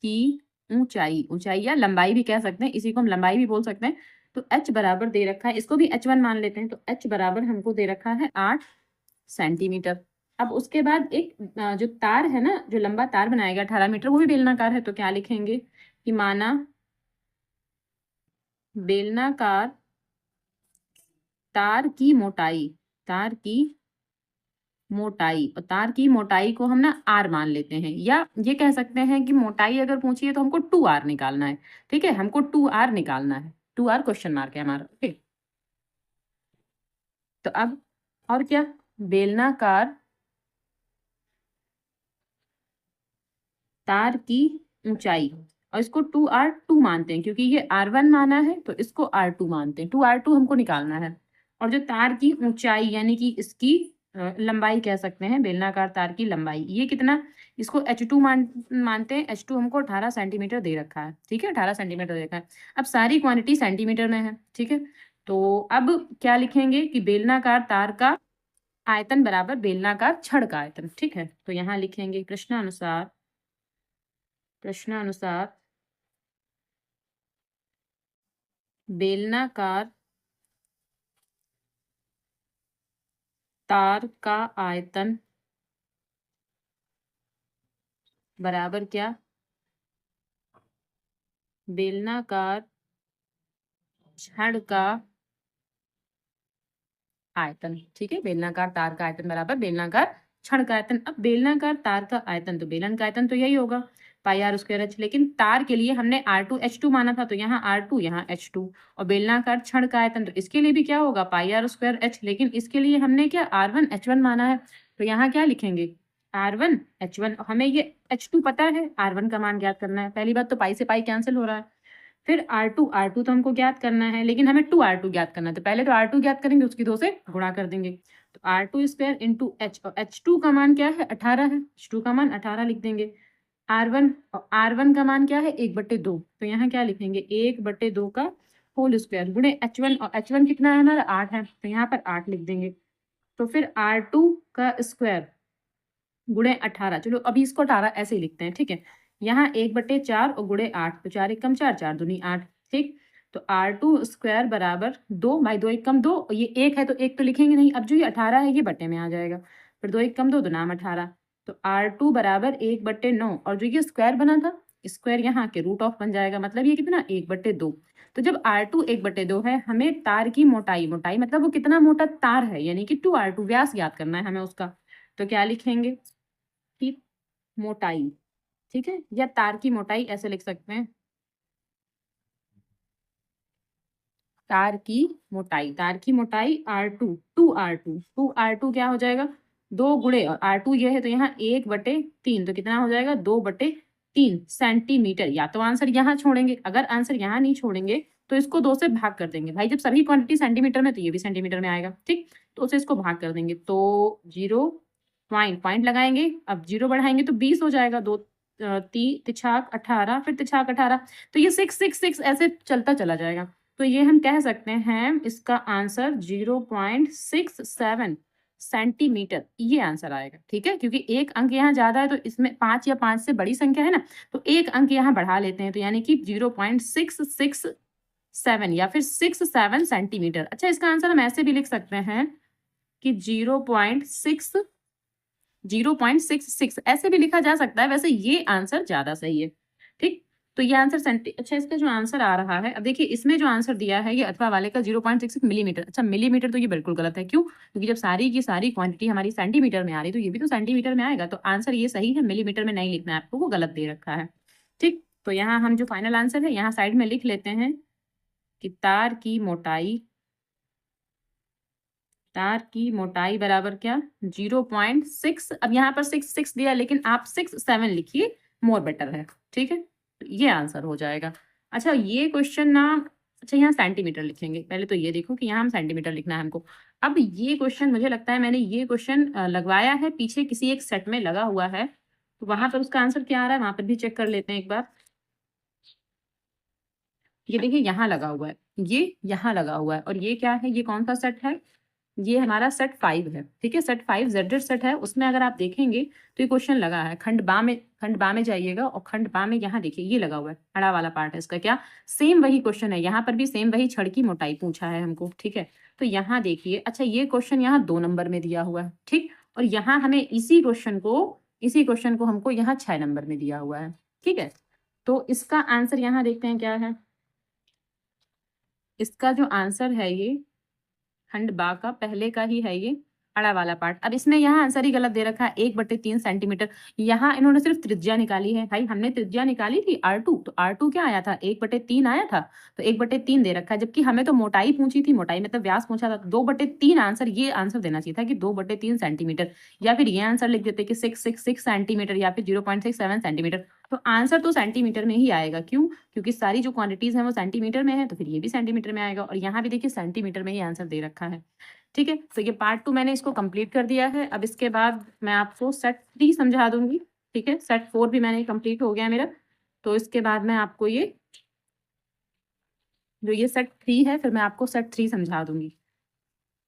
की ऊंचाई, ऊंचाई या लंबाई भी कह सकते हैं, इसी को हम लंबाई भी बोल सकते हैं। तो h बराबर दे रखा है, इसको भी h1 मान लेते हैं, तो h बराबर हमको दे रखा है 8 सेंटीमीटर। अब उसके बाद एक जो तार है ना, जो लंबा तार बनाएगा 18 मीटर, वो भी बेलनाकार है, तो क्या लिखेंगे कि माना बेलनाकार तार की मोटाई, तार की मोटाई, और तार की मोटाई को हम ना R मान लेते हैं, या ये कह सकते हैं कि मोटाई अगर पूछी है तो हमको 2R निकालना है। ठीक है, हमको 2R निकालना है, 2R क्वेश्चन मार्क है हमारा। ठीक, तो अब और क्या, बेलनाकार तार की ऊंचाई, और इसको 2R2 मानते हैं, क्योंकि ये R1 माना है तो इसको R2 मानते हैं, 2R2 हमको निकालना है। और जो तार की ऊंचाई यानी कि इसकी लंबाई कह सकते हैं, बेलनाकार तार की लंबाई, ये कितना, इसको H2 मानते हैं। H2 हमको 18 सेंटीमीटर दे रखा है। ठीक है, 18 सेंटीमीटर दे रखा है। अब सारी क्वांटिटी सेंटीमीटर में है। ठीक है, तो अब क्या लिखेंगे कि बेलनाकार तार का आयतन बराबर बेलनाकार छड़ का आयतन। ठीक है, तो यहाँ लिखेंगे प्रश्नानुसार, प्रश्नानुसार बेलनाकार तार का आयतन बराबर क्या, बेलनाकार छड़ का आयतन। ठीक है, बेलनाकार तार का आयतन बराबर बेलनाकार छड़ का आयतन। अब बेलनाकार तार का आयतन, तो बेलन का आयतन तो यही होगा πr²h, लेकिन तार के लिए हमने R2H2 माना था, तो यहाँ R2 यहाँ H2, और बेलनाकार छड़ का आयतन तो इसके लिए भी क्या होगा πr²h, लेकिन इसके लिए हमने क्या R1H1 माना है, तो यहाँ क्या लिखेंगे R1H1। हमें ये H2 पता है, R1 का मान ज्ञात करना है। पहली बात तो पाई से पाई कैंसिल हो रहा है, फिर R2 तो हमको ज्ञात करना है, लेकिन हमें 2R2 ज्ञात करना है, तो पहले तो R2 ज्ञात करेंगे, उसकी 2 से गुणा कर देंगे, तो R2² इंटू H, और H2 का मान क्या है 18 है, H2 का मान 18 लिख देंगे। R1, और R1 का मान क्या है 1/2, तो यहाँ क्या लिखेंगे 1/2 का होल स्क्वायर गुणे H1, और H1 कितना है हमारा 8 है, तो यहाँ पर 8 लिख देंगे। तो फिर R2 का स्क्वायर गुणे 18, चलो अभी इसको 18 ऐसे ही लिखते हैं। ठीक है, यहाँ 1/4 और गुणे 8, तो 4 एकम 4, 4 दूनी 8। ठीक, तो R2² बराबर 2, भाई 2 एकम 2, ये 1 है तो 1 तो लिखेंगे नहीं, अब जो ये 18 है ये बटे में आ जाएगा, फिर 2 एकम 2 नाम 18, तो R2 बराबर 1/9, और जो ये स्क्वायर बना था, स्क्वायर यहाँ के रूट ऑफ बन जाएगा, मतलब ये कितना 1/2। तो जब R2 1/2 है, हमें तार की मोटाई, मोटाई मतलब वो कितना मोटा तार है, यानी कि 2R2 व्यास याद करना है हमें उसका, तो क्या लिखेंगे की मोटाई। ठीक है, या तार की मोटाई ऐसे लिख सकते हैं, तार की मोटाई, तार की मोटाई R2, 2R2 क्या हो जाएगा 2 गुणे, और R2 ये है तो यहाँ 1/3, तो कितना हो जाएगा 2/3, 3 सेंटीमीटर। या तो आंसर यहाँ छोड़ेंगे, अगर आंसर यहाँ नहीं छोड़ेंगे तो इसको 2 से भाग कर देंगे। भाई जब सभी क्वांटिटी सेंटीमीटर में तो ये भी सेंटीमीटर में आएगा, ठीक? तो उसे इसको भाग कर देंगे तो 0 पॉइंट लगाएंगे। अब 0 बढ़ाएंगे तो 20 हो जाएगा। 2 तिछाक 18, फिर तिछाक 18, तो ये 666 ऐसे चलता चला जाएगा। तो ये हम कह सकते हैं इसका आंसर 0.67 सेंटीमीटर, ये आंसर आएगा, ठीक है? क्योंकि एक अंक यहाँ ज्यादा है तो इसमें 5 या 5 से बड़ी संख्या है ना, तो एक अंक यहाँ बढ़ा लेते हैं, तो यानी कि 0.667 या फिर 67 सेंटीमीटर। अच्छा, इसका आंसर हम ऐसे भी लिख सकते हैं कि 0.66 ऐसे भी लिखा जा सकता है। वैसे ये आंसर ज्यादा सही है, ठीक? तो ये आंसर अच्छा, इसका जो आंसर आ रहा है, अब देखिए इसमें जो आंसर दिया है ये अथवा वाले का 0.66 मिलीमीटर। अच्छा, मिलीमीटर तो ये बिल्कुल गलत है। क्यों? क्योंकि जब सारी की सारी क्वांटिटी हमारी सेंटीमीटर में आ रही तो ये भी तो सेंटीमीटर में आएगा। तो आंसर ये सही है, मिलीमीटर में नहीं लिखना है आपको, वो गलत दे रखा है, ठीक? तो यहाँ हम जो फाइनल आंसर है यहाँ साइड में लिख लेते हैं कि तार की मोटाई बराबर क्या? 0.6। अब यहाँ पर 6 दिया, लेकिन आप 6 7 लिखिए, मोर बेटर है, ठीक है? तो ये आंसर हो जाएगा। अच्छा, ये क्वेश्चन ना, अच्छा यहाँ सेंटीमीटर लिखेंगे। पहले तो ये देखो कि यहाँ हम सेंटीमीटर लिखना है हमको। अब ये क्वेश्चन मुझे लगता है मैंने ये क्वेश्चन लगवाया है पीछे किसी एक सेट में लगा हुआ है, तो वहां पर उसका आंसर क्या आ रहा है वहां पर भी चेक कर लेते हैं एक बार। ये देखिए यहाँ लगा हुआ है, ये यहाँ लगा हुआ है, और ये क्या है, ये कौन सा सेट है? ये हमारा सेट 5 है, ठीक है? सेट 5 जेड सेट है। उसमें अगर आप देखेंगे तो ये क्वेश्चन लगा है। खंड बा में जाइएगा और खंड बा में यहाँ देखिए ये लगा हुआ है, अड़ा वाला पार्ट है इसका। क्या सेम वही क्वेश्चन है, यहाँ पर भी सेम वही छड़ की मोटाई पूछा है हमको, ठीक है? तो यहाँ देखिए, अच्छा ये क्वेश्चन यहाँ 2 नंबर में दिया हुआ है, ठीक? और यहाँ हमें इसी क्वेश्चन को हमको यहाँ 6 नंबर में दिया हुआ है, ठीक है? तो इसका आंसर यहाँ देखते हैं क्या है। इसका जो आंसर है ये खंड बा का पहले का ही है, ये अड़ा वाला पार्ट। अब इसमें यहाँ आंसर ही गलत दे रखा है, 1/3 सेंटीमीटर। यहाँ इन्होंने सिर्फ त्रिज्या निकाली है। भाई हमने त्रिज्या निकाली थी R2, तो R2 क्या आया था? 1/3 आया था, तो 1/3 दे रखा है। जबकि हमें तो मोटाई पूछी थी, मोटाई मतलब व्यास पूछा था। 2/3 आंसर, ये आंसर देना चाहिए था कि 2/3 सेंटीमीटर, या फिर ये आंसर लिख देते कि 666 सेंटीमीटर या फिर 0.67 सेंटीमीटर। तो आंसर तो सेंटीमीटर में ही आएगा। क्यों? क्योंकि सारी जो क्वांटिटीज हैं वो सेंटीमीटर में है, तो फिर ये भी सेंटीमीटर में आएगा। और यहाँ भी देखिए सेंटीमीटर में ही आंसर दे रखा है, ठीक है? तो ये पार्ट 2 मैंने इसको कंप्लीट कर दिया है। अब इसके बाद मैं आपको सेट 3 समझा दूंगी, ठीक है? सेट 4 भी मैंने कंप्लीट हो गया मेरा, तो इसके बाद मैं आपको ये जो ये सेट 3 है, फिर मैं आपको सेट 3 समझा दूंगी।